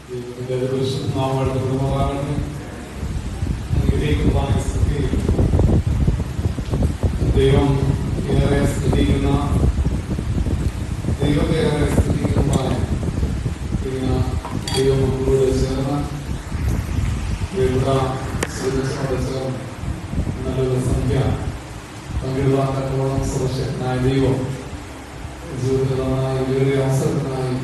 ദൈവത്തിന്റെ പരിശുദ്ധനാമം കുടുംബമാകട്ടെ. അനുഗ്രഹിക്കുന്നതായ സ്ഥിതിയിൽ ദൈവം ഏറെ സ്ഥിതിക്കുന്ന ദൈവത്തെ ഏറെ സ്ഥിതിക്കുന്നതായ ദൈവം നമ്മളോട് ചേർന്ന് ഇവിടെ ചേർന്ന് നല്ലൊരു സംഖ്യ പങ്കിടുവാൻ തക്കോളം സർവശക്തനായ ദൈവം ജീവിതത്തിനായി വേറെ അവസരത്തിനായി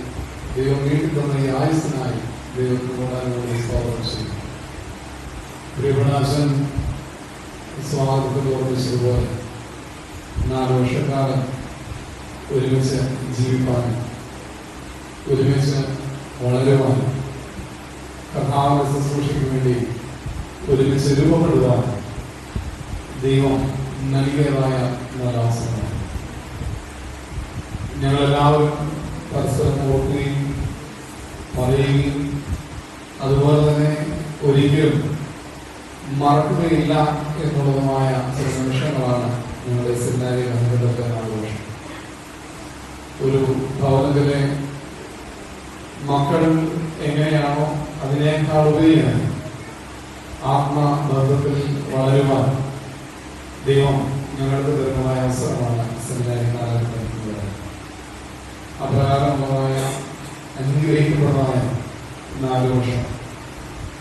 ദൈവം വീട്ടിൽ തന്ന ഈ ആയുസ്സിനായി ദൈവത്തിനോട് സ്വാഗതം ചെയ്യും. പ്രിയപ്രകാശൻ സ്വാഗതത്തിൽ ഓർമ്മിച്ചതുപോലെ 4 വർഷക്കാലം ഒരുമിച്ച് ജീവിക്കാനും ഒരുമിച്ച് വളരുവാനും കർത്താവിന്റെ ശുശ്രൂഷയ്ക്ക് വേണ്ടി ഒരുമിച്ച് രൂപപ്പെടുവാനും ദൈവം നൽകിയതായ അവസരമാണ്. ഞങ്ങളെല്ലാവരും പരസ്പരം ഓർക്കുകയും പറയുകയും അതുപോലെ തന്നെ ഒരിക്കലും മറക്കുകയില്ല എന്നുള്ളതുമായ ചില നിമിഷങ്ങളാണ് ഞങ്ങളുടെ സെമിനാരി കണ്ടുപിടുത്ത ആഘോഷം. ഒരു ഭവനത്തിലെ മക്കൾ എങ്ങനെയാണോ അതിനേക്കാൾ ഉപരിയായി ആത്മബന്ധത്തിൽ വളരുവാൻ ദൈവം ഞങ്ങൾക്ക് തരുന്നതായ അവസരമാണ് സെമിനാരി കാലഘട്ടം. അപ്രകാരമുള്ളതായ അനുഗ്രഹിക്കപ്പെട്ടതായ 4 വർഷം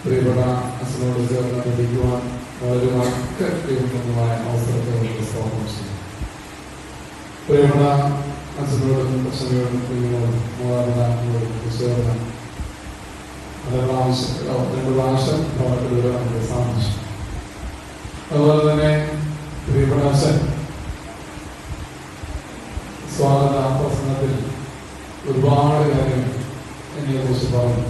പ്രിയപ്പെട്ട അച്ഛനോട് ചേർന്ന് പഠിക്കുവാൻ വളരുവാൻ ദൈവമായ അവസരത്തെ സ്വാഗതം ചെയ്യും. പ്രിയപ്പെട്ട അച്ഛനോടും അച്ഛനോടും കുഞ്ഞിനോടും മാതാപിതാക്കളോടും ചേർന്ന് 2 പ്രാവശ്യം പ്രവർത്തകരെ നമുക്ക് സാധിച്ചു. അതുപോലെ തന്നെ പ്രിയപ്പെട്ട അച്ഛൻ സ്വാഗത പ്രസംഗത്തിൽ ഒരുപാട് കാര്യങ്ങൾ എന്നെ കുറിച്ച് പറഞ്ഞു.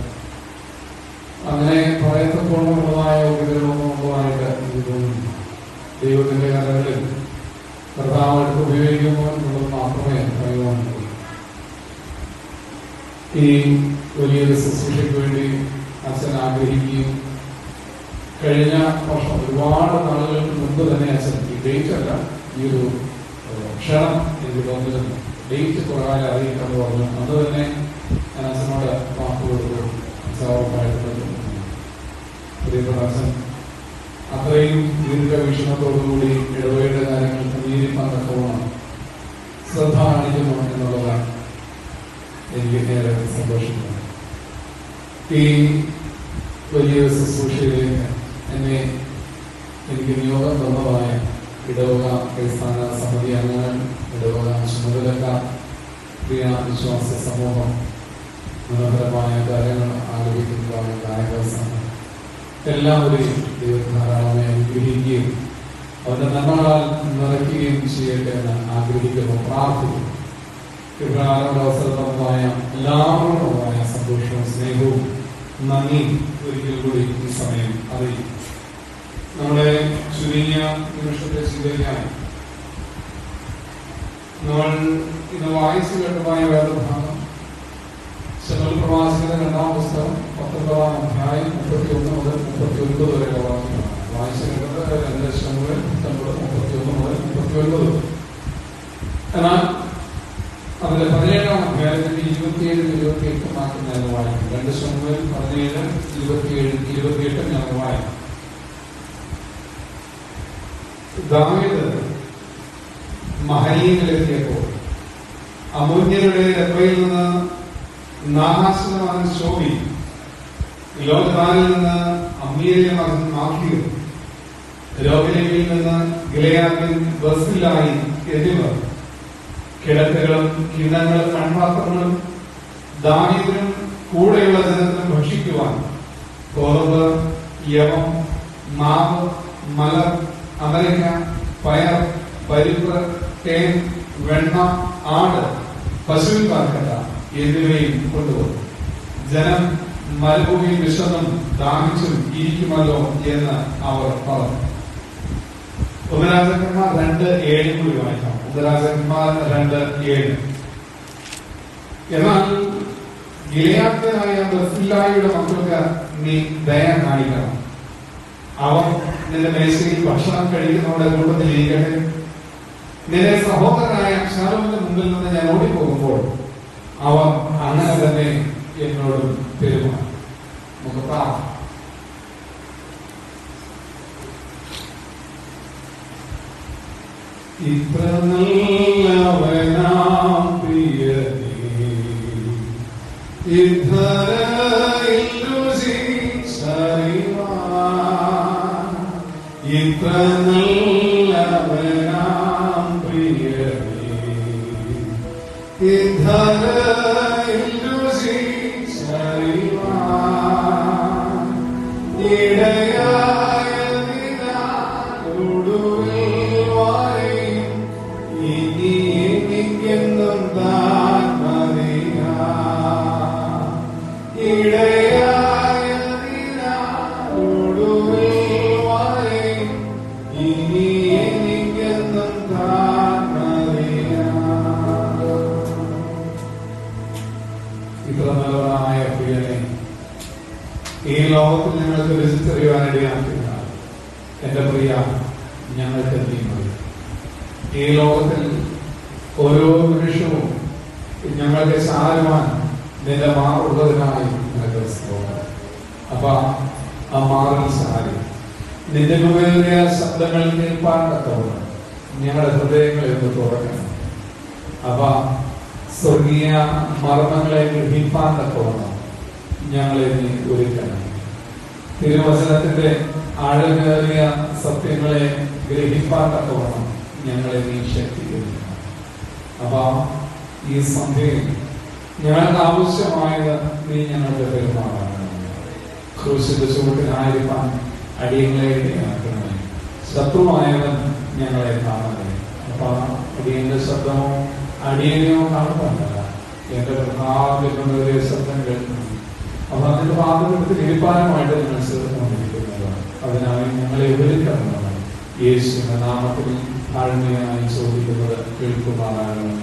അങ്ങനെ പറയത്തക്കോളമുള്ളതായ ഉപകരണങ്ങളുള്ളതായിട്ട് എനിക്ക് തോന്നുന്നു. ദൈവത്തിന്റെ കലകളിൽ കർത്താവ് എടുത്ത് ഉപയോഗിക്കുമോ എന്നുള്ളത് മാത്രമേ പറയുവാനുള്ളൂ. ഈ വലിയൊരു ശുശ്രൂഷയ്ക്ക് വേണ്ടി അച്ഛൻ ആഗ്രഹിക്കുകയും കഴിഞ്ഞ വർഷം ഒരുപാട് നാളുകൾക്ക് മുമ്പ് തന്നെ അച്ഛൻ ഈ ഡേറ്റ് അല്ല ഈ ഒരു ക്ഷണം എനിക്ക് തോന്നിയിരുന്നു. ഡേറ്റ് കുറവായി അറിയിക്കാന്ന് പറഞ്ഞു. അത് തന്നെ ഞാൻ അച്ഛനോട് വാക്ക് കൊടുത്തു. പ്രിയപ്പെട്ട അച്ഛൻ അത്രയും ദീർഘവീക്ഷണത്തോടുകൂടി ഇടവയുടെ കാര്യങ്ങൾ അംഗീകരിക്കാൻ തക്കവണ്ണം ശ്രദ്ധ കാണിക്കുന്നു എന്നുള്ളതാണ് എനിക്ക് ഏറെ സന്തോഷിക്കുന്നത്. ഈ വലിയ ശുശ്രൂഷയിലേക്ക് എനിക്ക് നിയോഗം തന്നതായ ഇടവക അടിസ്ഥാന സമിതി അംഗങ്ങൾ, ഇടവക ചുമതലക്കാർ, പ്രിയ വിശ്വാസ സമൂഹം, മനോഹരമായ കാര്യങ്ങൾ ആലോചിക്കുന്നതായ ഗായക സംഘം എല്ലാവരെയും ദൈവത്തിന് ധാരാളമായി അനുഗ്രഹിക്കുകയും അവരുടെ നന്മകളാൽ നിറയ്ക്കുകയും ചെയ്യട്ടെ എന്ന് ആഗ്രഹിക്കുന്നു, പ്രാർത്ഥിക്കുന്നു. ഇപ്രകാരമുള്ള അവസരമായ എല്ലാവരോടുമായ സന്തോഷവും സ്നേഹവും നന്ദിയും ഒരിക്കൽ കൂടി ഈ സമയം അറിയിക്കും. നമ്മുടെ ചുരുങ്ങിയ നിമിഷത്തെ സ്വീകരിക്കാൻ നമ്മൾ ഇന്ന് വായിച്ചു കേട്ടതായ വേദഭാഗം ശമൂവേൽ പ്രവാചകന്റെ 2-ാം പുസ്തകം 19-ാം അധ്യായം 31 മുതൽ 39 വരെയുള്ള വാക്യങ്ങളാണ്. വായിച്ചു കേട്ടത് 2 ശമൂവേൽ 31 മുതൽ 39. എന്നാൽ അതിലെ 17-ാം അധ്യായത്തിന്റെ 27-28 മാത്രം ഞാൻ വായിക്കും. 2 ശമൂവേൽ 17, 27, 28 ഞാൻ വായിക്കും. ദാവീദ് മഹനീയത്തിലെത്തിയപ്പോൾ അമൂന്യരുടെ രപ്പയിൽ നിന്ന് നാഹാസിന്റെ മകൻ ശോഭി, ലോകത്താനിൽ നിന്ന് അമ്മീരിന്റെ മകൻ മാഖീർ, രോഗലേമിൽ നിന്ന് ഗിലെയാദിൻ ബർസില്ലായി എന്നിവർ കിടക്കകളും കിണ്ണങ്ങളും മൺപാത്രങ്ങളും ദാവീദിനും കൂടെയുള്ള ജനത്തിനും ഭക്ഷിക്കുവാൻ കോറമ്പ്, യവം, മാവ്, മലർ, അമരക്ക, പയർ, പരിപ്പ്, തേൻ, വെണ്ണ, ആട്, പശുവിൻ പാർക്കട്ട എന്നിവയും കൊണ്ടുവന്നു. ജനം മരുഭൂമിയിൽ വിശന്നും ദാഹിച്ചും ഇരിക്കുമല്ലോ എന്ന് അവർ പറഞ്ഞു. 1 രാജാക്കന്മാർ 2:7 കൂടി വായിക്കാം. 1 രാജാക്കന്മാർ 2:7. എന്നാൽ ഗിലെയാദ്യനായ ബർസില്ലായിയുടെ മക്കൾക്ക് നീ ദയ കാണിക്കണം. അവർ നിന്റെ മേശയിൽ ഭക്ഷണം കഴിക്കുന്നവരുടെ കൂട്ടത്തിൽ ഇരിക്കട്ടെ. നിന്റെ സഹോദരനായ അബ്ശാലോമിന്റെ മുമ്പിൽ നിന്ന് ഞാൻ ഓടിപ്പോകുമ്പോൾ അവർ അങ്ങനെ തന്നെ എന്നോടും പെരുമാറും. ഇത്ര നല്ലവനാം പ്രിയനേ, ഇത്രയിൽ രുചിച്ചറിവാൻ, ഇത്ര നല്ലവനാം പ്രിയനേ, ഇത്രയിൽ രുചിച്ചറിവാൻ, ഇടയായ ഒടുവിൽ വായും ഇനി എനിക്കെന്നും താൻ മതിയാം. ഇടയായ ഒടുവിൽ വായും ഇനി എനിക്കെന്നും താൻ മതിയാം. ഇത്ര നല്ലവനായ പ്രിയനെ ഈ ലോകത്തിൽ ഞങ്ങൾക്ക് രുചിച്ചറിയുവാനിടയാക്കുക. എന്റെ പ്രിയ, ഞങ്ങൾക്ക് നീ മതി. ഈ ലോകത്തിൽ ഓരോ നിമിഷവും ഞങ്ങൾക്ക് ചാരുവാൻ നിന്റെ മാറുള്ളതിനായി നിനക്ക് സ്തോത്രം. അപ്പൊ ആ മാറിൽ ചാരി നിന്റെ മുഖേറിയ ശബ്ദങ്ങൾ കേൾപ്പാൻ തക്കവണ്ണം ഞങ്ങളുടെ ഹൃദയങ്ങളെ ഒന്ന് തുറക്കണം. അപ്പൊ സ്വർഗീയ മർമ്മങ്ങളെ ഗ്രഹിപ്പാൻ തക്കവണ്ണം ഞങ്ങളെ നീ ഒരുക്കണം. തിരുവചനത്തിന്റെ ആഴമേറിയ സത്യങ്ങളെ ഗ്രഹിപ്പാൻ തക്കവണ്ണം ഞങ്ങളെ നീ ശക്തീകരിക്കണം. അപ്പൊ ഈ സന്ധ്യയിൽ ഞങ്ങൾക്ക് ആവശ്യമായത് നീ ഞങ്ങളുടെ പെരുമാറാണ്. ക്രൂശിന്റെ ചുവട്ടിലായിരിക്കാൻ അടിയങ്ങളെ ഇടയാക്കണമേ. ശത്രുവായവൻ ഞങ്ങളെ കാണണമേ. അപ്പൊ അടിയന്റെ ശബ്ദമോ അടിയനെയോ കാണുന്നതല്ല, എന്റെ പ്രധാന ശബ്ദം കേൾക്കണം. അപ്പൊ അതിന്റെ ഭാഗമെടുത്ത് ഇരിപ്പാനുമായിട്ട് ഞങ്ങൾ ചേർന്നുകൊണ്ടിരിക്കുന്നതാണ്. അതിനായി ഞങ്ങളെ ഉപരിക്കണമെന്നാണ് യേശുവിന്റെ നാമത്തിൽ താഴ്മയായി ചോദിക്കുന്നത് കേൾക്കുമാറാകണമേ.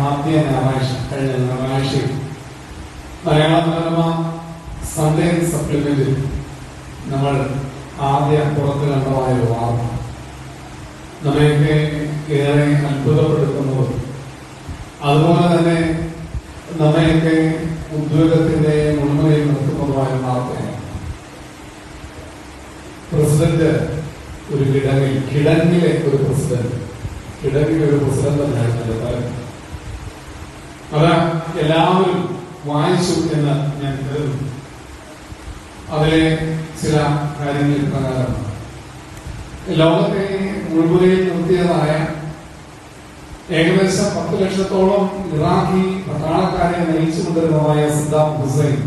ആദ്യ ഞായറാഴ്ച, കഴിഞ്ഞ ഞായറാഴ്ചയിൽ മലയാള മനോരമ സൺഡേ സപ്ലിമെന്റിൽ നമ്മൾ ആദ്യം പുറത്തു കണ്ടതായ ഒരു വാർത്ത നമ്മയൊക്കെ ഏറെ അത്ഭുതപ്പെടുത്തുന്നതും അതുപോലെ തന്നെ നമ്മയൊക്കെ ഉദ്യോഗത്തിന്റെ മുൻമുനയിൽ നിർത്തുന്നതുമായ വാർത്തയാണ്. പ്രസിഡന്റ് ഒരു കിടങ്ങിലെ ഒരു പ്രസിഡന്റ് തന്നെയായിരുന്നു തലം. അത് എല്ലാവരും വായിച്ചു എന്ന് ഞാൻ കരുതുന്നു. അതിലെ ചില കാര്യങ്ങൾ പ്രകാരമാണ്. ലോകത്തെ മുൾമുനയിൽ നിർത്തിയതായ ഏകദേശം 10 ലക്ഷത്തോളം ഇറാഖി പട്ടാളക്കാരെ നയിച്ചുകൊണ്ടിരുന്നതായ സദ്ദാം ഹുസൈൻ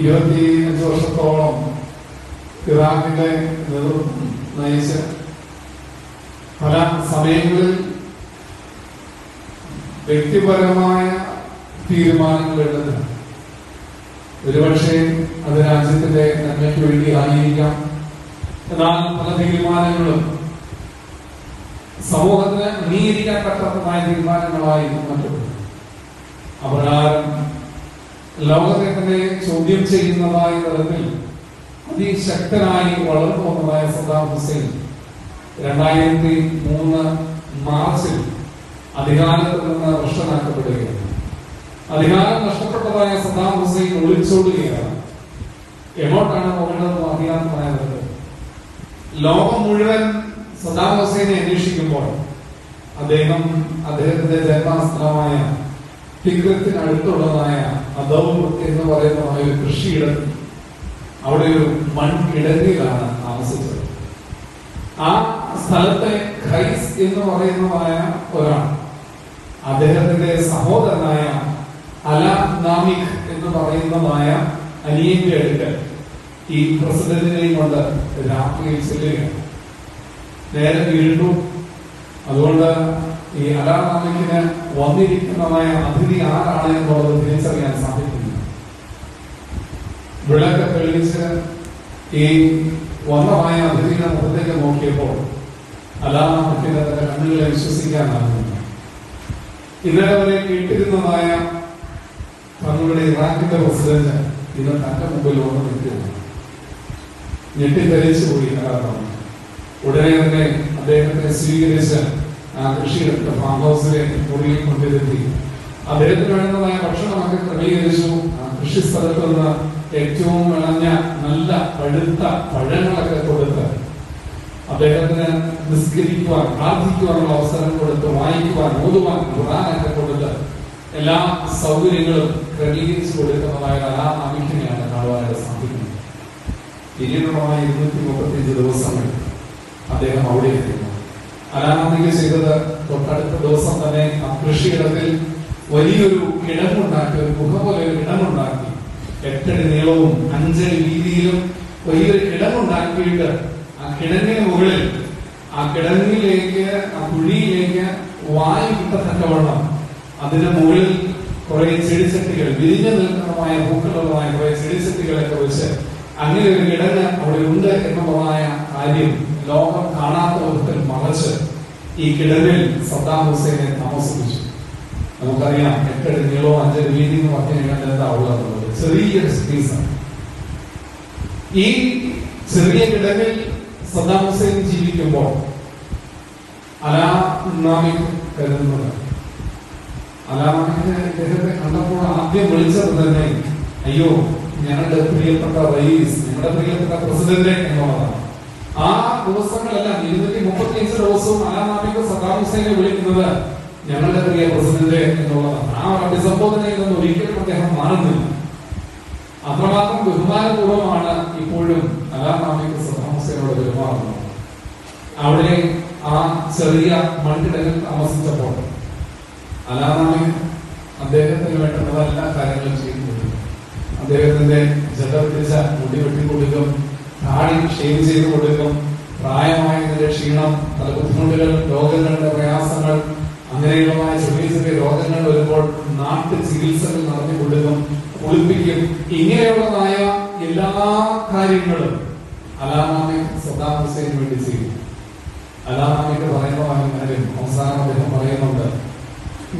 25 വർഷത്തോളം ഇറാഖിന്റെ നേതൃത്വം നയിച്ച് പല സമയങ്ങളിൽ വ്യക്തിപരമായ തീരുമാനങ്ങൾ എടുത്തത്. ഒരുപക്ഷെ അത് രാജ്യത്തിന്റെ നന്മയ്ക്ക് വേണ്ടി ആയിരിക്കാം. എന്നാൽ പല തീരുമാനങ്ങളും സമൂഹത്തിന് അംഗീകരിക്കാൻ പറ്റാത്തമായ തീരുമാനങ്ങളായി മറ്റും അപ്രകാരം ലോകത്തെ തന്നെ ചോദ്യം ചെയ്യുന്നതായ തരത്തിൽ അതിശക്തനായി വളർന്നു വന്നതായ സദ്ദാം ഹുസൈൻ 2003 മാർച്ചിൽ അധികാരത്തിൽ നിന്ന് ഭ്രഷ്ടനാക്കപ്പെടുകയാണ്. അധികാരം നഷ്ടപ്പെട്ടതായ സദ്ദാം ഹുസൈൻ ഒളിച്ചോടുകയാണ്. എങ്ങോട്ടാണ് പോകേണ്ടതെന്ന് അറിയാത്തതായത് ലോകം മുഴുവൻ സദ്ദാം ഹുസൈനെ അന്വേഷിക്കുമ്പോൾ അദ്ദേഹത്തിന്റെ ജന്മസ്ഥലമായ തിഗ്രത്തിനടുത്തുള്ളതായ അദൗർ എന്ന് പറയുന്നതായ ഒരു കൃഷിയിടത്തിൽ അവിടെ ഒരു മൺകിടങ്ങിലാണ് താമസിച്ചത്. ആ സ്ഥലത്തെ ഖൈസ് എന്ന് പറയുന്നതായ ഒരാൾ അദ്ദേഹത്തിന്റെ സഹോദരനായ അല നാമിക് എന്ന് പറയുന്നതായ അനിയന്റെ അടുക്കൽ ഈ പ്രസിഡന്റിനെയും കൊണ്ട് രാത്രിയിൽ ചെല്ലുകയാണ്. നേരെ വീണ്ടും അതുകൊണ്ട് ഈ അല നാമിക്കിന് വന്നിരിക്കുന്നതായ അതിഥി ആരാണ് എന്നുള്ളത് തിരിച്ചറിയാൻ സാധിക്കുന്നു. വിളക്ക് തെളിയിച്ച് ഈ വന്നമായ അതിഥിയുടെ മുഖത്തേക്ക് നോക്കിയപ്പോൾ അലാമത്തിന്റെ കണ്ണുകളെ വിശ്വസിക്കാനാകുന്നു. ഇന്നലെ വരെ കേട്ടിരുന്നതായ തങ്ങളുടെ ഇറാഖിന്റെ പ്രസിഡന്റ് ഇന്ന് തന്റെ മുമ്പിൽ വന്ന് നിൽക്കുകയാണ്. ഞെട്ടിത്തരിച്ചു പോയി കാരണം ഉടനെ തന്നെ അദ്ദേഹത്തെ സ്വീകരിച്ച് ആ കൃഷിയെടുത്ത ഫാം ഹൗസിലെ മുറിയിൽ കൊണ്ടിരുത്തി അദ്ദേഹത്തിന് വേണ്ടതായ ഭക്ഷണമൊക്കെ ക്രമീകരിച്ചു. കൃഷി സ്ഥലത്ത് നിന്ന് ഏറ്റവും വിളഞ്ഞ നല്ല പഴുത്ത പഴങ്ങളൊക്കെ കൊടുത്ത് അദ്ദേഹത്തിന് നിസ്കരിക്കുവാൻ പ്രാർത്ഥിക്കുവാനുള്ള അവസരം കൊടുത്ത് വായിക്കുവാൻ ഓതുവാൻ ഖുർആനൊക്കെ കൊടുത്ത് എല്ലാ സൗകര്യങ്ങളും ക്രമീകരിച്ചു കൊടുക്കുന്നതായ അലാനാമിക്കിനെയാണ് കാണുവാനായിട്ട് സാധിക്കുന്നത്. പിന്നീടുള്ളതായ 235 ദിവസങ്ങൾ അദ്ദേഹം അവിടെ എത്തുന്നു. അലാനാമിക്ക് ചെയ്തത് തൊട്ടടുത്ത ദിവസം തന്നെ ആ കൃഷിയിടത്തിൽ വലിയൊരു കിടങ്ങുണ്ടാക്കി, ഒരു ഗുഹ പോലെ ഒരു കിടങ്ങുണ്ടാക്കി, 8 അടി നീളവും 5 അടി വീതിയിലും വലിയൊരു കിടങ്ങുണ്ടാക്കിയിട്ട് ആ കിടങ്ങിന് മുകളിൽ ആ കിടങ്ങിലേക്ക് ആ കുഴിയിലേക്ക് വായു കിട്ടത്തക്കവണ്ണം അതിന്റെ മുകളിൽ കുറെ ചെടിച്ചട്ടികൾ, വിരിഞ്ഞു നിൽക്കുന്നതുമായ പൂക്കളുള്ളതായ കുറെ ചെടിച്ചട്ടികളൊക്കെ വെച്ച് അങ്ങനെ ഒരു കിടങ്ങ് അവിടെ ഉണ്ട് എന്നുള്ളതായ കാര്യം ലോകം കാണാത്ത വിധത്തിൽ മറച്ച് ഈ കിടങ്ങിൽ സദ്ദാം ഹുസൈനെ താമസിപ്പിച്ചു. നമുക്കറിയാം 8 അടി നീളവും 5 അടി വീതി എന്ന് പറഞ്ഞു കഴിഞ്ഞാൽ എന്താ ഉള്ളത്? ചെറിയൊരു സ്പേസാണ്. ഈ ചെറിയ കിടങ്ങിൽ സദ്ദാം ഹുസൈൻ ജീവിക്കുമ്പോൾ അലാനാമിക് കരുതുന്നത്, അലാനാമിക് ഇദ്ദേഹത്തെ കണ്ടപ്പോൾ ആദ്യം വിളിച്ചത് തന്നെ അയ്യോ ഞങ്ങളുടെ പ്രിയപ്പെട്ട റയീസ്, ഞങ്ങളുടെ പ്രിയപ്പെട്ട പ്രസിഡന്റ് എന്നുള്ളതാണ്. ആ ദിവസങ്ങളെല്ലാം 235 ദിവസവും അലാനാമിക് സദ്ദാം ഹുസൈനെ വിളിക്കുന്നത് ഞങ്ങളുടെ പ്രിയ പ്രസിഡന്റ് എന്നുള്ളതാണ്. ആ അഭിസംബോധനയിൽ നിന്ന് ഒരിക്കലും അദ്ദേഹം മാറുന്നില്ല. അത്രമാത്രം ബഹുമാനപൂർവ്വമാണ് ഇപ്പോഴും അലാനാമിക് സദ്ദാം ഹുസൈനോട് പെരുമാറുന്നത്. അവിടെ ആ ചെറിയ മൺകിടങ്ങിൽ താമസിച്ചപ്പോൾ അലാനാമിക് അദ്ദേഹത്തിന് വേണ്ടുന്ന എല്ലാ കാര്യങ്ങളും ചെയ്തു കൊടുക്കും. അദ്ദേഹത്തിന്റെ ജട പിടിച്ച മുടി വെട്ടിക്കൊടുക്കും, താടി ഷേവ് ചെയ്ത് കൊടുക്കും. പ്രായമായതിന്റെ ക്ഷീണം, പല ബുദ്ധിമുട്ടുകൾ, രോഗങ്ങളുടെ പ്രയാസങ്ങൾ, അങ്ങനെയുള്ളതായ ചെറിയ ചെറിയ രോഗങ്ങൾ വരുമ്പോൾ നാട്ടു ചികിത്സകൾ നടത്തി കൊടുക്കും, കുളിപ്പിക്കും. ഇങ്ങനെയുള്ളതായ എല്ലാ കാര്യങ്ങളും അലാനാമിക് സദ്ദാം ഹുസൈന് വേണ്ടി ചെയ്യും. അലാനാമിക് പറയുന്നതായ കാര്യം അവസാനം അദ്ദേഹം പറയുന്നുണ്ട്,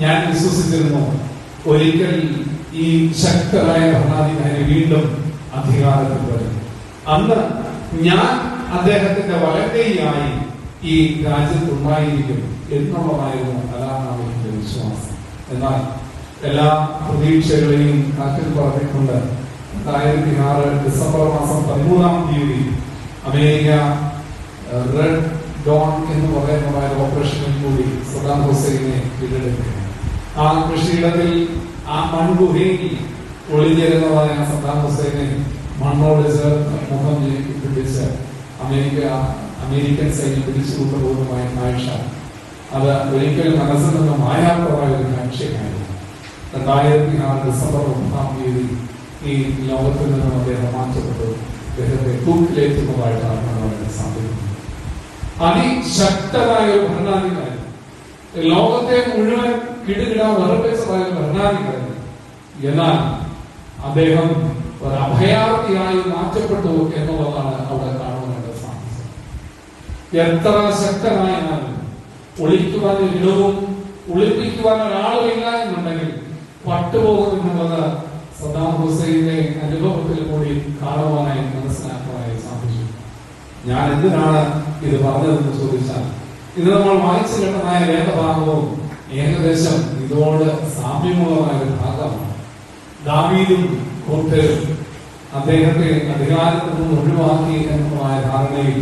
ഞാൻ വിശ്വസിച്ചിരുന്നു ഒരിക്കൽ ഈ ശക്തരായ ഭരണാധികാരി വീണ്ടും അധികാരത്തിൽ വരും, അന്ന് ഞാൻ അദ്ദേഹത്തിന്റെ വലങ്കൈയായി ഈ രാജ്യത്തുണ്ടായിരിക്കും എന്നുള്ളതായിരുന്നു അലാനാമിക്കിന്റെ വിശ്വാസം. എന്നാൽ എല്ലാ പ്രതീക്ഷകളെയും കാറ്റിൽ പറഞ്ഞിട്ടുണ്ട് 2006 ഡിസംബർ മാസം 13-ാം തീയതി അമേരിക്ക റെഡ് ഡോൺ എന്ന് പറയുന്നതായ ഓപ്പറേഷനിൽ കൂടി സദ്ദാം ഹുസൈനെ കീഴടക്കുകയാണ്. ആ കൃഷിയിടത്തിൽ ആ മൺഗുഹയിൽ ഒളിഞ്ഞിരുന്നതായ സദ്ദാം ഹുസൈനെ മണ്ണോട് ചേർത്ത് മുഖം പിടിച്ച് അമേരിക്കൻ സൈന്യം പിടിച്ചു കൊണ്ടുപോകുന്നതായ കാഴ്ച അത് ഒരിക്കലും മനസ്സിൽ നിന്ന് മായാത്തതായ ഒരു കാഴ്ചയായിരുന്നു. 2006 ഡിസംബർ 1-ാം തീയതി ഈ ലോകത്തിൽ നിന്നും അദ്ദേഹം മാറ്റപ്പെട്ടു. അദ്ദേഹത്തെ തൂക്കിലേറ്റുന്നതായിട്ടാണ് കാണാൻ സാധിക്കുന്നത്. അതിശക്തരായ ഒരു ഭരണാധികാരി, ലോകത്തെ മുഴുവൻ കിടുകിടാ വിറപ്പിച്ചതായ ഒരു ഭരണാധികാരി. എന്നാൽ അദ്ദേഹം ഒരു അഭയാർത്ഥിയായി മാറ്റപ്പെട്ടു എന്നുള്ളതാണ് അവിടെ കാണുവാനായിട്ട് സാധിച്ചത്. എത്ര ശക്തനായാലും ഒളിക്കുവാൻ ഒരിടവും ഒളിപ്പിക്കുവാൻ ഒരാളും ഇല്ല എന്നുണ്ടെങ്കിൽ പട്ടുപോകുമെന്നുള്ളത് സദ്ദാം ഹുസൈന്റെ അനുഭവത്തിൽ കൂടി കാണുവാനായി മനസ്സിലാക്കുവാനായി സാധിച്ചു. ഞാൻ എന്തിനാണ് ഇത് പറഞ്ഞതെന്ന് ചോദിച്ചാൽ, ഇത് നമ്മൾ വായിച്ചു കേട്ടതായ വേദഭാഗവും ഏകദേശം ഇതോട് സാമ്യമുള്ളതായ ഒരു ഭാഗമാണ്. ദാവീദും കൂട്ടരും അദ്ദേഹത്തെ അധികാരത്തിൽ നിന്ന് ഒഴിവാക്കി എന്നതായ ധാരണയിൽ,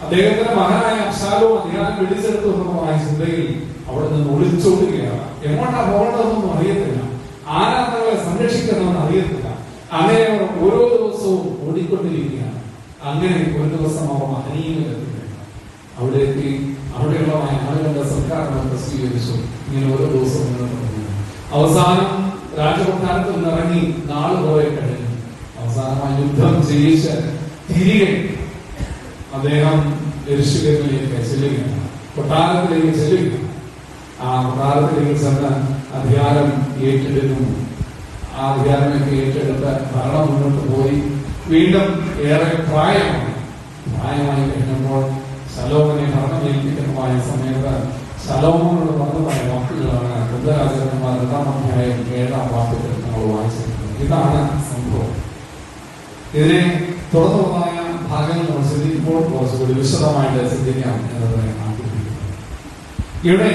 അദ്ദേഹത്തിന്റെ മകനായ അബ്ശാലോം അധികാരം പിടിച്ചെടുത്തു എന്നതായ ചിന്തയിൽ അവിടെ നിന്ന് ഒളിച്ചോടുകയാണ്. എങ്ങോട്ടാ പോകേണ്ടതെന്നൊന്നും അറിയത്തില്ല, ആരാധകളെ സംരക്ഷിക്കണമെന്ന് അറിയത്തില്ല. അങ്ങനെ അവർ ഓരോ ദിവസവും ഓടിക്കൊണ്ടിരിക്കുകയാണ്. അങ്ങനെ ഒരു ദിവസം അവർ മഹനീയമെത്തുകയാണ്. അവിടേക്ക് അവിടെയുള്ള ആളുകളുടെ സർക്കാരിനെ സ്വീകരിച്ചു. ഇങ്ങനെ ഓരോ ദിവസവും അവസാനം രാജകൊട്ടാരത്തിൽ നിന്നിറങ്ങി നാള് കുറെ കഴിഞ്ഞു. അവസാനമായി യുദ്ധം ജയിച്ച് തിരികെ അദ്ദേഹം യെരൂശലേമിലേക്ക് ചെല്ലുകയാണ്, കൊട്ടാരത്തിലേക്ക് ചെല്ലുകയാണ്. ആ കൊട്ടാരത്തിലേക്ക് ചെന്ന് അധികാരം ഏറ്റെടുക്കുന്നു. ആ അധികാരമൊക്കെ ഏറ്റെടുത്ത് ഭരണം മുന്നോട്ട് പോയി. വീണ്ടും ഏറെ പ്രായമായി കഴിഞ്ഞപ്പോൾ ശലോമോനെ ഭരണം ഏൽപ്പിക്കുന്നതായ സമയത്ത് ശലോമോനോട് പറഞ്ഞതായ വാക്കുകളാണ് 2 രാജാക്കന്മാർ 2-ാം അധ്യായം 7-ാം വാക്യത്തിൽ നമ്മൾ വായിച്ചിരിക്കുന്നത്. ഇതാണ് സംഭവം. ഇതിനെ തുടർന്നുള്ളതായ ഭാഗങ്ങൾ നമ്മൾ ചിന്തിക്കുമ്പോൾ കുറച്ചുകൂടി വിശദമായിട്ട് ചിന്തിക്കാം എന്നത് ആഗ്രഹിക്കുന്നു. ഇവിടെ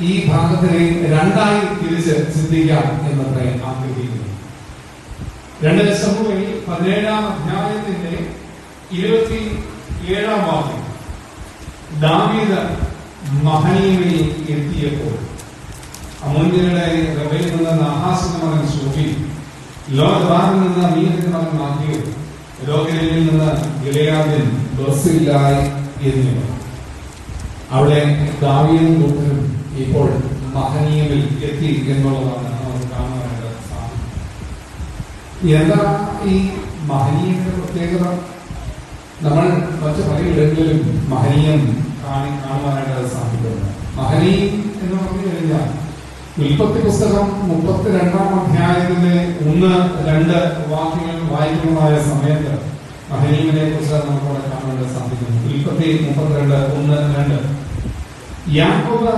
ഈ ഭാഗത്തിനെ രണ്ടായി തിരിച്ച് ചിന്തിക്കാം എന്നത്ര ആഗ്രഹിക്കുന്നു. 2 ശമൂവേൽ 17-ാം അധ്യായത്തിന്റെ 27-ാം വാക്യം, ദാവീദ് മഹനീമിൽ എത്തിയപ്പോൾ അമ്മോന്യരുടെ റബയിൽ നിന്ന് നാഹാസിന്റെ മകൻ ശോഫി, ലോകദാറിൽ നിന്ന് മീഖയുടെ മകൻ മാഖീർ, രോഗിലിൽ നിന്ന് ഗിലെയാദിൻ ബർസില്ലായി എന്നിവർ. അവിടെ ദാവീദും കൂട്ടരും ഇപ്പോൾ മഹനീമിൽ എത്തി എന്നുള്ളതാണ് നമുക്ക് കാണുവാനായിട്ട് സാധിക്കും. എന്താ ഈ മഹനീയത്തിന്റെ പ്രത്യേകത? നമ്മൾ മറ്റു പലയിടങ്ങളിലും മഹനീയം കാണുവാനായിട്ട് സാധിക്കുന്നത്. മഹനീയം എന്ന് പറഞ്ഞു കഴിഞ്ഞാൽ ഉൽപ്പത്തി പുസ്തകം 32-ാം അധ്യായത്തിന്റെ 1-2 വാക്യങ്ങൾ വായിക്കുന്നതായ സമയത്ത് മഹനീയനെ കുറിച്ച് നമുക്കവിടെ കാണാനായിട്ട് സാധിക്കുന്നു. ഉൽപ്പത്തി 32:1-2. യാക്കോബ്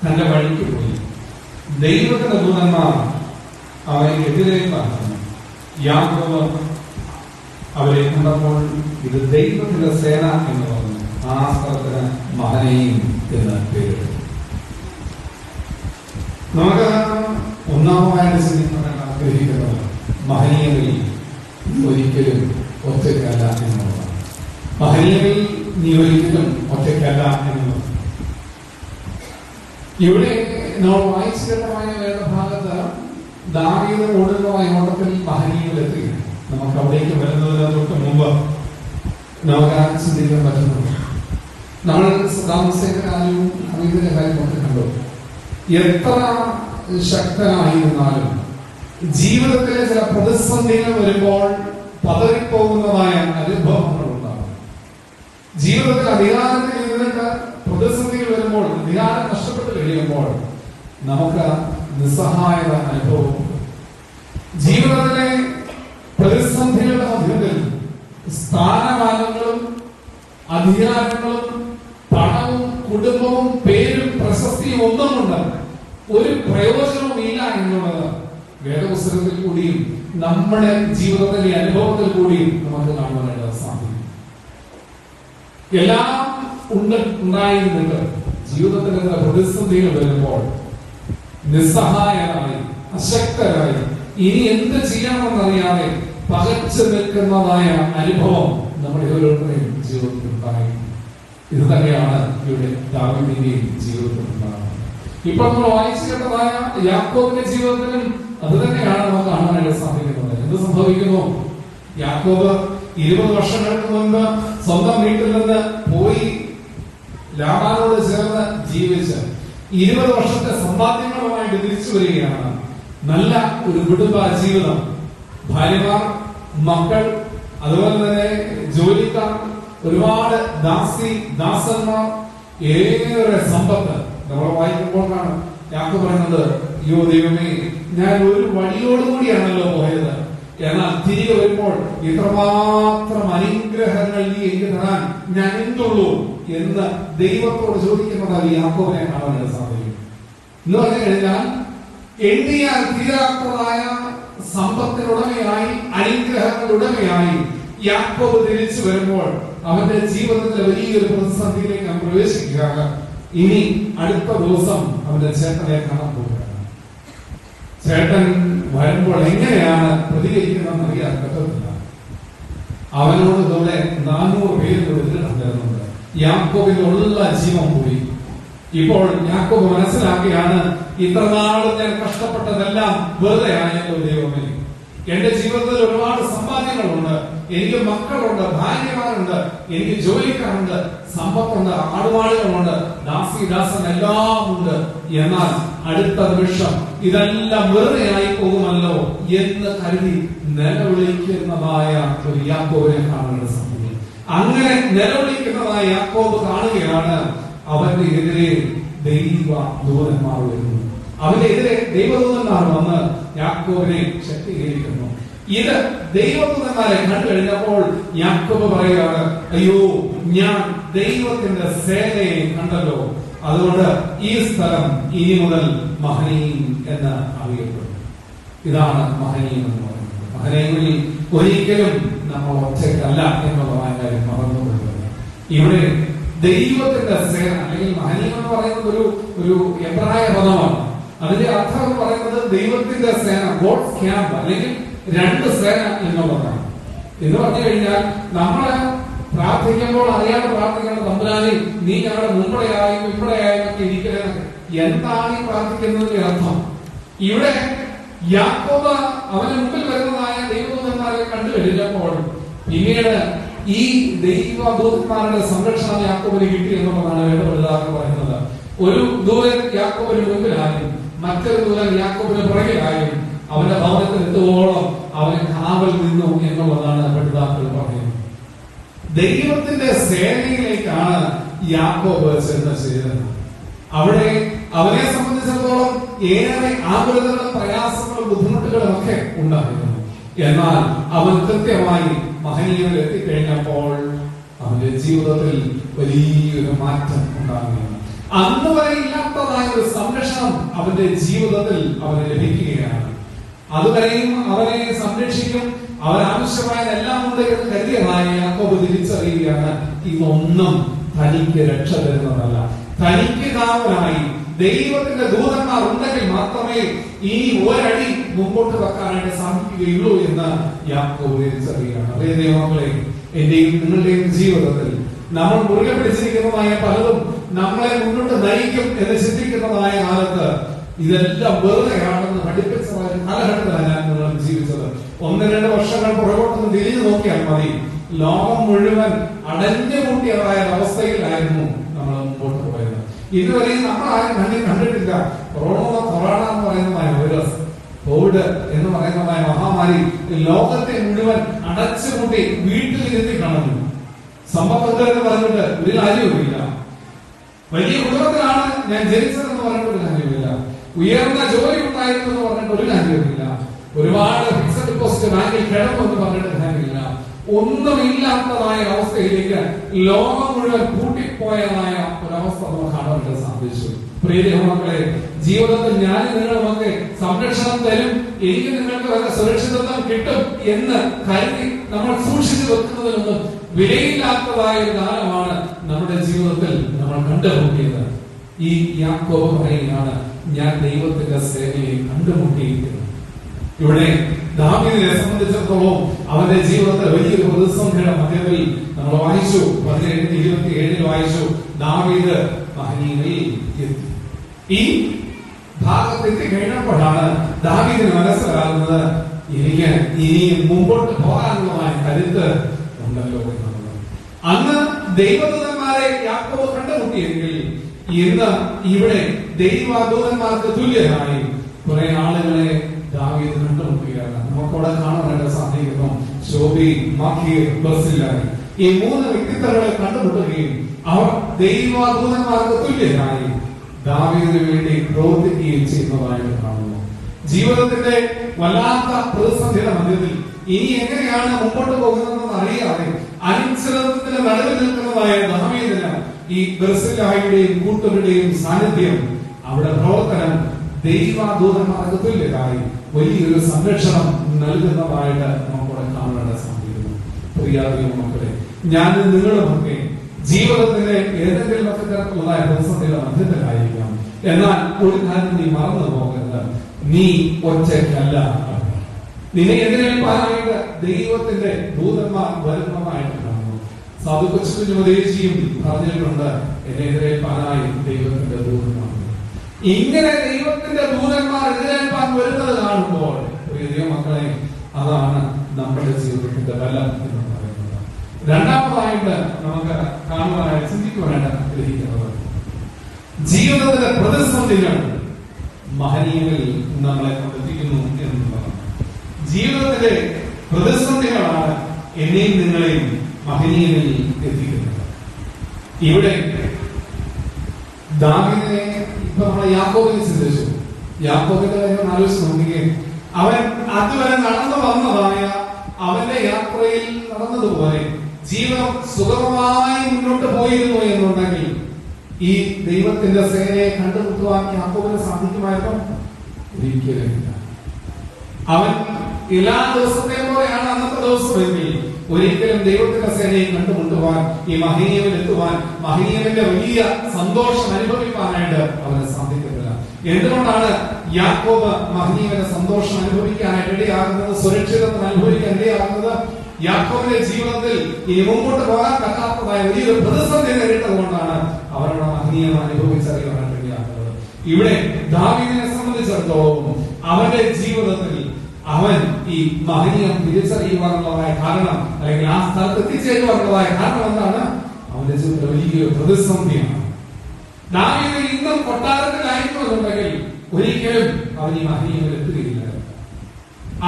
തന്റെ വഴിക്ക് പോയി, ദൈവത്തിന്റെ ദൂതന്മാർ അവനെതിരെ പറഞ്ഞു. യാക്കോബ് അവരെ കണ്ടപ്പോൾ ഇത് ദൈവത്തിന്റെ സേന എന്ന് പറഞ്ഞു. ആ സ്ഥലത്തിന് മഹനയീം എന്ന് പേരിട്ടു. നമുക്ക് ഒന്നാമതായിട്ട് ചിന്തിക്കാൻ ആഗ്രഹിക്കുന്നത് മഹനീയമിൽ ഒരിക്കലും ഒറ്റയ്ക്കല്ല എന്നുള്ളതാണ്. മഹനീയമിൽ നീ ഒരിക്കലും ഒറ്റയ്ക്കല്ല എന്നുള്ളത്. ഇവിടെ നമ്മൾ വായിച്ചു കേട്ടമായ വേദഭാഗത്ത് ദാവീദ് ഓടുന്നതായ ഓട്ടത്തിൽ മഹനീയമിലെത്തി. നമുക്ക് അവിടേക്ക് വരുന്നതിന് തൊട്ട് മുമ്പ് നമുക്ക് ചിന്തിക്കാൻ പറ്റുന്നുണ്ട്. നമ്മൾ സദ്ദാം ഹുസൈന്റെ കാര്യവും ഹമീദിന്റെ കാര്യവും ഒക്കെ കണ്ടു. എത്ര ശക്തനായിരുന്നാലും ജീവിതത്തിലെ ചില പ്രതിസന്ധികൾ വരുമ്പോൾ പതറിപ്പോകുന്നതായ അനുഭവങ്ങൾ ഉണ്ടാകും. ജീവിതത്തിൽ അധികാരത്തിൽ ഇരുന്നിട്ട് പ്രതിസന്ധികൾ വരുമ്പോൾ, അധികാരം നഷ്ടപ്പെട്ട് കഴിയുമ്പോൾ നമുക്ക് നിസ്സഹായത അനുഭവം. ജീവിതത്തിലെ പ്രതിസന്ധികളുടെ മധ്യത്തിൽ സ്ഥാനമാനങ്ങളും അധികാരങ്ങളും പണവും കുടുംബവും പേരും പ്രശസ്തിയും ഒന്നും കൊണ്ട് ഒരു പ്രയോജനവും ഇല്ല എന്നുള്ളത് വേദപുസ്തകത്തിൽ കൂടിയും നമ്മുടെ ജീവിതത്തിലെ അനുഭവത്തിൽ കൂടിയും നമുക്ക് കാണുവാനായിട്ട് സാധിക്കും. എല്ലാം ഉണ്ടായിരുന്നിട്ട് ജീവിതത്തിലെ പ്രതിസന്ധികൾ വരുമ്പോൾ നിസ്സഹായരായി, അശക്തരായി, ഇനി എന്ത് ചെയ്യണമെന്നറിയാതെ പകച്ചു നിൽക്കുന്നതായ അനുഭവം നമ്മുടെ ഓരോരുത്തരുടെയും ജീവിതത്തിൽ ഉണ്ടായി. ഇത് തന്നെയാണ് ഇവിടെ ദാവീദിന്റെയും ജീവിതത്തിൽ ഉണ്ടാകുന്നത്. ഇപ്പോൾ നമ്മൾ വായിച്ചു കേട്ടതായ യാക്കോബിന്റെ ജീവിതത്തിലും അത് തന്നെയാണ് നമുക്ക് കാണാനായിട്ട് സാധിക്കുന്നത്. എന്ത് സംഭവിക്കുന്നു? യാക്കോബ് 20 വർഷങ്ങൾക്ക് മുൻപ് സ്വന്തം വീട്ടിൽ നിന്ന് പോയി ലാബാനോട് ചേർന്ന് ജീവിച്ച് 20 വർഷത്തെ സമ്പാദ്യങ്ങളുമായിട്ട് തിരിച്ചു വരികയാണ്. നല്ല ഒരു കുടുംബ ജീവിതം, ഭാര്യമാർ, മക്കൾ, അതുപോലെ തന്നെ ജോലിക്കാർ, ഒരുപാട് ദാസന്മാർ, ഏറെ സമ്പത്ത്. നമ്മൾ വായിക്കുമ്പോൾ കാണും യാക്കോബ് പറയുന്നത്, അയ്യോ ദൈവമേ, ഞാൻ ഒരു വഴിയോടുകൂടിയാണല്ലോ പോയത്, എന്നാൽ തിരികെ വരുമ്പോൾ ഇത്രമാത്രം അനുഗ്രഹങ്ങൾ നീ എനിക്ക് തരാൻ ഞാൻ എന്തുള്ളൂ എന്ന് ദൈവത്തോട് ചോദിക്കുന്നതാണ് യാക്കോബിനെ കാണാനായിട്ട് സാധിക്കും. എന്ന് പറഞ്ഞു കഴിഞ്ഞാൽ എണ്ണിയാൽ തീരാത്തതായ സമ്പത്തിനുടമയായി, അനുഗ്രഹങ്ങളുടമയായി യാക്കോബ് തിരിച്ചു വരുമ്പോൾ അവന്റെ ജീവിതത്തിലെ വലിയൊരു പ്രതിസന്ധിയിലേക്ക് അവൻ പ്രവേശിക്കുകയാണ്. ഇനി അടുത്ത ദിവസം അവന്റെ ചേട്ടനെ കാണാൻ പോവുകയാണ്. ചേട്ടൻ വരുമ്പോൾ എങ്ങനെയാണ് പ്രതികരിക്കുന്നതെന്ന് അറിയാൻ പറ്റത്തില്ല. അവനോട് കൂടെ 400 പേര് എതിർക്കുന്നുണ്ട്. യാക്കോബിന്റെ ഉള്ള ജീവൻ പോയി. ഇപ്പോൾ യാക്കോബ് മനസ്സിലാക്കിയാണ്, ഇത്ര നാളും ഞാൻ കഷ്ടപ്പെട്ടതെല്ലാം വെറുതെ ആയല്ലോ ദൈവമേ. എന്റെ ജീവിതത്തിൽ ഒരുപാട് സമ്പാദ്യങ്ങളുണ്ട്, എനിക്ക് മക്കളുണ്ട്, ഭാര്യമാരുണ്ട്, എനിക്ക് ജോലിക്കാരുണ്ട്, സമ്പത്തുണ്ട്, ആടുമാടുകളുണ്ട്, ദാസൻ എല്ലാം ഉണ്ട്. എന്നാൽ അടുത്ത നിമിഷം ഇതെല്ലാം വെറുതെ ആയി പോകുമല്ലോ എന്ന് കരുതി നിലവിളിക്കുന്നതായ ഒരു യാക്കോബിനെ കാണേണ്ട സമയം. അങ്ങനെ നിലവിളിക്കുന്നതായ യാക്കോബ് കാണുകയാണ്, അവന്റെ എതിരെ ദൈവ ദൂതന്മാർ വരുന്നു. അവനെതിരെ ദൈവദൂതന്മാർ വന്ന് യാക്കോബിനെ ശക്തീകരിക്കുന്നു. ഇത് ദൈവദൂതന്മാരെ കണ്ടു കഴിഞ്ഞപ്പോൾ യാക്കോബ് പറയുകയാണ്, അയ്യോ, ഞാൻ ദൈവത്തിന്റെ സേനയെ കണ്ടല്ലോ, അതുകൊണ്ട് ഈ സ്ഥലം ഇനി മുതൽ മഹനീം എന്ന് അറിയപ്പെടും. ഇതാണ് മഹനീയം എന്ന് പറയുന്നത്. മഹനീയങ്ങളിൽ ഒരിക്കലും നമ്മൾ ഒറ്റയ്ക്കല്ല എന്നുള്ളതായ കാര്യം മറന്നുകൊള്ളുക. ഇവിടെ ദൈവത്തിന്റെ സേന, അല്ലെങ്കിൽ മഹനീയം എന്ന് പറയുന്നത് ഒരു എബ്രായ പദമാണ്. അതിന്റെ അർത്ഥം എന്ന് പറയുന്നത് ദൈവത്തിന്റെ സേന, ഗോഡ്സ് ക്യാമ്പ്, അല്ലെങ്കിൽ രണ്ട് സേന എന്നുള്ളതാണ്. എന്ന് പറഞ്ഞു കഴിഞ്ഞാൽ നമ്മള് പ്രാർത്ഥിക്കുമ്പോൾ അറിയാതെ പ്രാർത്ഥിക്കണം, തമ്പുരാനെ നീ ഞങ്ങളുടെ മുമ്പടെയായും ഇവിടെയായും ഒക്കെ ഇരിക്കണമെന്നൊക്കെ. എന്താണ് ഈ പ്രാർത്ഥിക്കുന്നതിന്റെ അർത്ഥം? ഇവിടെ യാക്കോബ് അവന് മുമ്പിൽ വരുന്നതായ ദൈവദൂതന്മാരെ കണ്ടുകഴിഞ്ഞപ്പോൾ പിന്നീട് ഈ ദൈവദൂതന്മാരുടെ സംരക്ഷണം യാക്കോബിന് കിട്ടി എന്നുള്ളതാണ് വേദപണ്ഡിതന്മാർ പറയുന്നത്. ഒരു ദൂതൻ യാക്കോബിന് മുമ്പിലായും മറ്റൊരു ദൂതൻ യാക്കോബിന് പുറകിലായും അവന്റെ ഭവനത്തിൽ എത്തുവോളം അവൻ കാവൽ നിന്നു എന്നുള്ളതാണ് പണ്ഡിതന്മാർ പറയുന്നത്. ദൈവത്തിന്റെ സേനയിലേക്കാണ് യാക്കോബ് ചെന്ന് ചേരുന്നത്. അവിടെ അവനെ സംബന്ധിച്ചിടത്തോളം ഏറെ ആകുലതകളും പ്രയാസങ്ങളും ബുദ്ധിമുട്ടുകളും ഒക്കെ ഉണ്ടായിരുന്നു. എന്നാൽ അവൻ കൃത്യമായി മഹനീയത്തിൽ എത്തിക്കഴിഞ്ഞപ്പോൾ അവന്റെ ജീവിതത്തിൽ വലിയൊരു മാറ്റം ഉണ്ടാകുകയാണ്. അന്ന് വരെ ഇല്ലാത്തതായ ഒരു സംരക്ഷണം അവന്റെ ജീവിതത്തിൽ അവന് ലഭിക്കുകയാണ്. അതുവരെയും അവനെ സംരക്ഷിക്കും, അവനാവശ്യമായതെല്ലാം ഉണ്ട് എന്ന് കരുതിയതായ യാക്കോബ് തിരിച്ചറിയുകയാണ്, ഇതൊന്നും തനിക്ക് രക്ഷ തരുന്നതല്ല. തനിക്ക് കാവലായി ദൈവത്തിന്റെ ദൂതന്മാർ ഉണ്ടെങ്കിൽ മാത്രമേ ഈ ഒരടി മുമ്പോട്ട് വെക്കാനായിട്ട് സാധിക്കുകയുള്ളൂ എന്ന് യാക്കോബ് തിരിച്ചറിയുകയാണ്. അതേ ദൈവമക്കളെ, എന്റെയും നിങ്ങളുടെയും ജീവിതത്തിൽ നമ്മൾ മുറുകെ പിടിച്ചിരിക്കുന്നതായ പലതും നമ്മളെ മുന്നോട്ട് നയിക്കും എന്ന് ചിന്തിക്കുന്നതായ കാലത്ത് ഇതെല്ലാം വെറുതെയാണെന്ന് പഠിപ്പിച്ചതായ കാലഘട്ടത്തിലാണ് ഞാൻ നിങ്ങൾ ജീവിച്ചത്. 1-2 വർഷങ്ങൾ പുറകോട്ടൊന്ന് തിരിഞ്ഞു നോക്കിയാൽ മതി, ലോകം മുഴുവൻ അടഞ്ഞുകൂട്ടിയതായ അവസ്ഥയിലായിരുന്നു നമ്മൾ മുമ്പോട്ട് പോയത്. ഇതുവരെയും നമ്മൾ ആരും കണ്ടിട്ടില്ല. കൊറോണ എന്ന് പറയുന്നതായ വൈറസ്, കോവിഡ് എന്ന് പറയുന്നതായ മഹാമാരി ലോകത്തെ മുഴുവൻ അടച്ചുകൂട്ടി വീട്ടിലിരുത്തി കാണുന്നു. സമ്പത്ത് എന്ന് പറഞ്ഞിട്ട് ഒരു കാര്യവുമില്ല. വലിയ കുടുംബത്തിലാണ് ഞാൻ ജനിച്ചതെന്ന് പറഞ്ഞിട്ട് ഒരു കാര്യമില്ല. ഉയർന്ന ജോലി ഉണ്ടായിരുന്നു എന്ന് പറഞ്ഞിട്ട് ഒരു കാര്യവുമില്ല. ഒരുപാട് ഫിക്സഡ് ഡിപ്പോസിറ്റ് ബാങ്കിൽ കിടന്നു എന്ന് പറഞ്ഞിട്ട് കാര്യമില്ല. ഒന്നുമില്ലാത്തതായ അവസ്ഥയിലേക്ക് ലോകം മുഴുവൻ കൂട്ടിപ്പോയതായ ഒരവസ്ഥ നമുക്ക് കാണാൻ സാധിച്ചു. പ്രിയ മക്കളെ, ജീവിതത്തിൽ ഞാൻ നിങ്ങളുമൊക്കെ സംരക്ഷണം തരും, എനിക്ക് നിങ്ങൾക്ക് വളരെ സുരക്ഷിതത്വം കിട്ടും എന്ന് കരുതി നമ്മൾ സൂക്ഷിച്ചു വെക്കുന്നതിനൊന്നും വിലയില്ലാത്തതായ ഒരു കാലമാണ് നമ്മുടെ ജീവിതത്തിൽ നമ്മൾ കണ്ടുമുട്ടിയത്. ഈ യാക്കോബ് പറയുകയാണ്, ഞാൻ ദൈവത്തിന്റെ സേനയെ കണ്ടുമുട്ടിയിരിക്കുന്നു. ഇവിടെ ദാവീദിനെ സംബന്ധിച്ചിടത്തോളം അവന്റെ ജീവിതത്തിൽ വലിയൊരു പ്രതിസന്ധിയുടെ മധ്യത്തിൽ നമ്മൾ വായിച്ചു, 17:27 വായിച്ചു, ദാവീദ് മഹനീയയിൽ എത്തി. ഈ ഭാഗത്തെത്തി കഴിഞ്ഞപ്പോഴാണ് ദാവീദിന് മനസ്സിലാകുന്നത്, എനിക്ക് ഇനി മുമ്പോട്ട് പോകാനുള്ളതായ കരുത്ത് ഉണ്ടല്ലോ എന്നുള്ളത്. അന്ന് ദൈവദൂതന്മാരെ യാക്കോബ് കണ്ടുമുട്ടിയെങ്കിൽ ഇന്ന് ഇവിടെ ദൈവദൂതന്മാർക്ക് തുല്യമായി കുറെ ആളുകളെ ദാവീദ് കണ്ടുമുട്ടുകയാണ്. നമുക്കവിടെ കാണാനായിട്ട് സാധിക്കുന്നു. ശോഭി, മഖീർ, ബർസില്ലായി, ഈ 3 വ്യക്തിത്വങ്ങളെ കണ്ടുമുട്ടുകയും അവർ ദൈവദൂതന്മാർക്ക് തുല്യരായി ദാവീദിന് വേണ്ടി പ്രവർത്തിക്കുകയും ചെയ്യുന്നതായിട്ട് കാണുന്നു. ജീവിതത്തിന്റെ വല്ലാത്ത പ്രതിസന്ധിയുടെ മധ്യത്തിൽ ഇനി എങ്ങനെയാണ് മുമ്പോട്ട് പോകുന്നതെന്ന് അറിയാതെ അനിശ്ചിതത്വത്തിന് നടുവിൽ നിൽക്കുന്നതായ ദാവീദിന് ഈ ബർസില്ലായിയുടെയും കൂട്ടരുടെയും സാന്നിധ്യം, അവിടെ പ്രവർത്തനം ദൈവദൂതന്മാർക്ക് തുല്യരായി വലിയൊരു സംരക്ഷണം നൽകുന്നതായിട്ട് നമുക്കിവിടെ കാണാനായിട്ട് സാധിക്കുന്നു. പ്രിയ മക്കളെ, ഞാൻ നിങ്ങളുമൊക്കെ ജീവിതത്തിന്റെ ഏതെങ്കിലും ഒക്കെ തരത്തിലുള്ളതായ പ്രതിസന്ധിയുടെ മധ്യത്തിലായിരിക്കാം. എന്നാൽ ഒരു കാര്യം നീ മറന്നു പോകരുത്, നീ ഒറ്റയ്ക്കല്ല. നിന്നെ എതിരേൽപ്പാനായിട്ട് ദൈവത്തിന്റെ ദൂതന്മാർ വരുന്നതായിട്ട് കാണുന്നു. സാധു കൊച്ചുകുഞ്ഞുമതേശിയും പറഞ്ഞിട്ടുണ്ട്, എന്നെ എതിരേൽപ്പാനായി ദൈവത്തിന്റെ ദൂതന്മാർ. ഇങ്ങനെ ദൈവത്തിന്റെ ദൂതന്മാർ എതിരേൽപ്പാൻ വരുന്നത് കാണുമ്പോൾ പ്രിയ മക്കളെ, അതാണ് നമ്മുടെ ജീവിതത്തിന്റെ ബലം എന്ന് പറയുന്നത്. രണ്ടാമതായിട്ട് നമുക്ക് കാണുവാനായിട്ട് ചിന്തിക്കുവാനായിട്ട് ആഗ്രഹിക്കുന്നത്, ജീവിതത്തിലെ പ്രതിസന്ധികൾ മഹനീയങ്ങളിൽ നമ്മളെ കൊണ്ടെത്തിക്കുന്നു എന്നുള്ളതാണ്. ജീവിതത്തിലെ പ്രതിസന്ധികളാണ് എന്നെയും നിങ്ങളെയും മഹനീയങ്ങളിൽ എത്തിക്കുന്നത്. ഇവിടെ ദാവീദിനെ ഇപ്പൊ നമ്മളെ യാക്കോബിനെ ചിന്തിച്ചു. യാക്കോബിന്റെ കാര്യം ആലോചിച്ച് നോക്കുകയും അവൻ അതുവരെ നടന്നു വന്നതായ അവന്റെ യാത്രയിൽ നടന്നതുപോലെ ജീവിതം സുഗമമായി മുന്നോട്ട് പോയിരുന്നു എന്നുണ്ടെങ്കിൽ ഈ ദൈവത്തിന്റെ സേനയെ കണ്ടുമുട്ടുവാൻ യാക്കോബിന് സാധിക്കുമായിരുന്നു? ഒരിക്കലുമില്ല. അവൻ എല്ലാ ദിവസത്തെയും പോലെയാണ് അന്നത്തെ ദിവസമെങ്കിൽ ഒരിക്കലും ദൈവത്തിന്റെ സേനയെ കണ്ടുമുട്ടുവാൻ, ഈ മഹനീയമിൽ എത്തുവാൻ, മഹനീയമിന്റെ വലിയ സന്തോഷം അനുഭവിക്കാനായിട്ട് അവന് സാധിക്കുന്നില്ല. എന്തുകൊണ്ടാണ് യാക്കോബ് മഹനീയമിന്റെ സന്തോഷം അനുഭവിക്കാനായിട്ട് ഇടയാകുന്നത്, സുരക്ഷിതത്വം അനുഭവിക്കാൻ ഇടയാകുന്നത്? യാക്കോബിന്റെ ജീവിതത്തിൽ ഇനി മുമ്പോട്ട് പോകാൻ പറ്റാത്തതായ വലിയൊരു പ്രതിസന്ധി നേരിട്ടത് കൊണ്ടാണ് അവരുടെ മഹനീയം അനുഭവിച്ചറിയാനായിട്ട് ഇടയാകുന്നത്. ഇവിടെ ദാവീദിനെ സംബന്ധിച്ചിടത്തോളം അവന്റെ ജീവിതത്തിൽ അവൻ ഈ മഹനീയം തിരിച്ചറിയുവാനുള്ളതായ കാരണം, അല്ലെങ്കിൽ ആ സ്ഥലത്ത് എത്തിച്ചേരുവാനുള്ളതായ കാരണം എന്താണ്? അവന്റെ ജീവിതത്തിൽ വലിയൊരു പ്രതിസന്ധിയാണ്. ദാവീദ് ഇന്നും കൊട്ടാരത്തിലായിരുന്നു എന്നുണ്ടെങ്കിൽ ഒരിക്കലും അവൻ ഈ മഹനീയത്തിൽ എത്തുകയില്ല.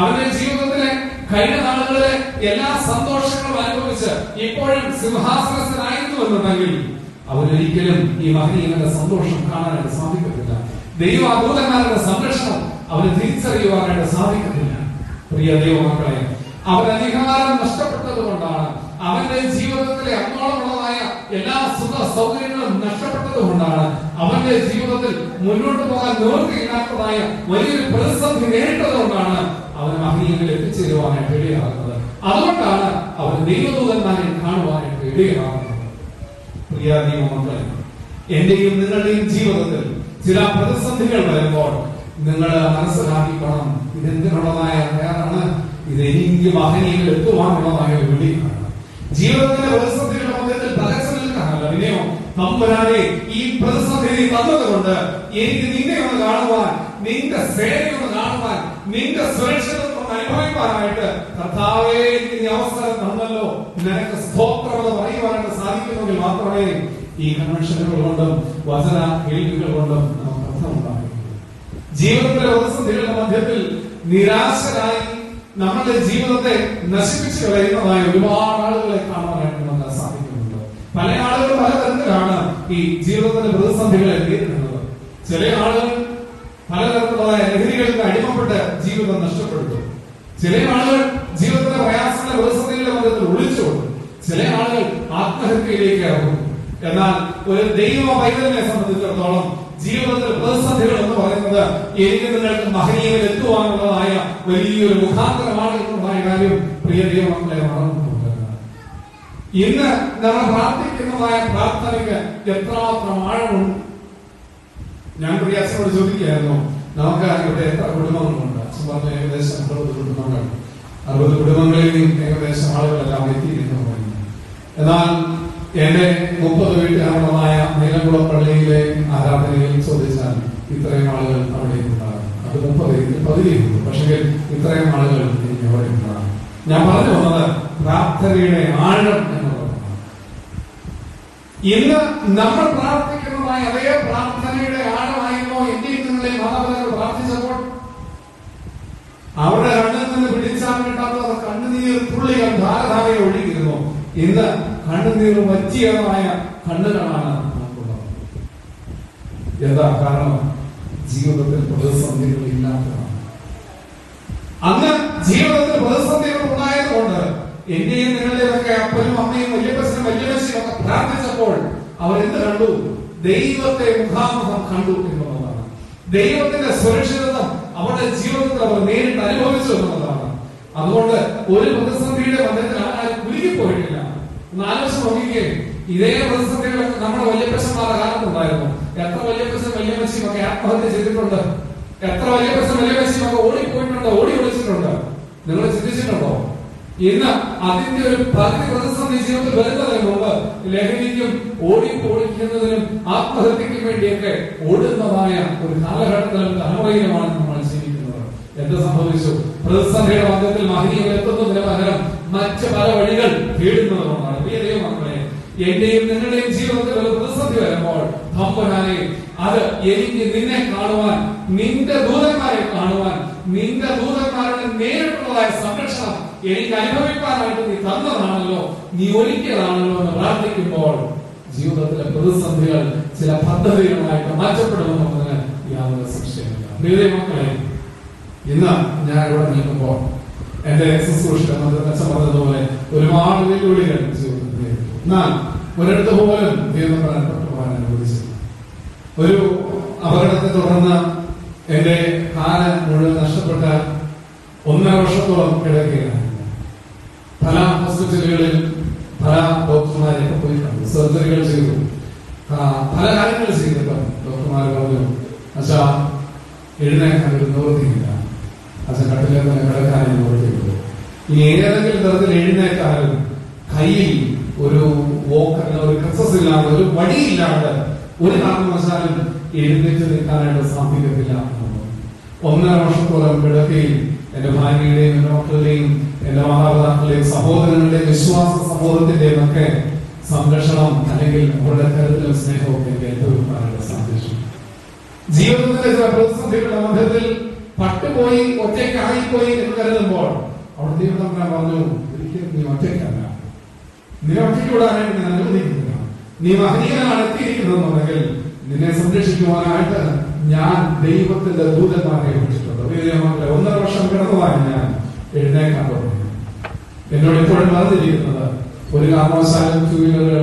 അവന്റെ ജീവിതത്തിലെ കഴിഞ്ഞ നാളുകളിലെ എല്ലാ സന്തോഷങ്ങളും അനുഭവിച്ച് ഇപ്പോഴും സിംഹാസനസ്ഥനായിരുന്നു എന്നുണ്ടെങ്കിൽ അവനൊരിക്കലും ഈ മഹനീയന്റെ സന്തോഷം കാണാനായിട്ട് സാധിക്കത്തില്ല. ദൈവദൂതന്മാരുടെ സംരക്ഷണം അവന് തിരിച്ചറിയുവാനായിട്ട് സാധിക്കുന്നില്ല. പ്രിയ ദൈവമക്കളെ, അവൻ അധികാരം നഷ്ടപ്പെട്ടത് കൊണ്ടാണ്, അവന്റെ ജീവിതത്തിലെ അങ്ങോളമുള്ളതായ എല്ലാ സുഖ സൗകര്യങ്ങളും നഷ്ടപ്പെട്ടത് കൊണ്ടാണ്, അവന്റെ ജീവിതത്തിൽ മുന്നോട്ട് പോകാൻ നിവൃത്തിയില്ലാത്തതായ വലിയൊരു പ്രതിസന്ധി നേരിട്ടത് കൊണ്ടാണ് അവൻ മഹനീയത്തിൽ എത്തിച്ചേരുവാനായിട്ട് ഇടയാകുന്നത്. അതുകൊണ്ടാണ് അവൻ ദൈവദൂതന്മാരെ കാണുവാനായിട്ട് ഇടയാകുന്നത്. പ്രിയ ദൈവമക്കളെ, എന്റെയും നിങ്ങളുടെയും ജീവിതത്തിൽ ചില പ്രതിസന്ധികൾ വരുമ്പോൾ നിങ്ങൾ മനസ്സിലാക്കിക്കണം, ഇതെന്തിനുള്ളതായ പേരാണ്? ഇത് എനിക്ക് മഹനീയത്തിൽ എത്തുവാനുള്ളതായ ഒരു വിളിയാണ്. ജീവിതത്തിന്റെ പ്രതിസന്ധികളുടെ മധ്യത്തിൽ തകച്ചു നിൽക്കാനല്ല, പിന്നെയോ തമ്പുരാനെ ഈ പ്രതിസന്ധി തന്നതുകൊണ്ട് എനിക്ക് നിന്നെ ഒന്ന് കാണുവാൻ, നിന്റെ സേനയൊന്ന് കാണുവാൻ, നിന്റെ സുരക്ഷിതത്വം അനുഭവിക്കാനായിട്ട് കർത്താവേ എനിക്ക് ഈ അവസരം തന്നല്ലോ, നിനക്ക് സ്തോത്രം എന്ന് പറയുവാനായിട്ട് സാധിക്കുമെങ്കിൽ മാത്രമേ ഈ കൺവെൻഷനുകൾ കൊണ്ടും വചന കേൾവികൾ കൊണ്ടും നമുക്ക് അർത്ഥമുണ്ടാകും. ജീവിതത്തിലെ പ്രതിസന്ധികളുടെ മധ്യത്തിൽ നിരാശരായി നമ്മുടെ ജീവിതത്തെ നശിപ്പിച്ചു കളയുന്നതായ ഒരുപാട് ആളുകളെ കാണാനായിട്ട് നമുക്ക് സാധിക്കുന്നുണ്ട്. പല ആളുകളും പല തരത്തിലാണ് ഈ ജീവിതത്തിന്റെ പ്രതിസന്ധികളെ നേരിടുന്നത്. ചില ആളുകൾ പലതരത്തിലുള്ള ലഹരികൾക്ക് അടിമപ്പെട്ട് ജീവിതം നഷ്ടപ്പെടുത്തും. ചില ആളുകൾ ജീവിതത്തിലെ പ്രയാസങ്ങളുടെ പ്രതിസന്ധികളുടെ മധ്യത്തിൽ ഒളിച്ചോടും. ചില ആളുകൾ ആത്മഹത്യയിലേക്ക് ഇറങ്ങും. എന്നാൽ ഒരു ദൈവ പൈതലിനെ സംബന്ധിച്ചിടത്തോളം ജീവിതത്തിൽ പ്രതിസന്ധികൾ എന്ന് പറയുന്നത് എനിക്ക് നിങ്ങൾക്ക് മഹനീയത്തിൽ എത്തുവാനുള്ളതായ വലിയൊരു മുഖാന്തരമാണ് എന്നുള്ളതായ കാര്യം പ്രിയ ദൈവമക്കളെ മറന്നുപോകരുത്. ഇന്ന് നമ്മൾ പ്രാർത്ഥിക്കുന്നതായ പ്രാർത്ഥനയ്ക്ക് എത്രമാത്രം ആഴമുണ്ട്? ഞാൻ പ്രിയ അച്ഛനോട് ചോദിക്കുകയായിരുന്നു, നമുക്ക് ഇവിടെ എത്ര കുടുംബങ്ങളുണ്ട്? അച്ഛൻ പറഞ്ഞ ഏകദേശം 60 കുടുംബങ്ങൾ. 60 കുടുംബങ്ങളിൽ ഏകദേശം ആളുകളെല്ലാം എത്തിയിരുന്നു. എന്നാൽ എന്റെ 30 വീട്ടുകാരുള്ളതായ നീലംകുളം പള്ളിയിലെ ആരാധനയിൽ ചോദിച്ചാൽ ഇത്രയും ആളുകൾ അവിടെ ഉണ്ടാകും. അത് 30 പക്ഷേ ഇത്രയും ആളുകൾ അവിടെ ഉണ്ടാകും. ഞാൻ പറഞ്ഞു വന്നത് പ്രാർത്ഥനയുടെ ആഴം എന്നുള്ളതാണ്. ഇന്ന് നമ്മൾ പ്രാർത്ഥിക്കുന്നതായ അതേ പ്രാർത്ഥനയുടെ ആഴമായിരുന്നോ എന്റെയും നിങ്ങളെ മാതാപിതാക്കൾ പ്രാർത്ഥിച്ചപ്പോൾ? അവരുടെ കണ്ണിൽ നിന്ന് പിടിച്ചാൽ കിട്ടാത്തത് കണ്ണുനീർ തുള്ളികൾ ധാരധാരയെ ഒഴുകിയിരുന്നു. ഇന്ന് കണ്ണുനീർ വറ്റിയതായ കണ്ണുകളാണ് നമുക്കുള്ളത്. എന്താ കാരണം? ജീവിതത്തിൽ പ്രതിസന്ധികൾ ഇല്ലാത്തതാണ്. അന്ന് ജീവിതത്തിൽ പ്രതിസന്ധികൾ ഉണ്ടായതുകൊണ്ട് എന്റെയും നിങ്ങളുടെയൊക്കെ അപ്പനും അമ്മയും വല്യപ്പച്ചനും വല്യമ്മയും ഒക്കെ പ്രാർത്ഥിച്ചപ്പോൾ അവർ എന്ത് കണ്ടു? ദൈവത്തെ മുഖാമുഖം കണ്ടു എന്നുള്ളതാണ്. ദൈവത്തിന്റെ സുരക്ഷിതത്വം അവരുടെ ജീവിതത്തിൽ അവർ നേരിട്ട് അനുഭവിച്ചു എന്നുള്ളതാണ്. അതുകൊണ്ട് ഒരു പ്രതിസന്ധിയുടെ മധ്യത്തിൽ ആരും കുലുങ്ങിപ്പോയിട്ടില്ല. ഒന്ന് ആലോചിച്ച് നോക്കിക്കേ, ഇതേ പ്രതിസന്ധികളൊക്കെ നമ്മുടെ വല്യപ്പച്ചന്മാരുടെ കാലത്തുണ്ടായിരുന്നു. എത്ര വല്യപ്പച്ചൻ വല്യമ്മച്ചിയും ഒക്കെ ആത്മഹത്യ ചെയ്തിട്ടുണ്ട്. എത്ര വല്യപ്പച്ചൻ വല്യമ്മച്ചിയും ഒക്കെ ഓടിപ്പോയിട്ടുണ്ട്, ഓടി ഒളിച്ചിട്ടുണ്ട്. നിങ്ങൾ ചിന്തിച്ചിട്ടുണ്ടോ? ഇന്ന് അതിന്റെ ഒരു പകുതി പ്രതിസന്ധി ജീവിതത്തിൽ വരുന്നതിന് മുമ്പ് ലഹരിക്കും ഓടിപ്പോടിക്കുന്നതിനും ആത്മഹത്യക്കും വേണ്ടിയൊക്കെ ഓടുന്നതായ ഒരു കാലഘട്ടത്തിലും തലമുറയിലുമാണ് നമ്മൾ ജീവിക്കുന്നത്. എന്ത് സംഭവിച്ചു? പ്രതിസന്ധിയുടെ മധ്യത്തിൽ മഹനീയം എത്തുന്നതിന് പകരം മറ്റ് പല വഴികൾ തേടുന്നതുകൊണ്ടാണ്. പ്രിയ ദൈവമക്കളെ, എന്റെയും നിങ്ങളുടെയും ജീവിതത്തിൽ ഒരു പ്രതിസന്ധി വരുമ്പോൾ തമ്പുരാനെ അത് എനിക്ക് നിന്നെ കാണുവാൻ, നിന്റെ ദൂതന്മാരെ കാണുവാൻ, നിന്റെ ദൂതന്മാരുടെ നേരിട്ടുള്ളതായ സംരക്ഷണം എനിക്ക് അനുഭവിക്കാനായിട്ട് നീ തന്നതാണല്ലോ, നീ ഒരുക്കിയതാണല്ലോ എന്ന് പ്രാർത്ഥിക്കുമ്പോൾ ജീവിതത്തിലെ പ്രതിസന്ധികൾ ചില പദ്ധതികളുമായിട്ട് മാറ്റപ്പെടുമെന്നതിന് യാതൊരു സംശയമില്ല. പ്രിയ ദൈവമക്കളെ, ഇന്ന് ഞാൻ ഇവിടെ നിൽക്കുമ്പോൾ എന്റെ ശുശ്രൂഷ പറഞ്ഞതുപോലെ ഒരുപാട് വെല്ലുവിളികൾ ജീവിതത്തിൽ, എന്നാൽ ഒരിടത്ത് പോലും ദൈവം പോകാൻ അനുവദിച്ചില്ല. ഒരു അപകടത്തെ തുടർന്ന് എന്റെ കാല് മുഴുവൻ നഷ്ടപ്പെട്ട 1.5 വർഷത്തോളം കിടക്കുകയാണ്. പല ഹോസ്പിറ്റലുകളിൽ പല ഡോക്ടർമാരെയൊക്കെ പോയി കണ്ടു, സർജറികൾ ചെയ്തു, പല കാര്യങ്ങൾ ചെയ്തപ്പോൾ ഡോക്ടർമാർ പറഞ്ഞു, അച്ഛാ എഴുന്നേക്കാൻ ഒരു നിവൃത്തിയില്ല, അച്ഛൻ കട്ടിലെ തന്നെ കിടക്കാനേ നിവൃത്തിയുള്ളൂ. ഇനി ഏതെങ്കിലും തരത്തിൽ എഴുന്നേക്കാനും കയ്യിൽ ഒരു വോക്കറിന് ഒരു ക്രിസസ് ഇല്ലാതെ ഒരു വടിയില്ലാതെ ഒരു കാരണവശാലും എഴുന്നേറ്റ് നിൽക്കാനായിട്ട് സാധിക്കത്തില്ല. 1.5 വർഷത്തോളം കിടക്കുകയും എന്റെ ഭാര്യയുടെയും എന്റെ മക്കളുടെയും എന്റെ മാതാപിതാക്കളുടെയും സഹോദരങ്ങളുടെയും വിശ്വാസ സമൂഹത്തിന്റെയും ഒക്കെ സംരക്ഷണം അല്ലെങ്കിൽ അവരുടെ കരുതലും സ്നേഹവും എനിക്ക് ഏറ്റെടുക്കാനായിട്ട് സാധിച്ചു. ജീവിതത്തിലെ ചില പ്രതിസന്ധികളുടെ മധ്യത്തിൽ പട്ടുപോയി ഒറ്റയ്ക്കായിപ്പോയി എന്ന് കരുതുമ്പോൾ അവിടെ ദൈവം പറഞ്ഞു, ഒരിക്കലും നീ ഒറ്റയ്ക്കല്ല, നിന്നെ ഒറ്റയ്ക്ക് വിടാനായിട്ട് ഞാൻ അനുവദിക്കുന്നില്ല. നീ മഹനീയനാണ് എത്തിയിരിക്കുന്നതെന്നുണ്ടെങ്കിൽ നിന്നെ സംരക്ഷിക്കുവാനായിട്ട് ഞാൻ ദൈവത്തിന്റെ ദൂതന്മാരെ വിളിച്ചിട്ടുണ്ട്. 1.5 വർഷം കിടന്നതാണ് ഞാൻ എഴുന്നേക്കാൻ തുടങ്ങി. എന്നോട് ഇപ്പോഴും പറഞ്ഞിരിക്കുന്നത്, ഒരു കാരണവശാലും ടൂ വീലറിൽ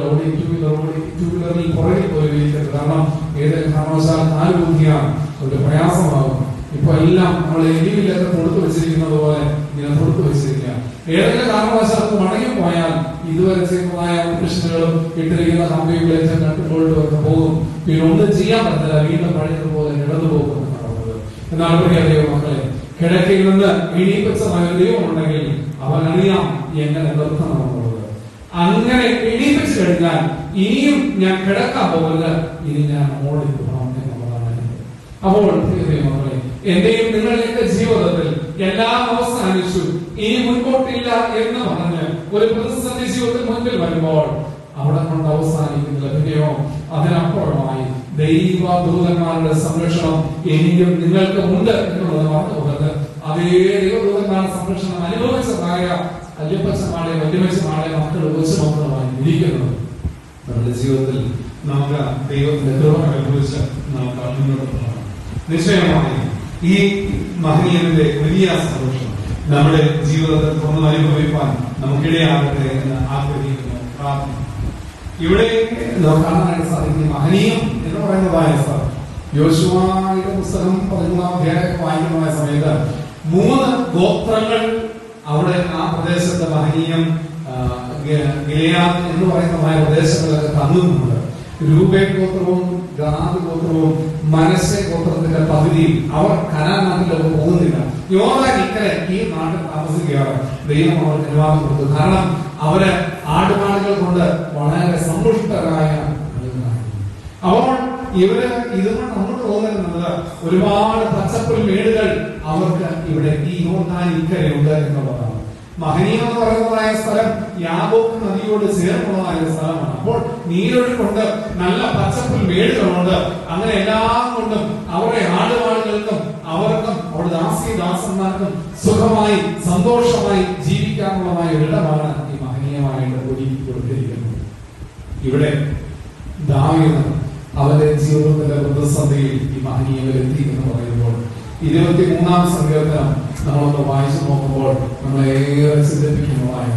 പുറകിൽ പോയി വീഴ്ത്തരുത്. കാരണം ഏതെങ്കിലും കാരണവശാലും കാല് കുത്തിയാൽ ഒരു പ്രയാസമാകും. ഇപ്പൊ എല്ലാം നമ്മൾ എരിവിലൊക്കെ കൊടുത്തു വെച്ചിരിക്കുന്നത് പോലെ ഇങ്ങനെ കൊടുത്തു വെച്ചിരിക്കുക. ഏതെങ്കിലും കാരണവശാലും മടങ്ങി പോയാൽ ഇതുവരെ ചെയ്യുന്നതായ ഓപ്പറേഷനുകളും ഇട്ടിരിക്കുന്ന കമ്പികളെ നട്ടുകൊണ്ടും ഒക്കെ പോകും. പിന്നെ ഒന്നും ചെയ്യാൻ പറ്റില്ല, വീണ്ടും പഴയതുപോലെ ഇടന്നു പോകും. എന്നാൽ പ്രിയ ദൈവമക്കളെ, കിടക്കയിൽ നിന്ന് എണീപ്പിച്ചതായ ദൈവം ഉണ്ടെങ്കിൽ അവൻ അറിയാം എങ്ങനെ നിർത്തണമെന്നുള്ളത്. അങ്ങനെ എണീപ്പിച്ചു കഴിഞ്ഞാൽ ഇനിയും ഞാൻ കിടക്കാൻ പോകരുത്, ഇനി ഞാൻ ഓടി പോകണം എന്നുള്ളതാണ്. അപ്പോൾ പ്രിയ ദൈവമക്കളെ, എന്റെയും നിങ്ങളുടെയൊക്കെ ജീവിതത്തിൽ എല്ലാം അവസാനിച്ചു, ഇനി മുൻപോട്ടില്ല എന്ന് പറഞ്ഞ് ഒരു പ്രതിസന്ധി ജീവിതത്തിൽ മുൻപിൽ വരുമ്പോൾ അവിടെ കൊണ്ട് അവസാനിക്കുന്നില്ല. പിന്നെയോ അതിനപ്പുറമായി ദൈവദൂതന്മാരുടെ സംരക്ഷണം എനിക്കും നിങ്ങൾക്കും ഉണ്ട് എന്നുള്ളത് മറന്നുപോകരുത്. അതേ ദൈവദൂതന്മാരുടെ സംരക്ഷണം അനുഭവിച്ചതായ അയ്യപ്പച്ചമാളെ വല്യമ്മച്ചമാളെ മക്കൾ കൊച്ചുമക്കളുമായി ഇരിക്കുന്നത് നമ്മുടെ ജീവിതത്തിൽ നമുക്ക് ദൈവത്തിന്റെ കൃപ അനുഭവിച്ച് നമുക്ക് മുന്നോട്ട് പോകണം. നിശ്ചയമായി ഈ മഹനീയന്റെ വലിയ സന്തോഷം നമ്മുടെ ജീവിതത്തിൽ തുറന്നു അനുഭവിക്കാൻ നമുക്കിടയാകട്ടെ എന്ന് ആഗ്രഹിക്കുന്നു, പ്രാർത്ഥിക്കുന്നു. ഇവിടെ കാണാനായിട്ട് സാധിക്കും മഹനീയം എന്ന് പറയുന്നതായ സ്ഥലം. യോശുവയുടെ പുസ്തകം 13-ാം അധ്യായം വായിക്കുന്നതായ സമയത്ത് 3 ഗോത്രങ്ങൾ അവിടെ ആ പ്രദേശത്തെ മഹനീയം ഗിലെയാദ് എന്ന് പറയുന്നതായ പ്രദേശങ്ങളൊക്കെ തന്നുന്നുണ്ട്. രൂബേൻ ഗോത്രവും ഗാദ് ഗോത്രവും മനശ്ശെ ഗോത്രത്തിന്റെ പകുതിയും അവർ കനാൻ നാട്ടിലൊക്കെ പോകുന്നില്ല. യോർദാൻ ഇക്കരെ ഈ നാട്ടിൽ താമസിക്കുകയാണ്. ദൈവം അവർക്ക് അനുവാദം കൊടുത്തു. കാരണം അവര് ആടുമാടുകൾ കൊണ്ട് വളരെ സമ്പുഷ്ടരായ ആളുകളാണ്. അപ്പോൾ ഇവര് ഇതുകൊണ്ട് അങ്ങോട്ട് പോകുന്നത് ഒരുപാട് പച്ചപ്പുൽ മേടുകൾ അവർക്ക് ഇവിടെ ഈ യോർദാൻ ഇക്കരയുണ്ട് എന്നുള്ളതാണ്. മഹനീയം എന്ന് പറയുന്നതായ സ്ഥലം യാബോക്ക് നദിയോട് ചേർന്നുള്ളതായ സ്ഥലമാണ്. അപ്പോൾ നീരൊഴുക്കുണ്ട്, നല്ല പച്ചപ്പുൽ മേടുകളുണ്ട്. അങ്ങനെ എല്ലാം കൊണ്ടും അവരുടെ ആടുമാടുകൾക്കും അവർക്കും അവിടെ ദാസന്മാർക്കും സുഖമായി സന്തോഷമായി ജീവിക്കാനുള്ളതായ ഒരിടമാണ് ഈ മഹനീയമായിട്ട് ഒരുക്കി കൊടുത്തിരിക്കുന്നത്. ഇവിടെ ദാവീദ് അവന്റെ ജീവിതത്തിന്റെ പ്രതിസന്ധിയിൽ ഈ മഹനീയത്തിലെത്തി എന്ന് പറയുമ്പോൾ 23-ാം സങ്കീർത്തനം നമ്മളൊന്ന് വായിച്ചു നോക്കുമ്പോൾ നമ്മളേറെ ചിന്തിപ്പിക്കുന്നതായ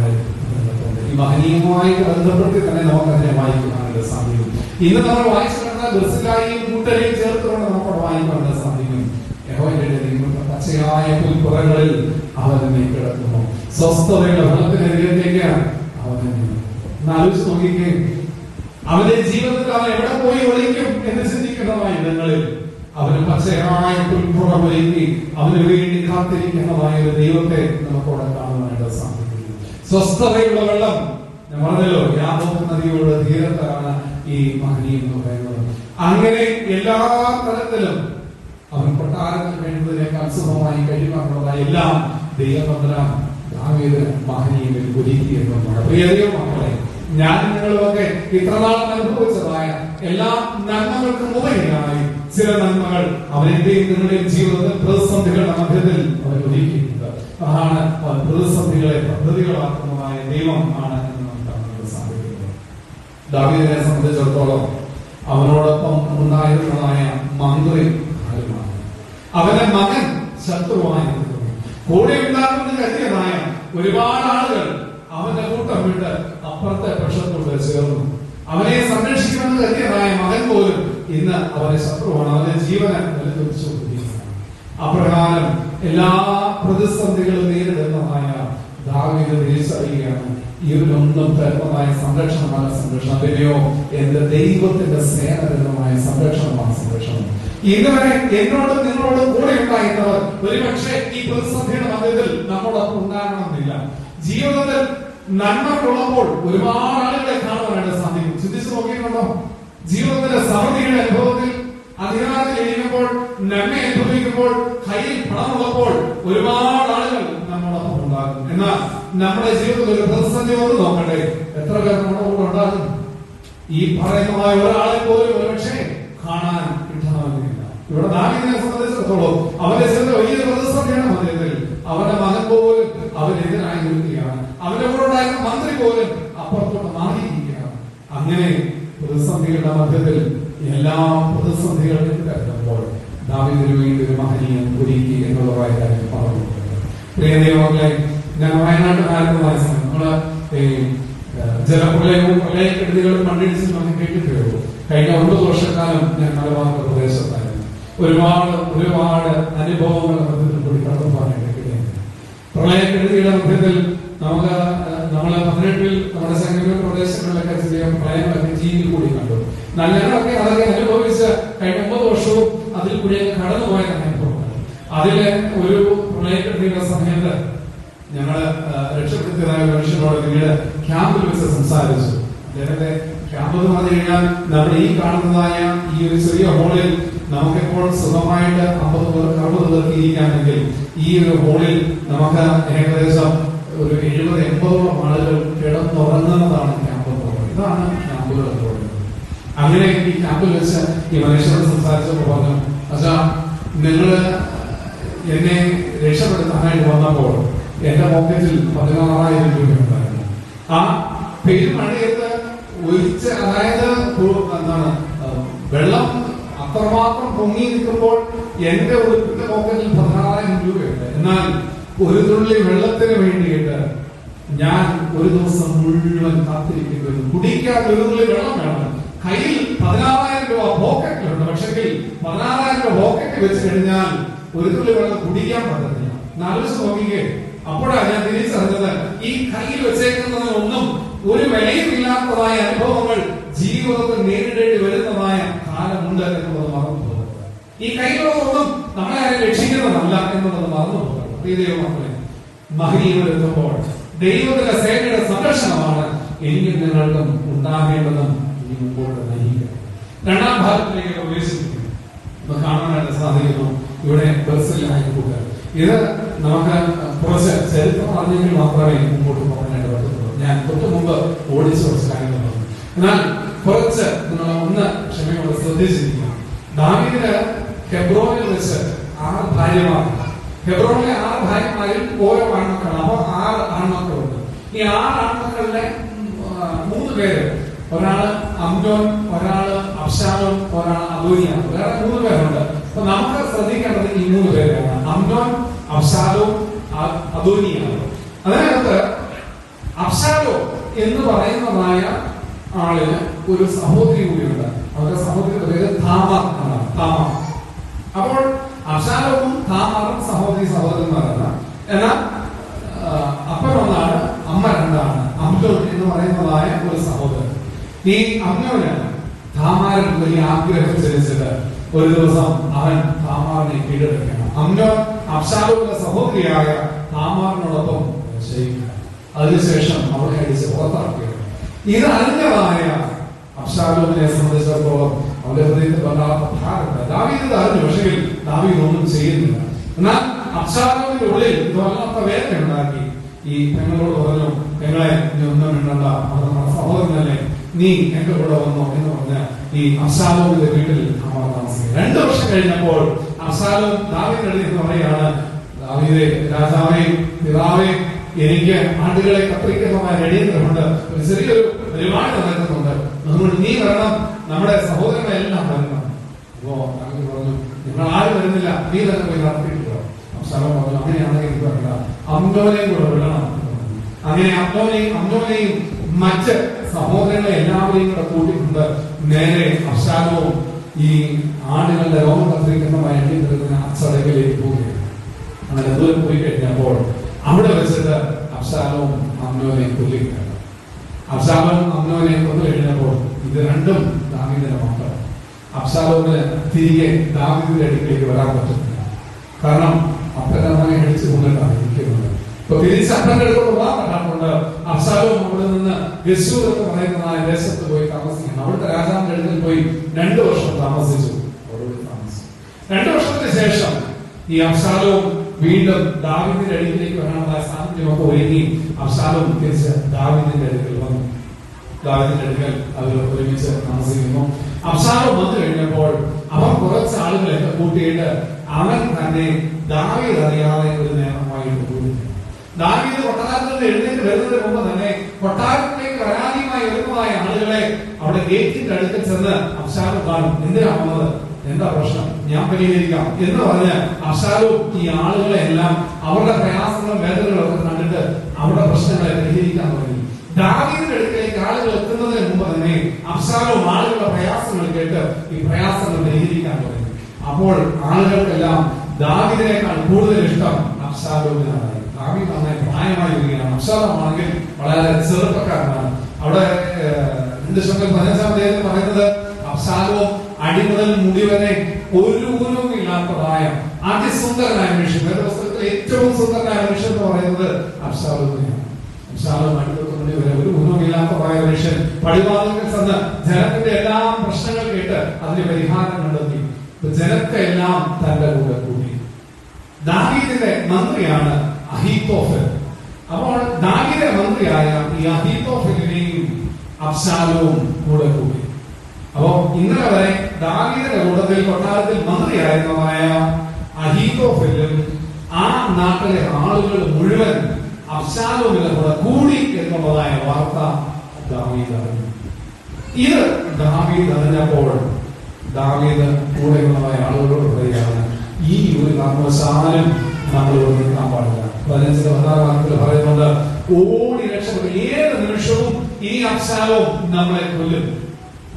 ഈ മഹനീയവുമായി ബന്ധപ്പെടുത്തി തന്നെ നമുക്കതിനെ വായിക്കാനുള്ള സാധിക്കും. ഇന്ന് നമ്മൾ വായിച്ചു കിടന്ന ബർസിലായും കൂട്ടരെയും ചേർത്തുകൊണ്ട് നമുക്ക് വായിക്കാനുള്ള സാധിക്കും. യഹോവയുടെ പച്ചയായ പുൽപ്പുറങ്ങളിൽ അവൻ തന്നെ കിടക്കുന്നു, സ്വസ്ഥതയുടെ ഫലത്തിനെതിരേക്ക് അവൻ തന്നെ. ആലോചിച്ച് നോക്കിക്കുകയും അവന്റെ ജീവിതത്തിൽ അവൻ എവിടെ പോയി ഒളിക്കും എന്ന് ചിന്തിക്കുന്നതായ ഇടങ്ങളിൽ അവന് പച്ചയായ പുൽപ്പുറമൊരുക്കി അവന് വേണ്ടി കാത്തിരിക്കുന്നതായ ഒരു ദൈവത്തെ നമുക്കവിടെ കാണുവാനായിട്ട് സാധിക്കുന്നു. സ്വസ്ഥതയുള്ള വെള്ളം, ഞാൻ പറഞ്ഞല്ലോ, യാബോക്ക് നദിയോട് തീരത്താണ് ഈ മഹനീയം എന്ന് പറയുന്നത്. അങ്ങനെ എല്ലാ തരത്തിലും അവൻ കൊട്ടാരത്തിൽ കഴിയുന്നതിനേക്കാൾ സുഖമായി കഴിയുവാനുള്ളതായ എല്ലാം ദൈവതന്ത്രം ദാവീദ് മഹനീയത്തിൽ ഒരുക്കി എന്നുള്ളതാണ്. പ്രിയ ദൈവമക്കളെ, ഞാൻ നിങ്ങളുമൊക്കെ ഇത്രനാളും അനുഭവിച്ചതായ എല്ലാ നന്മകൾക്കും ഉപരിയായി ചില നന്മകൾ അവന്റെയും നിങ്ങളുടെയും ജീവിതത്തിൽ പ്രതിസന്ധികളുടെ മധ്യത്തിൽ അവർ ഒരുക്കിയിട്ടുണ്ട്. അതാണ് പ്രതിസന്ധികളെ പദ്ധതികളാക്കുന്നതായ ദൈവം ആണ് എന്ന് നമുക്ക് കാണാൻ സാധിക്കുന്നത്. ദാവീദിനെ സംബന്ധിച്ചിടത്തോളം അവനോടൊപ്പം ഉണ്ടായിരുന്നതായ മന്ത്രി അവന്റെ മകൻ ശത്രുവായി കൂടെ ഉണ്ടാകുമെന്ന് കരുതിയതായ ഒരുപാട് ആളുകൾ അവന്റെ കൂട്ടം വിട്ട് അപ്പുറത്തെ പക്ഷത്തോട് ചേർന്നു. അവനെ സംരക്ഷിക്കുമെന്ന് കരുതിയതായ മകൻ പോലും ഇന്ന് അവന്റെ ശത്രുവാണ്. അവന്റെ ജീവനെ വിലപിച്ചുകൊണ്ടിരിക്കുകയാണ്. അപ്രകാരം എല്ലാ പ്രതിസന്ധികളും നേരിടുന്നതായ ദാവീദ് തിരിച്ചറിയുകയാണ്, ഇവരൊന്നും തരുന്നതായ സംരക്ഷണമല്ല സംരക്ഷണം, അതിനെയോ എന്റെ ദൈവത്തിന്റെ സേന തരുന്നതായ സംരക്ഷണമാണ് സംരക്ഷണം. ഇന്നുവരെ എന്നോടും നിങ്ങളോടും കൂടെ ഉണ്ടായിരുന്നവർ ഒരുപക്ഷെ ഈ പ്രതിസന്ധിയുടെ മധ്യത്തിൽ നമ്മോടൊപ്പം ഉണ്ടാകണമെന്നില്ല. ജീവിതത്തിൽ നന്മകളുള്ളപ്പോൾ ഒരുപാട് ആളുകളെ കാണുവാനായിട്ട് സാധിക്കും. ചിന്തിച്ചു നോക്കിയിട്ടുണ്ടോ? ജീവിതത്തിന്റെ സമൃദ്ധിയുടെ അനുഭവത്തിൽ അധികാരത്തിൽ ഇരിക്കുമ്പോൾ, നന്മ അനുഭവിക്കുമ്പോൾ, കയ്യിൽ പണമുള്ളപ്പോൾ ഒരുപാട് ആളുകൾ നമ്മോടൊപ്പം ഉണ്ടാകും. എന്നാൽ നമ്മുടെ ജീവിതത്തിൽ ഒരു പ്രതിസന്ധി വന്ന് നോക്കട്ടെ, എത്ര പേർ നമ്മുടെ കൂടെ ഉണ്ടാകും? ഈ പറയുന്നതായ ഒരാളെ പോലും ഒരുപക്ഷെ കാണാൻ കിട്ടണമെന്നില്ല. ഇവിടെ ദാവീദിനെ സംബന്ധിച്ചിടത്തോളം അവന്റെ ജീവിതത്തിൽ വലിയ പ്രതിസന്ധിയാണ് മധ്യത്തിൽ. അവന്റെ മകൻ പോലും അവനെതിരായി നിൽക്കുകയാണ്. അവന്റെ കൂടെ ഉണ്ടായിരുന്ന മന്ത്രി പോലും അപ്പുറത്തോട്ട് മാറിയിരിക്കുകയാണ്. അങ്ങനെ പ്രതിസന്ധികളുടെ മധ്യത്തിൽ എല്ലാ പ്രതിസന്ധികളിലും കരുതുമ്പോൾ ദാവീദിന് വേണ്ടി ഒരു മഹനീയം ഒരുക്കി എന്നുള്ളതായ കാര്യം പറഞ്ഞു. പ്രിയ ദൈവമക്കളെ, ഞാൻ വയനാട്ടുകാരനുമായ സമയം നമ്മള് ജലപ്രളയവും പ്രളയക്കെടുതികളും മണ്ണിടിച്ചിൽ നമുക്ക് കേട്ടിട്ടുള്ളൂ. കഴിഞ്ഞ 9 വർഷക്കാലം ഞാൻ മലബാർ പ്രദേശത്തായിരുന്നു. ഒരുപാട് അനുഭവങ്ങൾ കൂടി കടന്നു പോകാനായിട്ട് പ്രളയക്കെടുതിയുടെ മധ്യത്തിൽ നമ്മള് 18-ൽ നമ്മുടെ സംഘടന പ്രദേശങ്ങളിലൊക്കെ ചെറിയ പ്രളയങ്ങളൊക്കെ ജീവിൽ കൂടി കണ്ടു. നല്ലതൊക്കെ അതൊക്കെ അനുഭവിച്ച് കഴിഞ്ഞ 9 വർഷവും അതിൽ കൂടി കടന്നുപോയ അനുഭവങ്ങൾ. അതില് ഒരു പ്രളയക്കെടുതിയുടെ സമയത്ത് ഞങ്ങള് രക്ഷപ്പെടുത്തിയതായ മനുഷ്യനോട് പിന്നീട് ക്യാമ്പിൽ വെച്ച് സംസാരിച്ചു. അദ്ദേഹത്തെ ക്യാമ്പ് എന്ന് പറഞ്ഞു കഴിഞ്ഞാൽ നമ്മുടെ ഈ കാണുന്നതായ ഈ ഒരു ചെറിയ ഹോളിൽ നമുക്കിപ്പോൾ സുഖമായിട്ട് 50 പേർക്ക് 60 പേർക്ക് ഇരിക്കാമെങ്കിൽ ഈ ഒരു ഹോളിൽ നമുക്ക് ഏകദേശം ഒരു 70-80ഓളം ആളുകൾ കിടന്നുറങ്ങുന്നതാണ് ക്യാമ്പ് എന്ന് പറയുന്നത്. ഇതാണ് ക്യാമ്പുകൾ എന്ന് പറയുന്നത്. അങ്ങനെ ഈ ക്യാമ്പിൽ വെച്ച് ഈ മനുഷ്യരോട് സംസാരിച്ചപ്പോൾ പറഞ്ഞു, അച്ഛാ, നിങ്ങള് എന്നെ രക്ഷപ്പെടുത്താനായിട്ട് വന്നപ്പോൾ എന്റെ പോക്കറ്റിൽ 16,000 രൂപ ഉണ്ടായിരുന്നു. ആ പെരുമഴയത്ത് ഒഴിച്ച്, അതായത് എന്താണ്, വെള്ളം അത്രമാത്രം പൊങ്ങി നിൽക്കുമ്പോൾ എന്റെ ഉടുപ്പിന്റെ പോക്കറ്റിൽ 16,000 രൂപയുണ്ട്. എന്നാൽ ഒരു തുള്ളി വെള്ളത്തിന് വേണ്ടിയിട്ട് ഞാൻ ഒരു ദിവസം മുഴുവൻ കാത്തിരിക്കുന്നു. കുടിക്കാൻ ഒരു തുള്ളി വെള്ളം വേണം. കയ്യിൽ 16,000 രൂപ പോക്കറ്റിലുണ്ട്. പക്ഷേ 16,000 രൂപ പോക്കറ്റ് വെച്ച് കഴിഞ്ഞാൽ ഒരു തുള്ളി വെള്ളം കുടിക്കാൻ പറ്റത്തില്ല. ആലോചിച്ച് നോക്കിക്കേ. അപ്പോഴാണ് ഞാൻ തിരിച്ചറിഞ്ഞത്, ഈ കയ്യിൽ വെച്ചേക്കുന്നതിനൊന്നും ഒരു വിലയും ഇല്ലാത്തതായ അനുഭവങ്ങൾ ജീവിതത്തിൽ നേരിടേണ്ടി വരുന്നതായ കാലമുണ്ട് എന്നുള്ളത് മറന്നു പോകുന്നത്. ഈ കയ്യിലുള്ളതൊന്നും നമ്മളെ ആരും രക്ഷിക്കുന്നതല്ല എന്നുള്ളത് മറന്നു പോകുന്നത്. ദൈവമക്കളെ, മഹനീയമെത്തുമ്പോൾ ദൈവത്തിന്റെ സേനയുടെ സംരക്ഷണമാണ് എനിക്കും നിങ്ങൾക്കും ഉണ്ടാകേണ്ടതും ഇനി മുമ്പോട്ട് നയിക്കുക. 2ാം ഭാഗത്തിലേക്ക് പ്രവേശിക്കുന്നു. കാണാനായിട്ട് സാധിക്കുന്നു. ഇവിടെ ബസ്സിലായിക്കൂട്ട് ഇത് നമുക്ക് കുറച്ച് ചരിത്രം അറിഞ്ഞെങ്കിൽ മാത്രമേ മുമ്പോട്ട് പോകാനായിട്ട് പറ്റത്തുള്ളൂ. ഞാൻ തൊട്ട് മുമ്പ് ഓടിച്ച കുറച്ച് കാര്യങ്ങളുണ്ട്. എന്നാൽ കുറച്ച് നിങ്ങൾ ഒന്ന് ക്ഷമയോടെ ശ്രദ്ധിച്ചിരിക്കുക. ദാവീദിന് ഹെബ്രോനിൽ വെച്ച് 6 ഭാര്യമാർ. ഹെബ്രോനിലെ 6 ഭാര്യമാരിൽ ഓരോ ആൺമക്കളാണ്. അപ്പൊ 6 ആൺമക്കളുണ്ട്. ഈ 6 ആൺമക്കളിലെ 3 പേര്, ഒരാള് അംനോൻ, ഒരാള് അബ്ശാലോം, ഒരാള് അദോനിയ. വേറെ 3 പേരുണ്ട്. അപ്പൊ നമുക്ക് ശ്രദ്ധിക്കേണ്ടത് ഈ 3 പേരാണ്: അംനോൻ, അബ്ശാലോം, അദോനിയ. അതിനകത്ത് അബ്ശാലോം എന്ന് പറയുന്നതായ ആളിന് ഒരു സഹോദരി കൂടിയുണ്ട്. അവരുടെ സഹോദരിയുടെ പേര് താമാർ എന്നാണ്. താമാർ. അപ്പോൾ അബ്ശാലോമും താമാറും സഹോദരന്മാരാണ്. എന്നാൽ അപ്പനൊന്നാണ്, അമ്മ 2ആണ്. അംനോൻ എന്ന് പറയുന്നതായ ഒരു സഹോദരൻ. ഈ അംനോന് താമാറിന് വലിയ ആഗ്രഹം ജനിച്ചിട്ട് ഒരു ദിവസം അവൻ താമാറിനെ കീഴടക്കണം. അംനോൻ അബ്ശാലോമിന്റെ സഹോദരിയായ താമാറിനോടൊപ്പം ശയിക്കുക. അതിനുശേഷം അവളെ അടിച്ച് പുറത്താക്കുക. ഇത് അറിഞ്ഞതായ അബ്ശാലോമിനെ സംബന്ധിച്ചിടത്തോളം അവരുടെ ഹൃദയത്തിൽ വല്ലാത്ത ഭാരമുണ്ട്. ദാവീദ് അറിഞ്ഞു, പക്ഷേ ദാവീദ് ഒന്നും ചെയ്യുന്നില്ല. എന്നാൽ അബ്ശാലോമിന്റെ ഉള്ളിൽ ഇത് വല്ലാത്ത വേദന ഉണ്ടാക്കി. ഈ പെങ്ങളോട് പറഞ്ഞു, പെങ്ങളെ നീ ഒന്നും മിണ്ടണ്ട, അത് നമ്മുടെ സഹോദരനല്ലേ, നീ എന്റെ കൂടെ വന്നോ എന്ന് പറഞ്ഞ ഈ അബ്ശാലോമിന്റെ വീട്ടിൽ അവർ താമസിക്കും. 2 വർഷം കഴിഞ്ഞപ്പോൾ അബ്ശാലോം ദാവീദിന്റെ അടുത്ത് പറയുകയാണ്, ദാവീദേ, രാജാവേ, പിതാവേ, എനിക്ക് ആടുകളെ കത്തിരിക്കുന്നതായ അടിയന്തരമുണ്ട്. ഒരു ചെറിയൊരു പരിപാടി നടക്കുന്നുണ്ട്. അതുകൊണ്ട് നീ വരണം, നമ്മുടെ സഹോദരങ്ങളെ എല്ലാം വരണം. അപ്പോ ദാവീദ് പറഞ്ഞു, നിങ്ങൾ ആരും വരുന്നില്ല, നീ തന്നെ പോയി നടത്തിയിട്ടോ. അബ്ശാലോം പറഞ്ഞു, അങ്ങനെയാണെങ്കിൽ എനിക്ക് വരില്ല, അംനോനെയും കൂടെ വിടണം. അങ്ങനെ അംനോനെയും മറ്റ് സഹോദരങ്ങളെ എല്ലാവരെയും കൂടെ കൂട്ടിക്കൊണ്ട് നേരെ അബ്ശാലോം ഈ ആടുകളുടെ രോമം കത്തിരിക്കുന്നതായ അടിയന്തരത്തിന് അച്ചടക്കിലേക്ക് പോവുകയാണ്. അങ്ങനെ ദൂരം പോയി കഴിഞ്ഞപ്പോൾ അവിടെ വെച്ചിട്ട് അബ്ശാലോം അമ്നോനെ കൊല്ലുകയാണ്. അബ്ശാലോം അമ്നോനെ കൊന്നു കഴിഞ്ഞപ്പോൾ ഇത് രണ്ടും ദാവീദിന്റെ മാത്രം. അബ്ശാലോമിന് തിരികെ ദാവീദിന്റെ അടുക്കിലേക്ക് വരാൻ പറ്റുന്നില്ല. കാരണം അപ്പനമ്മയെ അടിച്ചു കൊണ്ടിട്ടാണ് ഇരിക്കുന്നത്. ഇപ്പൊ തിരിച്ച് അപ്പന്റെ അടുത്തോട്ട് പോകാൻ പറ്റാത്തതുകൊണ്ട് അബ്ശാലോം അവിടെ നിന്ന് ഗശൂർ എന്ന് പറയുന്നതായ ദേശത്ത് പോയി താമസിക്കണം. അവിടുത്തെ രാജാവിന്റെ അടുക്കൽ പോയി 2 വർഷം താമസിച്ചു. 2 വർഷത്തിന് ശേഷം ഈ അബ്ശാലോം വീണ്ടും ദാവീദിന്റെ അടുക്കിലേക്ക് വരാനുള്ള സാഹചര്യമൊക്കെ ഒരുങ്ങി അബ്ശാലോം തിരിച്ച് ദാവീദിന്റെ അടുക്കൽ വന്നു. ദാവീദിന്റെ അടുക്കൽ അവർ ഒരുമിച്ച് താമസിക്കുന്നു. അബ്ശാലോം വന്നു കഴിഞ്ഞപ്പോൾ അവൻ കുറച്ച് ആളുകളെയൊക്കെ കൂട്ടിയിട്ട് അവൻ തന്നെ ദാവീദ് അറിയാതെ ഒരു നേരമായിട്ട് കൂടി. ദാവീദ് കൊട്ടാരത്തിൽ എഴുന്നേറ്റ് വരുന്നതിന് മുമ്പ് തന്നെ കൊട്ടാരത്തിലേക്ക് വരാതിയുമായി വരുന്നതായ ആളുകളെ അവിടെ ഗേറ്റിന്റെ അടുക്കൽ ചെന്ന് അബ്ശാലോം കാണും. എന്തിനാ വന്നത്, എന്താ പ്രശ്നം, ഞാൻ പരിഹരിക്കാം എന്ന് പറഞ്ഞ് അബ്ശാലോം ഈ ആളുകളെ എല്ലാം അവരുടെ പ്രയാസങ്ങളും വേദനകളും ഒക്കെ കണ്ടിട്ട് അവരുടെ പ്രശ്നങ്ങളെ പരിഹരിക്കാൻ തുടങ്ങി. ദാവീദിന്റെ അടുക്കലേക്ക് ആളുകൾ എത്തുന്നതിന് മുമ്പ് തന്നെ അബ്ശാലോം ആളുകളുടെ പ്രയാസങ്ങൾ കേട്ട് ഈ പ്രയാസങ്ങൾ പരിഹരിക്കാൻ തുടങ്ങി. അപ്പോൾ ആളുകൾക്കെല്ലാം ദാവീദിനേക്കാൾ കൂടുതൽ ഇഷ്ടം അബ്ശാലോമിനാണ്. ദാവീദ് നന്നായി പ്രായമായി വരികയാണ്. അബ്ശാലോം ആണെങ്കിൽ വളരെ ചെറുപ്പക്കാരനാണ്. അവിടെ 2 പറയുന്നത് അബ്ശാലോം അടിമുതൽ മുടി വരെ ഒരു ഊനവും ഇല്ലാത്തതായ അതിസുന്ദരനായ മനുഷ്യൻ. വേദപുസ്തകത്തിലെ ഏറ്റവും സുന്ദരനായ മനുഷ്യൻ എന്ന് പറയുന്നത് അബ്ശാലോമിനെയാണ്. അബ്ശാലോം അടിമുതൽ മുടി വരെ ഒരു ഊനവും ഇല്ലാത്തതായ മനുഷ്യൻ പടിവാതിൽക്കൽ ചെന്ന് ജനത്തിന്റെ എല്ലാ പ്രശ്നങ്ങൾ കേട്ട് അതിന് പരിഹാരം കണ്ടെത്തി. ജനത്തെല്ലാം തന്റെ കൂടെ കൂടി. ദാവീദിന്റെ മന്ത്രിയാണ് അഹീത്തോഫൽ. അപ്പോൾ ദാവീദിന്റെ മന്ത്രിയായ ഈ അഹീത്തോഫലിനെയും അബ്ശാലോം കൂടെ കൂടി. അപ്പോ ഇന്നലെ വരെ ദാവീദിന്റെ കൂട്ടത്തിൽ കൊട്ടാരത്തിൽ മന്ത്രിയായിരുന്നതായ അഹീത്തോഫലും ആ നാട്ടിലെ ആളുകൾ മുഴുവൻ അബ്ശാലോമിന്റെ കൂടെ കൂടി എന്നുള്ളതായ വാർത്ത ദാവീദ് അറിഞ്ഞു. ഇത് ദാവീദ് അറിഞ്ഞപ്പോൾ ദാവീദ് കൂടെയുള്ളതായ ആളുകളോട് പറയുകയാണ്, ഈ ഒരു കാരണവശാലും നമ്മൾ നിൽക്കാൻ പാടില്ല. 15 പറയുന്നുണ്ട്, ഓടി രക്ഷപ്പെടും, ഏത് നിമിഷവും ഈ അബ്ശാലോം നമ്മളെ കൊല്ലും.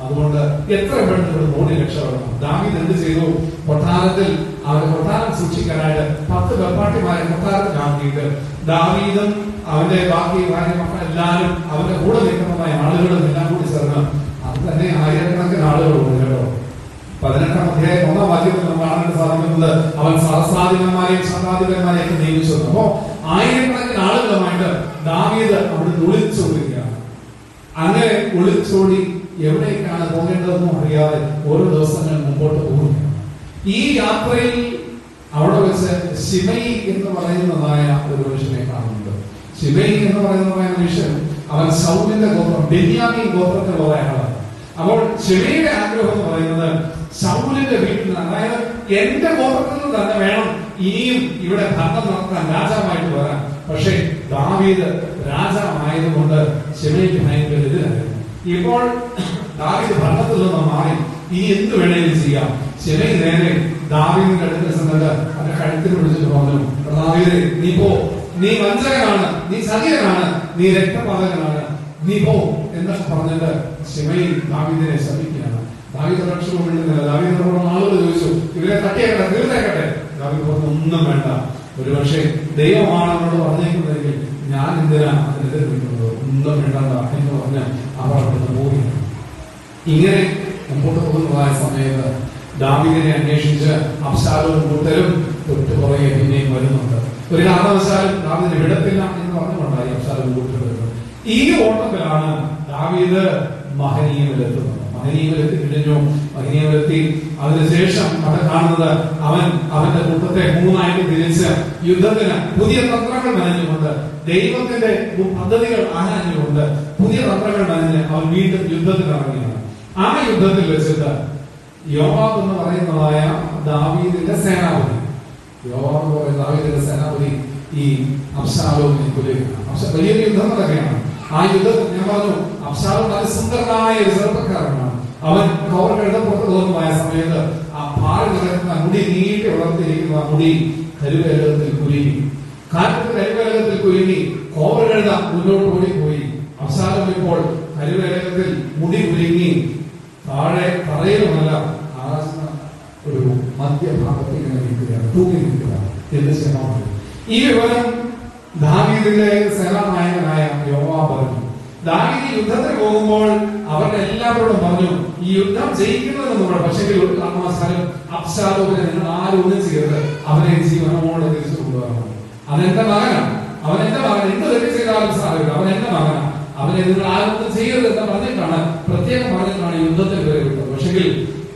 അതുകൊണ്ട് എത്ര പെട്ടെന്ന് ഓടി രക്ഷപ്പെടണം. ദാവീദ് എന്ത് ചെയ്തു, കൊട്ടാരത്തിൽ അവരുടെ കൊട്ടാരം സൂക്ഷിക്കാനായിട്ട് 10 വെപ്പാട്ടിമാരെ കൊട്ടാരത്തിൽ ആക്കിയിട്ട് ദാവീദും അവന്റെ ബാക്കി ഭാര്യ മക്കൾ എല്ലാവരും അവരുടെ കൂടെ നിൽക്കുന്നതായ ആളുകളും എല്ലാം കൂടി ചേർന്ന് അത് തന്നെ ആയിരക്കണക്കിന് ആളുകളുണ്ട് കേട്ടോ. 18-ാം അധ്യായം 1-ാം വാക്യത്തിൽ നമുക്ക് കാണാൻ സാധിക്കുന്നത് അവൻ സഹസ്രാധിപന്മാരെയും ശതാധിപന്മാരെയൊക്കെ നിയമിച്ചു. അപ്പോ ആയിരക്കണക്കിന് ആളുകളുമായിട്ട് ദാവീദ് അവിടെ ഒളിച്ചോടുകയാണ്. അങ്ങനെ ഒളിച്ചോടി എവിടേക്കാണ് പോകേണ്ടതെന്നും അറിയാതെ ഓരോ ദിവസങ്ങൾ മുമ്പോട്ട് പോകുകയാണ്. ഈ യാത്രയിൽ അവിടെ വെച്ച് ശിമയി എന്ന് പറയുന്നതായ ഒരു മനുഷ്യനെ കാണുന്നുണ്ട്. ശിമയി എന്ന് പറയുന്നതായ മനുഷ്യൻ അവൻ ശൗലിന്റെ ഗോത്രം, ബെന്യാമീൻ ഗോത്രത്തിലുള്ള ആളാണ്. അപ്പോൾ ശിമയുടെ ആഗ്രഹം എന്ന് പറയുന്നത് ശൗലിന്റെ വീട്ടിൽ നിന്ന്, അതായത് എന്റെ ഗോത്രത്തിൽ നിന്ന് തന്നെ വേണം ഇനിയും ഇവിടെ ഭരണം നടത്താൻ, രാജാവായിട്ട് വരാൻ. പക്ഷേ ദാവീദ് രാജാവായതുകൊണ്ട് ശിമയ്ക്ക് ഭയങ്കര എതിരായിരുന്നു. ഇപ്പോൾ ദാവീദ് ഭരണത്തിൽ നിന്ന് മാറി ഇനി എന്ത് വേണേലും ചെയ്യാം. ശിമയി നേരെ ദാവീദിന്റെ അടുക്കൽ ചെന്നിട്ട് അവന്റെ കഴുത്തിൽ പിടിച്ചിട്ട് പറഞ്ഞു, ദാവീദേ നീ പോ, നീ വഞ്ചകനാണ്, നീ സതിയനാണ്, നീ രക്തപാതകനാണ്, നീ പോ എന്നൊക്കെ പറഞ്ഞിട്ട് ശിമയി ദാവീദിനെ ശപിക്കുകയാണ്. ദാവീദ് രക്ഷവും വേണ്ടുന്നില്ല. ദാവീദിനോട് ആളുകൾ ചോദിച്ചു, ഇവരെ തട്ടിയേക്കട്ടെ, തീർത്തേക്കട്ടെ. ദാവീദ് പറഞ്ഞു, ഒന്നും വേണ്ട, ഒരുപക്ഷെ ദൈവമാണ് എന്നോട് പറഞ്ഞേക്കുന്നതെങ്കിൽ ഞാൻ എന്തിനാ അതിനെതിരെ നിൽക്കുന്നത്, ഒന്നും വേണ്ട എന്ന് പറഞ്ഞ് അവർ അവിടുന്ന് പോവുകയാണ്. ഇങ്ങനെ മുമ്പോട്ട് പോകുന്നതായ സമയത്ത് ദാവീദിനെ അന്വേഷിച്ച് അബ്ശാലോം കൂട്ടരും തൊട്ടുപുറകെ പിന്നെയും വരുന്നുണ്ട്. ഒരു കാരണവശാലും ദാവീദിനെ വിടത്തില്ല എന്ന് പറഞ്ഞുകൊണ്ടായി അബ്ശാലോം കൂട്ടർ വരുന്നത്. ഈ ഓട്ടത്തിലാണ് ദാവീദ് മഹനീയമിലെത്തുന്നത്. മഹനീയമിലെത്തി കഴിഞ്ഞു. മഹനീയമിലെത്തി അതിനുശേഷം അവിടെ കാണുന്നത് അവന്റെ കൂട്ടത്തെ 3ആയിട്ട് തിരിച്ച് യുദ്ധത്തിന് പുതിയ തന്ത്രങ്ങൾ മെനഞ്ഞുകൊണ്ട്, ദൈവത്തിന്റെ പദ്ധതികൾ ആരാഞ്ഞുകൊണ്ട് പുതിയ തന്ത്രങ്ങൾ മെനഞ്ഞ് അവൻ വീണ്ടും യുദ്ധത്തിന് ഇറങ്ങിയാണ്. ആ യുദ്ധത്തിൽ വെച്ചിട്ട് യോവാബ് എന്ന് പറയുന്നതായ ദാവീദിന്റെ സേനാപതി, യോവാബ് എന്ന് പറയുന്ന ദാവീദിന്റെ സേനാപതി ഈ അബ്ശാലോമിനെ കൊല്ലുകയാണ്. വലിയൊരു യുദ്ധം നടക്കുകയാണ്. ആ യുദ്ധത്തിൽ ഞാൻ പറഞ്ഞു, അബ്ശാലോം നല്ല സുന്ദരനായ ഒരു ചെറുപ്പക്കാരനാണ്. അവൻ കൗരവരുടെ പുറത്ത് തോന്നുമായ സമയത്ത് ആ പാഴ് കിടക്കുന്ന മുടി, നീട്ടി വളർത്തിയിരിക്കുന്ന മുടി കരുവേലകത്തിൽ കുരുങ്ങി. കാറ്റത്ത് കരുവേലകത്തിൽ കുരുങ്ങി കൗരവരുടെ മുന്നോട്ട് ഓടിപ്പോയി. അബ്ശാലോം ഇപ്പോൾ കരുവേലകത്തിൽ മുടി കുരുങ്ങി താഴെ തറയിലുമല്ല, ഒരു മധ്യഭാഗത്ത് ഇങ്ങനെ നിൽക്കുകയാണ്, തൂങ്ങി നിൽക്കുകയാണ്. എന്ത് ചെയ്യണം? ഈ വിവരം ദാവീദിന്റെ സേനാനായകനായ യോവാബ് പറഞ്ഞു. ദാവീദ് യുദ്ധത്തിന് പോകുമ്പോൾ അവരുടെ എല്ലാവരോടും പറഞ്ഞു, ഈ യുദ്ധം ജയിക്കുന്നത് നമ്മൾ, പക്ഷേ കാരണവശാലും അബ്ശാലോമിനെ നിങ്ങൾ ആരും ഒന്നും ചെയ്യരുത്, അവനെ ജീവനോടെ തിരിച്ചു കൊണ്ടുവരണം. അതെന്റെ മകനാണ്, അവൻ എന്റെ മകൻ, എന്ത് തെറ്റ് ചെയ്താലും സാധിക്കില്ല, അവൻ എന്റെ മകനാണ്, അവനെ നിങ്ങൾ ആരൊന്നും ചെയ്യരുത് എന്ന് പറഞ്ഞിട്ടാണ്, പ്രത്യേകം പറഞ്ഞിട്ടാണ് യുദ്ധത്തിൽ കയറി വിട്ടത്. പക്ഷെങ്കിൽ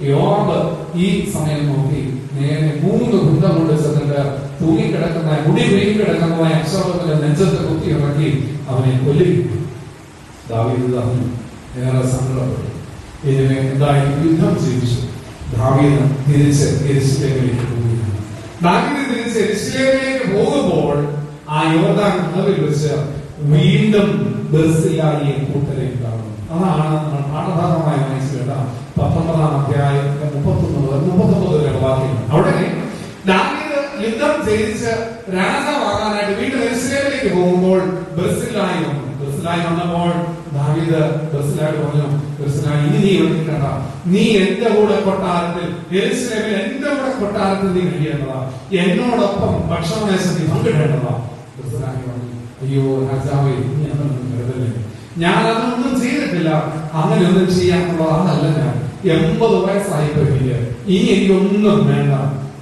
യോവാബ് ഈ സമയം നോക്കി നേരെ 3 കുന്തം കൊണ്ട് ചെന്നിട്ട് തൂങ്ങിക്കിടക്കുന്ന മുടി വീങ്ങിക്കിടക്കുന്നതായ അബ്ശാലോമിന്റെ നെഞ്ചത്ത് കുത്തി ഇറക്കി അവനെ കൊല്ലുകയും ദാവീദ് പറഞ്ഞു. ഏറെ സങ്കടപ്പെട്ടു. ഇതിനെ എന്തായി? യുദ്ധം ജയിച്ചു. ദാവീദ് തിരിച്ച് യെരൂശലേമിലേക്ക് പോകുകയാണ്. ദാവീദ് തിരിച്ച് യെരൂശലേമിലേക്ക് പോകുമ്പോൾ ആ യോർദാൻ നദിയിൽ വെച്ച് വീണ്ടും ബർസില്ലായിയെ കൂട്ടരെ കാണുന്നു. അതാണ് നമ്മൾ പാഠഭാഗമായി വായിച്ചു കേട്ട 19-ാം അധ്യായത്തിന്റെ 31 വരെ വാക്യങ്ങൾ. അവിടെ ദാവീദ് യുദ്ധം ജയിച്ച് രാജാവാകാനായിട്ട് വീണ്ടും യെരൂശലേമിലേക്ക് പോകുമ്പോൾ ബർസില്ലായി വന്നു. ബർസില്ലായി വന്നപ്പോൾ ദാവീദ് ബർസില്ലായോട് പറഞ്ഞു, ബർസില്ലായി, ഇനി നീ ഒളിക്കണ്ട, നീ എന്റെ കൂടെ കൊട്ടാരത്തിൽ, യെരൂശലേമിൽ എന്റെ കൂടെ കൊട്ടാരത്തിൽ നീ കഴിയേണ്ടതാ, എന്നോടൊപ്പം ഭക്ഷണമേശം നീ പങ്കിടേണ്ടതാ. ബർസില്ലായി പറഞ്ഞു, അയ്യോ രാജാവേ, നീ അതൊന്നും കരുതല്ലേ, ഞാൻ അതൊന്നും ചെയ്തിട്ടില്ല, അങ്ങനെ ഒന്നും ചെയ്യാനുള്ള ആളല്ല ഞാൻ, 80 വയസ്സായിപ്പോ എനിക്ക്, ഇനി എനിക്കൊന്നും വേണ്ട,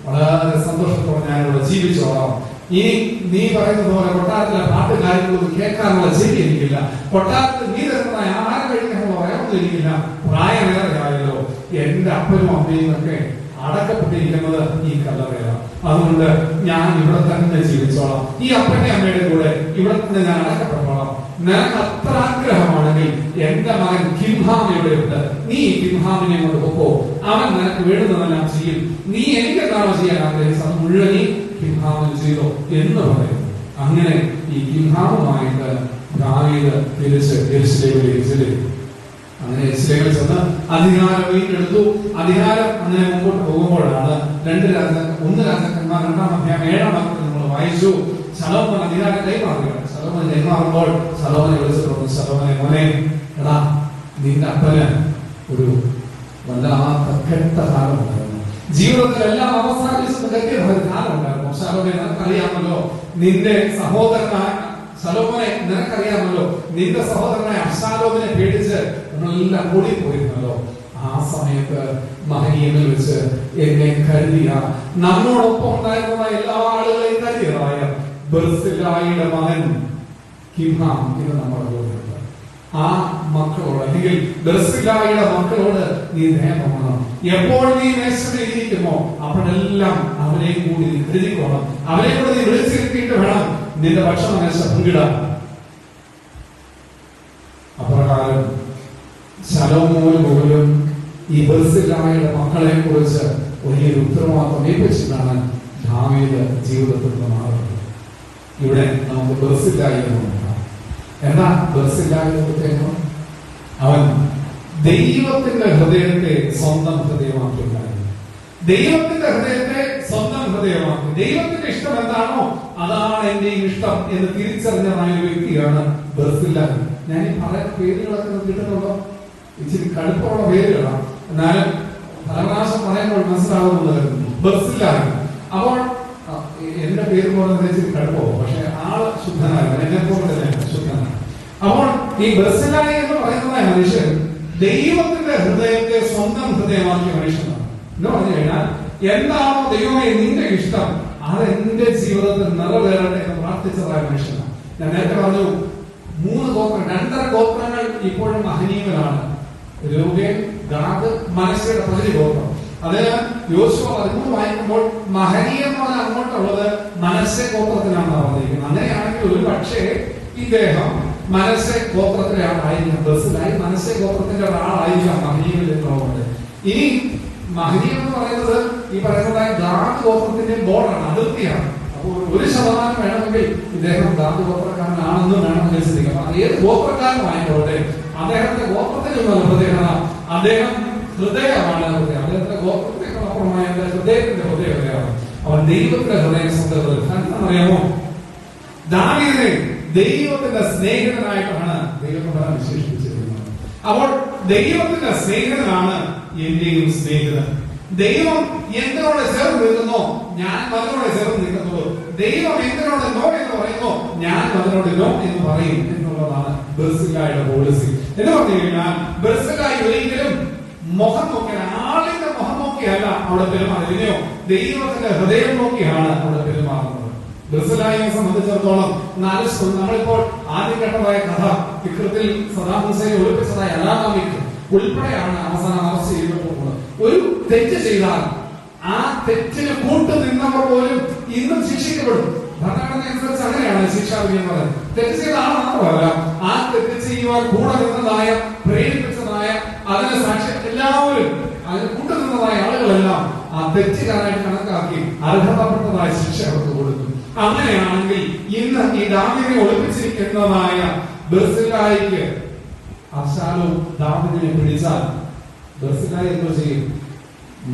വളരെ സന്തോഷത്തോടെ ഞാനിവിടെ ജീവിച്ചോളാം. ഇനി നീ പറയുന്നത് പോലെ കൊട്ടാരത്തിലെ പാട്ട് കാര്യങ്ങളൊന്നും കേൾക്കാനുള്ള ചെവി എനിക്കില്ല, കൊട്ടാരത്തിൽ നീ തരുന്നതായ ആഹാരം കഴിക്കാനുള്ള വയമൊന്നും എനിക്കില്ല, പ്രായമേറെയായല്ലോ, എന്റെ അപ്പനും അമ്മയും ഒക്കെ അടക്കപ്പെട്ടിരിക്കുന്നത് ഈ കല്ലറയിലാണ്, അതുകൊണ്ട് ഞാൻ ഇവിടെ തന്നെ ജീവിച്ചോളാം, ഈ അപ്പന്റെ അമ്മയുടെ കൂടെ ഇവിടെ തന്നെ ഞാൻ അടക്കപ്പെട്ടോളാം. നിനക്ക് അത്ര ആഗ്രഹമാണെങ്കിൽ എന്റെ മകൻ കിംഹാം ഇവിടെയുണ്ട്, നീ കിംഹാമിനെ കൊണ്ട് പോക്കോ, അവൻ നിനക്ക് വേണ്ടുന്നതെല്ലാം ചെയ്യും, നീ എനിക്ക് എന്താണ് ചെയ്യാൻ ആഗ്രഹിച്ചത് മുഴുവൻ നീ കിംഹാമിന് ചെയ്തോ എന്ന് പറയുന്നു. അങ്ങനെ ഈ കിംഹാമുമായിട്ട് ദാവീദ് തിരിച്ച് യെരൂശലേമിലേക്ക് ചെല്ലുന്നു. അങ്ങനെ യെരൂശലേമിൽ ചെന്ന് അധികാരം വീണ്ടെടുത്തു. അധികാരം അങ്ങനെ മുമ്പോട്ട് പോകുമ്പോഴാണ് 1 രാജാക്കന്മാർ 2-ാം അധ്യായം 7-ാം വാക്യത്തിൽ നമ്മൾ വായിച്ചു, ശലോമോൻ അധികാരം കൈമാറുകയാണ്. ശലോമോൻ കൈമാറുമ്പോൾ ശലോമോനെ വിളിച്ചിട്ടുണ്ട്, ശലോമോനെ, മോനെ, എടാ, നിന്റെ അപ്പന് ഒരു വല്ലാത്ത കെട്ട കാലമുണ്ടായിരുന്നു, ജീവിതത്തിൽ എല്ലാം അവസാനിച്ചത് കെട്ടിയ ഒരു കാലമുണ്ടായിരുന്നു. ശലോമോനെ, നിനക്കറിയാമല്ലോ, നിന്റെ സഹോദരനായ ശലോമോനെ, നിനക്കറിയാമല്ലോ, നിന്റെ സഹോദരനായ അബ്ശാലോമിനെ പേടിച്ച് നമ്മളെല്ലാം ഓടിപ്പോയിരുന്നല്ലോ. ആ സമയത്ത് മഹനീയമിൽ വെച്ച് എന്നെ കരുതിയ, നമ്മോടൊപ്പം ഉണ്ടായിരുന്ന എല്ലാ ആളുകളെയും കരുതിയതായ ബർസില്ലായിയുടെ മകൻ കിംഹാം ഇത് നമ്മുടെ കൂടെയുണ്ട്. ആ മക്കളോട്, അല്ലെങ്കിൽ ബർസില്ലായിയുടെ മക്കളോട് നീ ദയ തോന്നണം. എപ്പോൾ നീ മേശയിലിരിക്കുമോ അപ്പോഴെല്ലാം അവരെ കൂടി നീ കരുതിക്കോണം, അവരെ കൂടെ നീ വിളിച്ചിരുത്തിയിട്ട് വേണം നിന്റെ ഭക്ഷണമേശ പങ്കിടാൻ. അപ്രകാരം ശലോമോന് പോലും ഈ ബർസില്ലായിയുടെ മക്കളെ കുറിച്ച് വലിയൊരു ഉത്തരവാദിത്വം ഏൽപ്പിച്ചിട്ടാണ് ദാവീദ് ജീവിതത്തിൽ മാറുന്നത്. ഇവിടെ നമുക്ക് ബർസില്ലായി നോക്കാം. എന്താ ബർസില്ലായിയുടെ പ്രത്യേകം? അവൻ ദൈവത്തിന്റെ ഹൃദയത്തെ സ്വന്തം ഹൃദയമാക്കിയിട്ടുണ്ടായിരുന്നു. ദൈവത്തിന്റെ ഹൃദയത്തെ സ്വന്തം ഹൃദയമാക്കി, ദൈവത്തിന്റെ ഇഷ്ടം എന്താണോ അതാണ് എന്റെയും ഇഷ്ടം എന്ന് തിരിച്ചറിഞ്ഞതായ ഒരു വ്യക്തിയാണ് ബർസില്ലായി. ഞാൻ ഈ പറയുന്ന പേരുകളൊക്കെ കിട്ടുന്നുണ്ടോ? ഇച്ചിരി കടുപ്പമുള്ള പേരുകളാണ്, എന്നാലും പലപ്രാവശ്യം പറയുമ്പോൾ മനസ്സിലാവുന്നത് ബർസില്ലായി. അപ്പോൾ എന്റെ പേര് പോലെ ഇച്ചിരി കടുപ്പവും, പക്ഷെ ആള് ശുദ്ധനായിരുന്നു, എന്നെ പോലെ തന്നെ ശുദ്ധനാണ്. അപ്പോൾ ഈ ബർസില്ലായി എന്ന് പറയുന്നതായ മനുഷ്യൻ ദൈവത്തിന്റെ ഹൃദയത്തെ സ്വന്തം ഹൃദയമാക്കിയ മനുഷ്യനാണ്. എന്ന് പറഞ്ഞു കഴിഞ്ഞാൽ, എന്താണോ ദൈവമേ നിന്റെ ഇഷ്ടം അത് എന്റെ ജീവിതത്തിൽ നിറവേറട്ടെ എന്ന് പ്രാർത്ഥിച്ചതായ മനുഷ്യനാണ്. ഞാൻ നേരത്തെ പറഞ്ഞു 3 ഗോത്രം, 2.5 ഗോത്രങ്ങൾ ഇപ്പോഴും മഹനീയങ്ങളാണ്. രൂബേൻ, ഗാദ്, മനശ്ശെയുടെ പകുതി ഗോത്രം. അത് യോശുവ 13 വായിക്കുമ്പോൾ മഹനീയം എന്ന് പറഞ്ഞാൽ അങ്ങോട്ടുള്ളത് മനശ്ശെ ഗോത്രത്തിനാണ് പറഞ്ഞിരിക്കുന്നത്. അങ്ങനെയാണെങ്കിൽ ഒരു പക്ഷേ ഇദ്ദേഹം മനശ്ശെ ഗോത്രത്തിലെ ആളായിരിക്കാം. ബർസില്ലായി മനശ്ശെ ഗോത്രത്തിന്റെ ഒരാളായിരിക്കാം മഹനീയമിൽ എന്നുള്ളത്. ഇനി മഹനീയം എന്ന് പറയുന്നത് ഈ പറയുന്നതായ ഗാദ് ഗോത്രത്തിന്റെ ബോർഡാണ്, അതിർത്തിയാണ്. അപ്പോൾ 1% വേണമെങ്കിൽ ഇദ്ദേഹം ഗാദ് ഗോത്രക്കാരനാണെന്ന് വേണമെങ്കിൽ ചിന്തിക്കാം. ഏത് ഗോത്രക്കാരനായിക്കോട്ടെ, അദ്ദേഹത്തിന്റെ ഗോത്രത്തിനുള്ള പ്രത്യേകത അദ്ദേഹം ഹൃദയമാണ്. അദ്ദേഹത്തിന്റെ ഗോത്രത്തിനേക്കാൾ അപ്പുറമായ ഹൃദയത്തിന്റെ ഹൃദയമാണ്. അവൻ ദൈവത്തിന്റെ ഹൃദയം സ്വന്തം. അറിയാമോ, ദാവീദിനെ ദൈവത്തിന്റെ സ്നേഹിതനായിട്ടാണ് ദൈവം വിശേഷിപ്പിച്ചിരിക്കുന്നത്. അപ്പോൾ ദൈവത്തിന്റെ സ്നേഹിതനാണ് എന്റെയും സ്നേഹിതൻ. ദൈവം എന്തിനോട് ചേർന്ന് നിൽക്കുന്നോ ഞാൻ അതിനോട് ചേർന്ന് നിൽക്കുന്നുള്ളൂ. ദൈവം എന്തിനോട് നോ എന്ന് പറയുന്നു ഞാൻ അതിനോട് നോ എന്ന് പറയും എന്നുള്ളതാണ് ബർസില്ലായുടെ പോളിസി. എന്ന് പറഞ്ഞു കഴിഞ്ഞാൽ ബർസില്ലായി ഒരിക്കലും മുഖം നോക്കിയാൽ ആളിന്റെ മുഖം നോക്കിയല്ല അവിടെ പെരുമാറിയോ, ദൈവത്തിന്റെ ഹൃദയം നോക്കിയാണ് അവിടെ പെരുമാറുന്നത്. ബർസില്ലായെ സംബന്ധിച്ചിടത്തോളം നമ്മളിപ്പോൾ ആദ്യഘട്ടമായ കഥ ഇക്കൃത്തിൽ സദ്ദാം ഹുസൈനെ ഒളിപ്പിച്ചതായി അലാമിക് ഉൾപ്പെടെയാണ് അവസാനം അറസ്റ്റ് ചെയ്യപ്പെട്ടുള്ളത്. ഒരു തെറ്റ് ചെയ്താൽ ആ തെറ്റിന് കൂട്ടു നിന്നവർ പോലും ഇന്നും ശിക്ഷിക്കപ്പെടും. ഭരണഘടന അനുസരിച്ച് അങ്ങനെയാണ് ശിക്ഷാവിധി എന്ന് പറയുന്നത്. തെറ്റ് ചെയ്ത ആൾ മാത്രമല്ല, ആ തെറ്റ് ചെയ്യുവാൻ കൂടെ നിന്നതായ, പ്രേരിപ്പിച്ചതായ, അതിന് സാക്ഷി എല്ലാവരും, അതിന് കൂട്ടു നിന്നതായ ആളുകളെല്ലാം ആ തെറ്റുകാരായിട്ട് കണക്കാക്കി അർഹതപ്പെട്ടതായ ശിക്ഷ അവർക്ക് കൊടുക്കും. അങ്ങനെയാണെങ്കിൽ ഇന്ന് ഈ ദാവീദിനെ ഒളിപ്പിച്ചിരിക്കുന്നതായ ബർസില്ലായിക്ക് അബ്ശാലോം ദാവീദിനെ പിടിച്ചാൽ ബർസില്ലായി എന്തോ ചെയ്യും?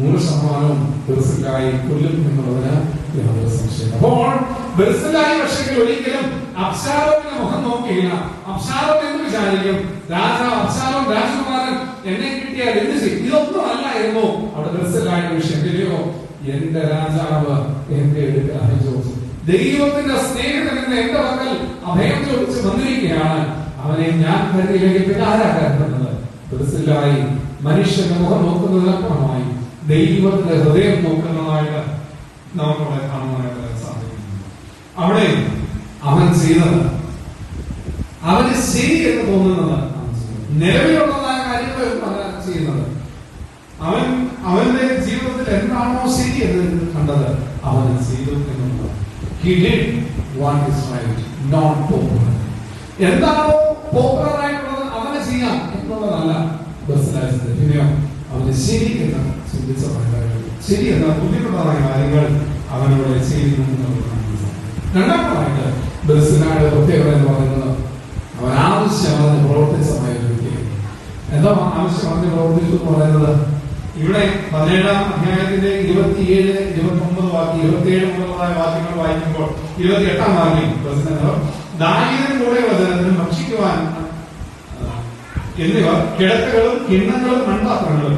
100% ബർസില്ലായി കൊല്ലും എന്നുള്ളതിന് യാതൊരു സംശയം. അപ്പോൾ ബർസില്ലായി പക്ഷേ ഒരിക്കലും അബ്ശാലോമിന്റെ മുഖം നോക്കിയില്ല. അബ്ശാലോം എന്ന് വിചാരിക്കും രാജാവ്, അബ്ശാലോം രാജകുമാരൻ എന്നെ കിട്ടിയാൽ എന്ത് ചെയ്യും? ഇതൊന്നും അല്ലായിരുന്നു അവിടെ ബർസില്ലായുടെ വിഷയം. ഇല്ലയോ, എന്റെ രാജാവ് എന്റെ അടുക്കൽ അഭിജോദിച്ചു, ദൈവത്തിന്റെ സ്നേഹത്തിൽ നിന്ന് എന്റെ മക്കൾ അഭയം ചോദിച്ച് വന്നിരിക്കുകയാണ്, അവനെ ഞാൻ കരുതിയില്ലെങ്കിൽ പിന്നെ ആരാ കരുതുന്നത്? ബർസില്ലായി മനുഷ്യന്റെ മുഖം നോക്കുന്നതിനപ്പുറമായി ദൈവത്തിന്റെ ഹൃദയം നോക്കുന്നതായിട്ട് നമുക്കവിടെ കാണുവാനായിട്ട് സാധിക്കുന്നു. അവിടെ അവൻ ചെയ്തത്, അവന് ശരി എന്ന് തോന്നുന്നത്, നിലവിലുള്ളതായ കാര്യങ്ങളൊന്നും ചെയ്യുന്നത്, അവന്റെ ജീവിതത്തിൽ എന്താണോ ശരി എന്ന് കണ്ടത് അവന് ചെയ്തു എന്നുള്ളതാണ്. He did what is right, not popular. എന്താണോ പോപ്പുലർ ആയിട്ടുള്ളത് അവനെ ചെയ്യാം എന്നുള്ളതല്ല ബർസില്ലായി. പിന്നെയോ അവന് ശരി എന്ന് ചിന്തിച്ച ശരി എന്ന ബുദ്ധിമുട്ടായ കാര്യങ്ങൾ അവനോട് ചെയ്യുന്നു. രണ്ടാമതായിട്ട് ബർസില്ലായുടെ പ്രത്യേകത എന്ന് പറയുന്നത് അവൻ ആവശ്യമാണ് പ്രവർത്തിച്ചമായ ഒരു വ്യക്തിയാണ്. എന്താ ആവശ്യമാണ് പ്രവർത്തിച്ചു എന്ന് പറയുന്നത്? ഇവിടെ 17-ാം അധ്യായത്തിന്റെ 27, 29 വാക്യം, 27 മുതലുള്ളതായ വാക്യങ്ങൾ വായിക്കുമ്പോൾ 28-ാം വാക്യം ദാവീദിനും കൂടെയുള്ള ജനത്തിനും ഭക്ഷിക്കുവാൻ എന്നിവർ കിടക്കകളും കിണ്ണങ്ങളും മൺപാത്രങ്ങളും,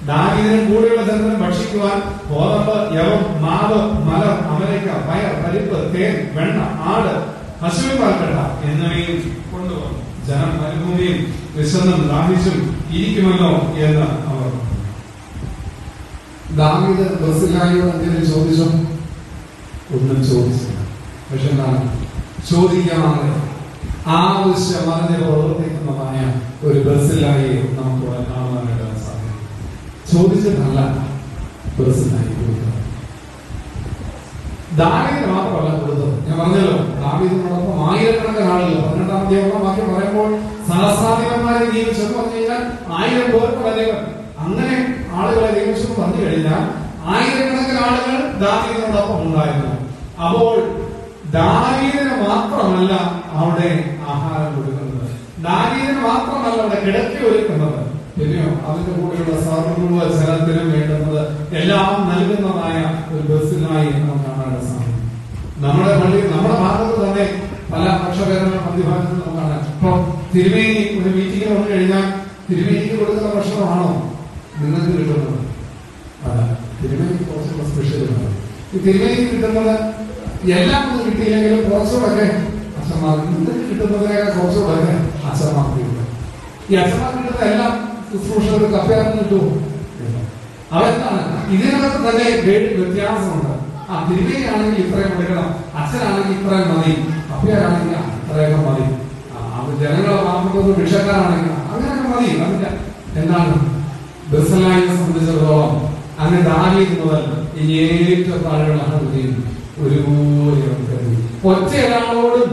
ദാവീദിനും കൂടെയുള്ള ജനത്തിനും ഭക്ഷിക്കുവാൻ ഗോതമ്പ്, യവം, മാവ്, മലർ, അമരക്ക, പയർ, പരിപ്പ്, തേൻ, വെണ്ണ, ആട്, പശുവിൻ പാൽക്കട്ട എന്നിവയും കൊണ്ടുവന്നു. ജനം മരുഭൂമിയിൽ വിശന്നും ദാഹിച്ചും ഇരിക്കുമല്ലോ എന്ന് അവർ. ദാവീദ് ബർസില്ലായിയോട് എന്തെങ്കിലും ചോദിച്ചോ? ഒന്നും ചോദിച്ചില്ല. പക്ഷെ എന്താണ് ചോദിക്കാതെ ആവശ്യം അതിനെ പ്രവർത്തിക്കുന്നതായ ഒരു ബർസില്ലായിയെ നമുക്ക് കാണുവാനായിട്ട് സാധിക്കും. ചോദിച്ചിട്ടല്ല ബർസില്ലായി കൊടുത്തത്. ദാവീദിന് മാത്രമല്ല കൊടുത്തത്. ഞാൻ പറഞ്ഞല്ലോ, ദാവീദിനോടൊപ്പം ആയിരക്കണക്കിന് ആളുകൾ. 18-ാം അധ്യായം വാക്യം പറയുമ്പോൾ സഹസ്രാധിപന്മാരെ നിയമിച്ചെന്ന് പറഞ്ഞു കഴിഞ്ഞാൽ 1000 പേർക്ക് അങ്ങനെ ആളുകളെ നിയമിച്ചു പറഞ്ഞു കഴിഞ്ഞാൽ ആയിരക്കണക്കിന് ആളുകൾ ദാവീദിനോടൊപ്പം ഉണ്ടായിരുന്നു. അപ്പോൾ ദാവീദിന് മാത്രമല്ല അവിടെ ആഹാരം കൊടുക്കുന്നത്, ദാവീദിന് മാത്രമല്ല അവിടെ കിടത്തി ഒരുക്കുന്നത്, പിന്നെയോ അതിന്റെ കൂടെയുള്ള സർവ്വ ജനത്തിനും വേണ്ടുന്നത് എല്ലാം നൽകുന്നതായ ഒരു ബർസില്ലായി നമുക്ക് കാണാൻ സാധിക്കും. നമ്മുടെ പള്ളി, നമ്മുടെ ഭാഗത്ത് തന്നെ പല പക്ഷഭേദങ്ങൾ മധ്യഭാഗത്ത് നമുക്ക് കാണാം. ഇപ്പൊ തിരുമേനി ഒരു മീറ്റിംഗ് വന്നു കഴിഞ്ഞാൽ തിരുമേനിക്ക് കൊടുക്കുന്ന ഭക്ഷണമാണോ നിങ്ങൾക്ക് കിട്ടുന്നത്? അല്ല, തിരുമേനിക്ക് കുറച്ചുള്ള സ്പെഷ്യലാണ്. ഈ തിരുമേനിക്ക് കിട്ടുന്നത് എല്ലാം ഒന്നും കിട്ടിയില്ലെങ്കിലും കുറച്ചുകൂടെ അച്ഛന്മാർക്ക് നിങ്ങൾക്ക് കിട്ടുന്നതിനേക്കാൾ കുറച്ചുകൂടെ അച്ഛന്മാർക്ക് കിട്ടും. ഈ അച്ഛന്മാർക്ക് കിട്ടുന്ന എല്ലാം ശുശ്രൂഷകർക്ക് കപ്പയാർന്ന് കിട്ടുമോ? അതെന്താണ്? ഇതിനകത്ത് തന്നെ വ്യത്യാസമുണ്ട്. തിരുമേനിയാണെങ്കിൽ ഇത്രയും കൊടുക്കണം, അച്ഛനാണെങ്കിൽ ഇത്രയും മതി, കപ്പയാരാണെങ്കിൽ ഇത്രയൊക്കെ മതി, ജനങ്ങളെ പാർക്കുന്നത് ഭിക്ഷക്കാരാണെങ്കിൽ അങ്ങനെയൊക്കെ മതി. അതിന്റെ എന്താണ് ബർസില്ലായിയെ സംബന്ധിച്ചിടത്തോളം അങ്ങനെ ദാവീദ് മുതൽ ഇനി ഏറ്റവും താഴെയുള്ള ആളുകളെയും ഒരുപോലെ ഒറ്റ ഒരാളോടും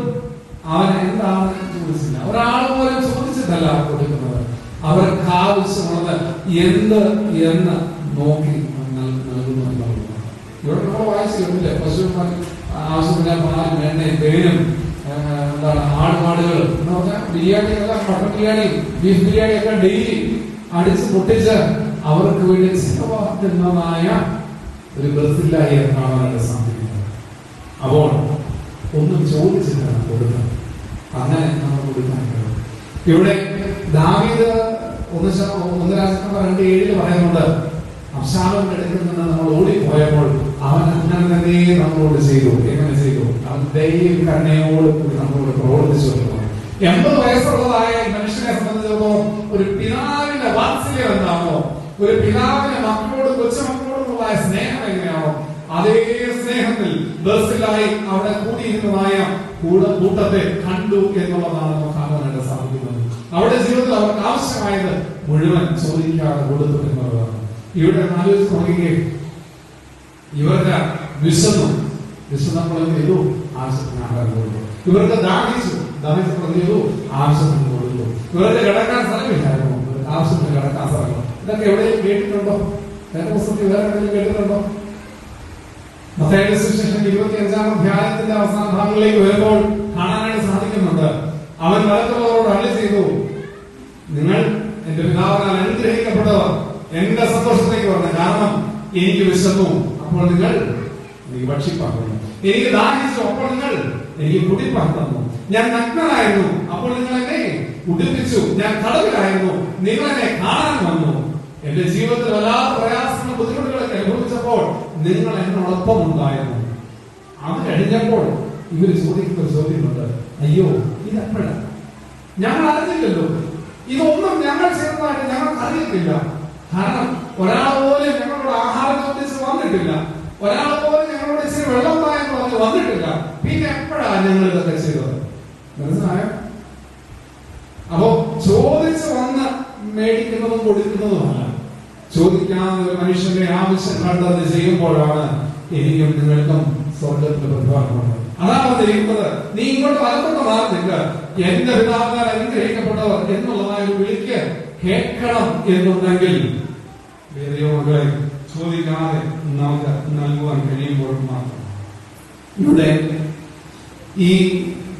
അവൻ എന്താണ് ചോദിച്ചില്ല. ഒരാൾ പോലും ചോദിച്ചിട്ടല്ല കൊടുക്കുന്നത്. അവർക്ക് ആവശ്യമുള്ളത് എന്ത് എന്ന് നോക്കി നൽകുന്നു എന്നുള്ളതാണ്. ഇവിടെ നമ്മൾ വായിച്ചു കേട്ടില്ലേ, പശുവിന് ആവശ്യമില്ല പാൽ, വെണ്ണയും തേനും, എന്താണ് ആടുമാടുകൾ എന്ന് പറഞ്ഞാൽ ബിരിയാണി എല്ലാം, മട്ടൻ ബിരിയാണി, ബീഫ് ബിരിയാണി ഒക്കെ ഡെയിലി അടിച്ച് പൊട്ടിച്ച് അവർക്ക് വേണ്ടി ചിലവാക്കുന്നതായ ഒരു ബർസില്ലായിയെ കാണാനായിട്ട് സാധിക്കുന്നത്. അപ്പോൾ ഒന്നും ചോദിച്ചിട്ടാണ് കൊടുക്കുന്നത്. അങ്ങനെ നമ്മൾ കൊടുക്കാൻ കഴിയും. ഇവിടെ ദാവീദ് 1 രാജാക്കന്മാർ 2:7 പറയുന്നുണ്ട്, അബ്ശാലോമിന്റെ അടുക്കൽ നിന്ന് നമ്മൾ ഓടിപ്പോയപ്പോൾ അവൻ അങ്ങനെ തന്നെ നമ്മളോട് ചെയ്തു. എങ്ങനെ ചെയ്തു? അവൻ ദൈവ കരുണയോട് കൂടി നമ്മളോട് പ്രവർത്തിച്ചു വരുന്നു. 80 വയസ്സുള്ളതായ മനുഷ്യനെ സംബന്ധിച്ചിടത്തോളം ഒരു പിതാവിന്റെ വാത്സല്യം എന്താണോ, ഒരു പിതാവിന്റെ മക്കളോട് കൊച്ചുമക്കളോടുള്ള സ്നേഹം എങ്ങനെയാണോ, അതേ സ്നേഹത്തിൽ ബർസിലായി അവിടെ കൂടിയിരുന്നതായ കൂട്ടത്തെ കണ്ടു എന്നുള്ളതാണ് നമുക്ക് കാണാനായിട്ട് സാധിക്കുന്നത്. അവരുടെ ജീവിതത്തിൽ അവർക്ക് ആവശ്യമായത് മുഴുവൻ ചോദിക്കാതെ കൊടുത്തു എന്നുള്ളതാണ്. ഇവിടെ ആലോചിച്ച് നോക്കുകയും ഇവരുടെ വിശന്നപ്പോൾ ചെയ്തു, ആവശ്യത്തിന് ആഹാരം കൊടുത്തു. ഇവർക്ക് ദാഹിച്ചപ്പോൾ ചെയ്തു, ആവശ്യത്തിന് കൊടുത്തു. ഇവർക്ക് കിടക്കാൻ സ്ഥലമില്ലായിരുന്നു, ആവശ്യത്തിന് കിടക്കാൻ സ്ഥലം. ഇതൊക്കെ എവിടെയും കേട്ടിട്ടുണ്ടോ? വേറെ പുസ്തകത്തിൽ വേറെ എവിടെയും കേട്ടിട്ടുണ്ടോ? മത്തായിയുടെ സുവിശേഷം 25-ാം അധ്യായത്തിന്റെ അവസാന ഭാഗങ്ങളിലേക്ക് വരുമ്പോൾ കാണാനായിട്ട് സാധിക്കുന്നുണ്ട്. അവൻ വലത്തുള്ളവരോട് അരുളി ചെയ്തു, നിങ്ങൾ എന്റെ പിതാവിനാൽ അനുഗ്രഹിക്കപ്പെട്ടവർ, എന്റെ സന്തോഷത്തേക്ക് വരണം. കാരണം എനിക്ക് വിശന്നു, അപ്പോൾ നിങ്ങൾ എനിക്ക് ഭക്ഷിപ്പാൻ തന്നു. എനിക്ക് ദാഹിച്ചു, അപ്പോൾ നിങ്ങൾ എനിക്ക് കുടിപ്പാൻ തന്നു. ഞാൻ നഗ്നനായിരുന്നു, അപ്പോൾ നിങ്ങൾ എന്നെ ഉടുപ്പിച്ചു. ഞാൻ തടവിലായിരുന്നു, നിങ്ങൾ എന്നെ കാണാൻ വന്നു. എന്റെ ജീവിതത്തിൽ വല്ലാത്ത പ്രയാസങ്ങളും ബുദ്ധിമുട്ടുകളൊക്കെ അനുഭവിച്ചപ്പോൾ നിങ്ങൾ എന്നോടൊപ്പം ഉണ്ടായിരുന്നു. അത് കഴിഞ്ഞപ്പോൾ ഇവര് ചോദിക്കുന്ന ഒരു ചോദ്യമുണ്ട്, അയ്യോ ഇതെപ്പോഴാണ്? ഞങ്ങൾ അറിഞ്ഞില്ലല്ലോ, ഇതൊന്നും ഞങ്ങൾ ചെയ്യുന്നതായിട്ട് ഞങ്ങൾക്ക് അറിയത്തില്ല. കാരണം ഒരാൾ പോലും ഞങ്ങളോട് ആഹാരം ചോദിച്ച് വന്നിട്ടില്ല, ഒരാൾ പോലും ഞങ്ങളോട് ഇച്ചിരി വെള്ളം തായെന്ന് പറഞ്ഞ് വന്നിട്ടില്ല. പിന്നെ എപ്പോഴാണ് ഞങ്ങൾ ഇതൊക്കെ ചെയ്തത്? മനസ്സിലായോ? അപ്പോ ചോദിച്ച് വന്ന് മേടിക്കുന്നതും കൊടുക്കുന്നതുമല്ല, ചോദിക്കാതെ ഒരു മനുഷ്യന്റെ ആവശ്യം കണ്ടത് ചെയ്യുമ്പോഴാണ് എനിക്കും നിങ്ങൾക്കും സ്വർഗത്തിന്റെ പ്രതിഫലമുണ്ട്. അതാണ് പറയുന്നത്, നീ ഇങ്ങോട്ട് വലത്തോട്ട് മാറുന്നില്ല, എന്റെ പിതാവിനാൽ അനുഗ്രഹിക്കപ്പെട്ടവർ എന്നുള്ളതായ ഒരു വിളിക്ക് കേൾക്കണം എന്നുണ്ടെങ്കിൽ മക്കളെ ചോദിക്കാതെ നമുക്ക് നൽകുവാൻ കഴിയുമ്പോൾ മാത്രം. ഇവിടെ ഈ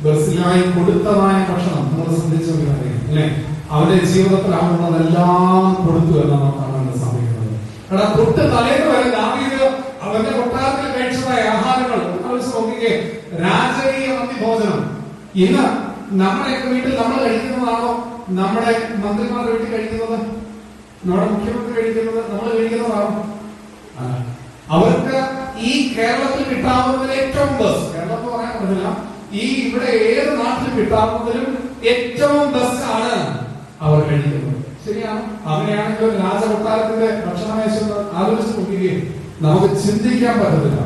ബർസിലായി കൊടുത്തതായ ഭക്ഷണം നമ്മൾ ശ്രദ്ധിച്ചു അല്ലെ, അവന്റെ ജീവിതത്തിൽ അവനുള്ളതെല്ലാം കൊടുത്തു എന്ന് നമുക്ക് കാണാൻ സാധിക്കുന്നത്. കാരണം തൊട്ട് തലേന്ന് വരെ ദാവീദ് അവന്റെ കൊട്ടാരത്തിൽ കഴിച്ചതായ ആഹാരങ്ങൾ നോക്കിക്കേ, രാജകീയ മന്തിഭോജനം. ഇന്ന് നമ്മുടെയൊക്കെ വീട്ടിൽ നമ്മൾ കഴിക്കുന്നതാണോ നമ്മുടെ മന്ത്രിമാരുടെ വീട്ടിൽ കഴിക്കുന്നത്, നമ്മുടെ മുഖ്യമന്ത്രി കഴിക്കുന്നത്, നമ്മൾ കഴിക്കുന്നതാണോ? അവർക്ക് ഈ കേരളത്തിൽ കിട്ടാവുന്നതിൽ ഏറ്റവും ബെസ്റ്റ്, കേരളം എന്ന് പറയാൻ പറ്റില്ല, ഈ ഇവിടെ ഏത് നാട്ടിൽ കിട്ടാവുന്നതിലും ഏറ്റവും ബെസ്റ്റ് ആണ് അവർ കഴിക്കുന്നത്. ശരിയാണ്. അങ്ങനെയാണെങ്കിൽ ഒരു രാജകൊട്ടാരത്തിന്റെ ഭക്ഷണമേശം ആലോചിച്ച് നോക്കുകയും നമുക്ക് ചിന്തിക്കാൻ പറ്റത്തില്ല.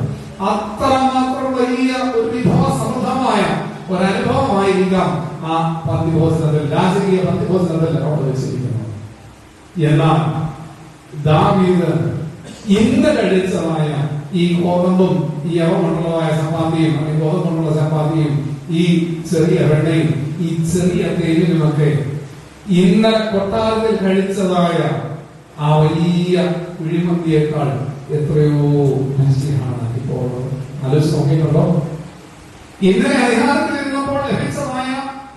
അത്രമാത്രം വലിയ ഒരു വിഭവ സമൃദ്ധമായ ഒരനുഭവമായിരിക്കാം ആ പന്തിഭോജനത്തിൽ, രാജകീയ പന്തിഭോജനത്തിൽ അവിടെ വെച്ചിരിക്കുന്നത്. എന്നാൽ ദാവീദ് ഇന്ന് കഴിച്ചതായ ഈ ഗോതമ്പും ഈ യവ കൊണ്ടുള്ളതായ ചപ്പാത്തിയും അല്ലെങ്കിൽ ഗോതമ്പ് കൊണ്ടുള്ള ചപ്പാത്തിയും ഈ ചെറിയ വെണ്ണയും ഈ ചെറിയ തേയിലുമൊക്കെ ഇന്നലെ കൊട്ടാരത്തിൽ കഴിച്ചതായ ആ വലിയ കുഴിമന്തിയേക്കാൾ എത്രയോ രുചിയാണ് ഇപ്പോൾ. ആലോചിച്ച് നോക്കിയിട്ടുണ്ടോ? ഇന്നലെ അധികാരത്തിൽ ഇരുന്നപ്പോൾ ലഭിച്ചതായ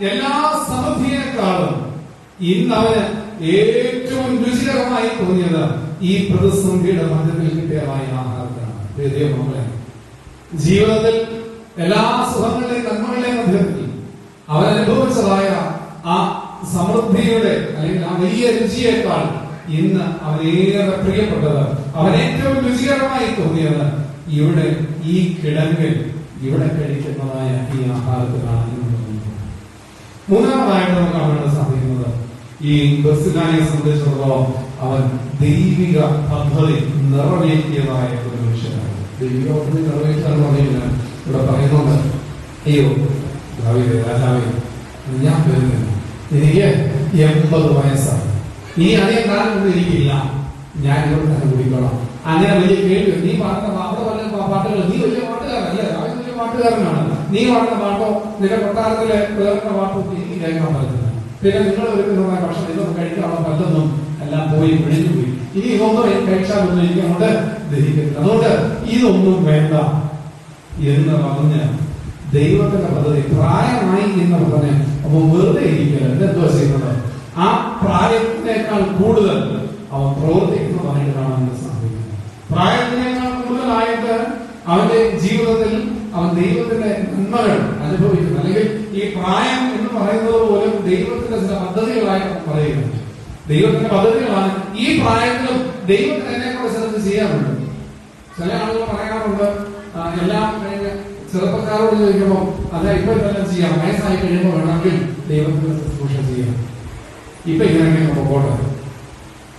എല്ലാ സമൃദ്ധിയേക്കാളും ഇന്ന് അവന് ഏറ്റവും രുചികരമായി തോന്നിയത് ഈ പ്രതിസന്ധിയുടെ മധ്യത്തിൽ കിട്ടിയതായ ആഹാരത്തിനാണ്. ജീവിതത്തിൽ എല്ലാ സുഖങ്ങളുടെയും നന്മകളുടെയും മധ്യത്തിൽ അവൻ അനുഭവിച്ചതായ ആ സമൃദ്ധിയുടെ അല്ലെങ്കിൽ ആ വലിയ രുചിയേക്കാൾ ഇന്ന് അവനേറെ പ്രിയപ്പെട്ടത്, അവൻ ഏറ്റവും രുചികരമായി തോന്നിയത് ഇവിടെ ഈ കിടങ്ങിൽ ഇവിടെ കഴിക്കുന്നതായ ഈ ആഹാരത്തിലാണ്. മൂന്നാമതായിട്ട് നമുക്ക് കാണാൻ സാധിക്കുന്നത്, ഈ ബർസിലായെ സംബന്ധിച്ചിടത്തോളം അവൻ ദൈവിക പദ്ധതി നിറവേറ്റിയതായ ഒരു മനുഷ്യനാണ്. ദൈവിക പദ്ധതി നിറവേറ്റാന്ന് പറഞ്ഞില്ല, ഇവിടെ പറയുന്നുണ്ട്, അയ്യോ രാജാവേ ഞാൻ വരുന്നില്ല, എനിക്ക് 80 വയസ്സാണ്, ഇനി അധികം കാലം ഒന്നും എനിക്കില്ല, ഞാൻ ഇവിടെ തന്നെ കുടിക്കണം. അങ്ങനെ വലിയ കേൾവി, നീ പാടുന്ന അവിടെ വല്ല പാട്ടുകൾ, നീ വലിയ പാട്ടുകാരല്ലേ, അവൻ വലിയ പാട്ടുകാരനാണ്, നീ പാടുന്ന പാട്ടോ നിന്റെ കൊട്ടാരത്തിലെ വേറെ പാട്ടോ എനിക്ക് കേൾക്കാൻ പറ്റുന്നത്. പിന്നെ നിങ്ങൾ ഒരുക്കുന്നതായ ഭക്ഷണം ഇതൊന്നും കഴിക്കാനുള്ള പറ്റൊന്നും എല്ലാം പോയി പിടിഞ്ഞു പോയി, ഇനി ഇതൊന്നും കഴിച്ചാലൊന്നും എനിക്ക് അങ്ങോട്ട് ദഹിക്കത്തില്ല, അതുകൊണ്ട് ഇതൊന്നും വേണ്ട എന്ന് പറഞ്ഞ് ദൈവത്തിന്റെ പദ്ധതി പ്രായമായി എന്ന് പറഞ്ഞ് അപ്പൊ വെറുതെ ഇരിക്കല് എന്തെന്തോ ചെയ്യുന്നത്, ആ പ്രായത്തിനേക്കാൾ കൂടുതൽ അവൻ പ്രവർത്തിക്കുന്നതായിട്ട് കാണാൻ സാധിക്കുന്നു. പ്രായത്തിനേക്കാൾ കൂടുതലായിട്ട് അവന്റെ ജീവിതത്തിൽ അവൻ ദൈവത്തിന്റെ നന്മകൾ അനുഭവിക്കുന്നു. അല്ലെങ്കിൽ ഈ പ്രായം എന്ന് പറയുന്നത് പോലും ദൈവത്തിന്റെ ചില പദ്ധതികളായിട്ട് പറയുന്നു. ദൈവത്തിന്റെ പദ്ധതികളാണ് ഈ പ്രായത്തിലും ദൈവത്തിന് എന്നെ കൊണ്ട് ചിലത് ചെയ്യാറുണ്ട്. ചില ആളുകൾ പറയാറുണ്ട്, എല്ലാം കഴിഞ്ഞ് ചെറുപ്പക്കാരോട് ചോദിക്കുമ്പോൾ അല്ല ഇപ്പൊ ഇതെല്ലാം ചെയ്യാം, വയസ്സായി കഴിയുമ്പോൾ വേണമെങ്കിൽ ദൈവത്തിന് ശുശ്രൂഷ ചെയ്യാം, ഇപ്പൊ ഇങ്ങനെ പോകട്ടെ.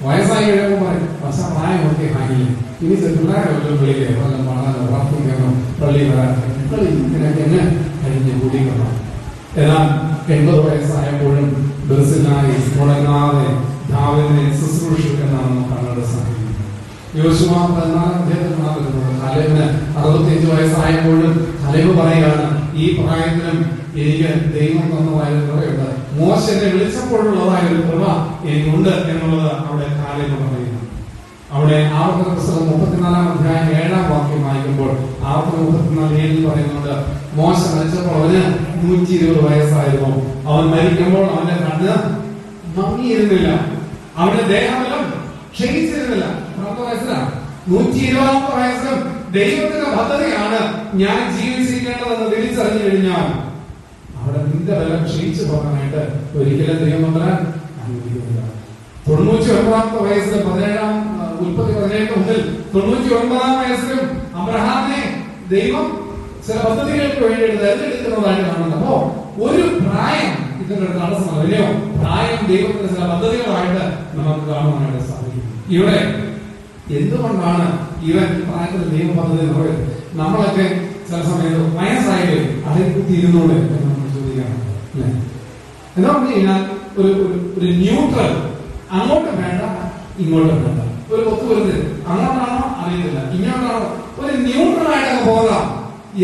വയസ്സായി കഴിയുമ്പോൾ പറയും പക്ഷെ പ്രായം ഒക്കെ ആയില്ലേ, ഇനി പിള്ളേരെ വിളിക്കുക പ്രാർത്ഥിക്കണോ പള്ളി വരാൻ ഇങ്ങനെയൊക്കെ എന്നെ കഴിഞ്ഞ് കൂടിക്കണം. എന്നാൽ 80 വയസ്സായപ്പോഴും ബെർസിലായി മുടങ്ങാതെ ദാവീദിനെ ശുശ്രൂഷിക്കുന്നതാണ് കാണാൻ സാധിക്കുന്നത്. യോശുവ 14 അധ്യായത്തിലാണ് വരുന്നത്. കാലേബിന് 65 വയസ്സായപ്പോഴും കാലേബ് പറയുകയാണ്, ഈ പ്രായത്തിലും എനിക്ക് ദൈവം തന്നതായ കൃപയുണ്ട്, മോശനെ വിളിച്ചപ്പോഴുള്ളതായ ഒരു കൃപ എനിക്കുണ്ട് എന്നുള്ളത് അവിടെ കാലേബ് പറയുന്നു. അവിടെ ആവർത്തന പുസ്തകം 34 അധ്യായം 7 വാക്യം വായിക്കുമ്പോൾ ആവർത്തന 34 പറയുന്നുണ്ട്, മോശ മരിച്ചപ്പോൾ അവന് 120 വയസ്സായിരുന്നു. അവൻ മരിക്കുമ്പോൾ അവന്റെ കണ്ണ് മങ്ങിയിരുന്നില്ല, അവന്റെ ദേഹമെല്ലാം ക്ഷയിച്ചിരുന്നില്ല. 120 വയസ്സിലും ദൈവത്തിന്റെ പദ്ധതിയാണ് ഞാൻ ജീവിച്ചിരിക്കേണ്ടതെന്ന് തിരിച്ചറിഞ്ഞു കഴിഞ്ഞാൽ അവിടെ നിന്റെ ബലം ക്ഷയിച്ചു പോകാനായിട്ട് ഒരിക്കലും ദൈവം തമ്പുരാൻ അനുവദിക്കുന്നില്ല. 99 വയസ്സിൽ 17 മുതൽ 99 വയസ്സിലും അബ്രഹാമിനെ ദൈവം ചില പദ്ധതികൾക്ക് വേണ്ടി തെരഞ്ഞെടുക്കുന്നതായിട്ട് കാണുന്നത്. അപ്പോ ഒരു പ്രായം ഇതിന്റെ ഒരു തടസ്സമല്ലയോ, പ്രായം ദൈവത്തിന്റെ ചില പദ്ധതികളായിട്ട് നമുക്ക് കാണുവാനായിട്ട് സാധിക്കും. ഇവിടെ എന്തുകൊണ്ടാണ് ഇവൻ പ്രായത്തിൽ ദൈവ പദ്ധതി പറയുന്നത്? നമ്മളൊക്കെ ചില സമയത്ത് വയസ്സായിട്ട് അതേ കുത്തി ഇരുന്നോട് എന്ന് നമ്മൾ ചോദിക്കണം അല്ലെ? എന്താ പറഞ്ഞു കഴിഞ്ഞാൽ ഒരു ന്യൂട്രൽ, അങ്ങോട്ടും വേണ്ട ഇങ്ങോട്ടും വേണ്ട, ഒരു ഒത്തുവരുന്നത് അങ്ങോട്ടാണോ അറിയത്തില്ല, ഇങ്ങോട്ടാണോ, ഒരു ന്യൂട്രൽ ആയിട്ടൊക്കെ പോകാം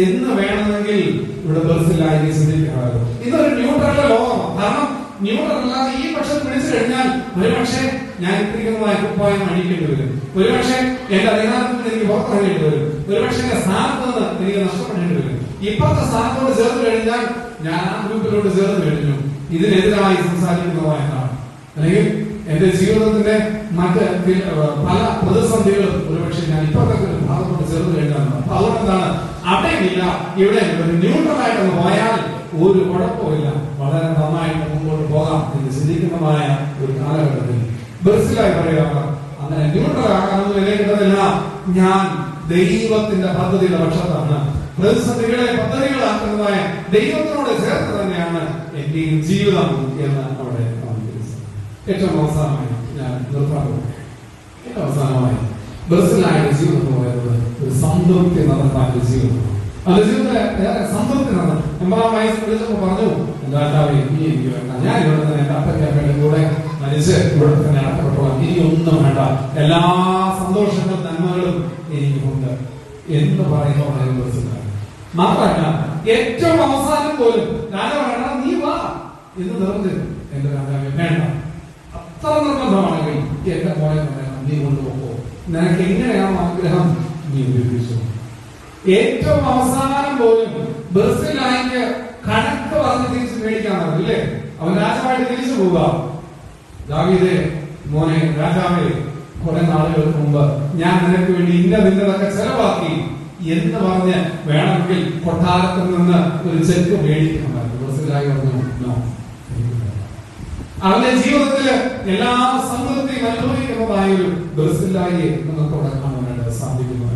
എന്ന് വേണമെങ്കിൽ ഇവിടെ ബെർസിലായി ചിന്തിക്കാമല്ലോ. ഇതൊരു ന്യൂട്രലിന്റെ ലോകമാണ്. കാരണം ന്യൂട്രൽ അല്ലാതെ ഈ പക്ഷം പിടിച്ചു കഴിഞ്ഞാൽ ഒരുപക്ഷെ ഞാൻ ഇട്ടിരിക്കുന്നതായ കുപ്പായം അഴിക്കേണ്ടി വരും, ഒരുപക്ഷെ എന്റെ അധികാരത്തിൽ നിന്ന് എനിക്ക് പുറത്തിറങ്ങേണ്ടി വരും, ഒരുപക്ഷെ എന്റെ സ്ഥാനത്ത് നിന്ന് എനിക്ക് നഷ്ടപ്പെടേണ്ടി വരും. ഇപ്പുറത്തെ സ്ഥാനത്തോട് ചേർന്ന് കഴിഞ്ഞാൽ ഞാൻ ആ ഗ്രൂപ്പിലോട് ചേർന്ന് കഴിഞ്ഞു, ഇതിനെതിരായി സംസാരിക്കുന്നതായിട്ടാണ്. അല്ലെങ്കിൽ എന്റെ ജീവിതത്തിന്റെ മറ്റ് പല പ്രതിസന്ധികളും ഒരുപക്ഷെ ഞാൻ ഇപ്പുറത്തെ ഭാഗത്തോട് ചേർന്ന് കഴിഞ്ഞാൽ. അപ്പൊ അതുകൊണ്ടെന്താണ് അവിടെയില്ല, ഇവിടെ ഒരു ന്യൂട്രലായിട്ടൊന്ന് പോയാൽ ഒരു കുഴപ്പമില്ല, വളരെ നന്നായിട്ട് മുമ്പോട്ട് പോകാം എന്ന് ചിന്തിക്കുന്നതായ ഒരു കാലഘട്ടത്തിൽ ബെർസിലായി പറയുക അങ്ങനെ ന്യൂട്രൽ ആകാനൊന്നും വിലയിടുന്നില്ല. ഞാൻ ദൈവത്തിന്റെ പദ്ധതിയുടെ പക്ഷത്താണ്, പ്രതിസന്ധികളെ പദ്ധതികളാക്കുന്നതായ ദൈവത്തിനോട് ചേർത്ത് തന്നെയാണ് എന്റെയും ജീവിതം എന്ന് അവിടെ ഏറ്റവും അവസാനമായി ഞാൻ നിർത്താൻ പോകും. ഏറ്റവും അവസാനമായി ബെർസിലായുടെ ജീവിതം എന്ന് പറയുന്നത് ഒരു സംതൃപ്തി നടത്താൻ ജീവിതമാണ്. അത് ജീവിതത്തിലെ സംതൃപ്തി നടന്നു. 80 വയസ്സ് വിളിച്ചപ്പോൾ പറഞ്ഞു, എന്താ ഇനി എനിക്ക് വേണ്ട, ഞാൻ ഇവിടെ തന്നെ എന്റെ അപ്പയ്ക്കമ്മയുടെ കൂടെ മരിച്ച് ഇവിടെ തന്നെ അടക്കപ്പെട്ടോളാം, ഇനി ഒന്നും വേണ്ട, എല്ലാ സന്തോഷങ്ങളും നന്മകളും എനിക്കുണ്ട് എന്ന് പറയുന്ന ബെർസിലായി. മാത്രമല്ല ഏറ്റവും അവസാനം പോലും രാജാവ് വേണ്ട, നീ വാ എന്ന് നിർബന്ധിച്ചു. എന്റെ രാജാവെ വേണ്ട, അത്ര നിർബന്ധമാണെങ്കിൽ എന്റെ മോനെ നീ കൊണ്ടുപോകോ, നിനക്ക് എങ്ങനെയാണോ ആഗ്രഹം നീ ഉപയോഗിച്ചു. ഏറ്റവും അവസാനം പോലും ബെർസിലായിക്ക് കണക്ക് പറഞ്ഞ് തിരിച്ച് മേടിക്കാൻ പറ്റില്ലേ? അവൻ രാജാവായിട്ട് തിരിച്ചു പോവുക. ദാവീദേ മോനെ രാജാവേ, കുറെ നാളുകൾക്ക് മുമ്പ് ഞാൻ നിനക്ക് വേണ്ടി ഇന്നതൊക്കെ ചെലവാക്കി എന്ന് പറഞ്ഞ് വേണമെങ്കിൽ കൊട്ടാരത്തിൽ നിന്ന് ഒരു ചെക്ക് മേടിക്കണമായിരുന്നു. ബെർസിലായി പറഞ്ഞു, അവന്റെ ജീവിതത്തില് എല്ലാ സംതൃപ്തിയും അനുഭവിക്കുന്നതായ ഒരു ബെർസിലായി നമുക്ക് അവിടെ കാണാനായിട്ട് സാധിക്കുന്നു.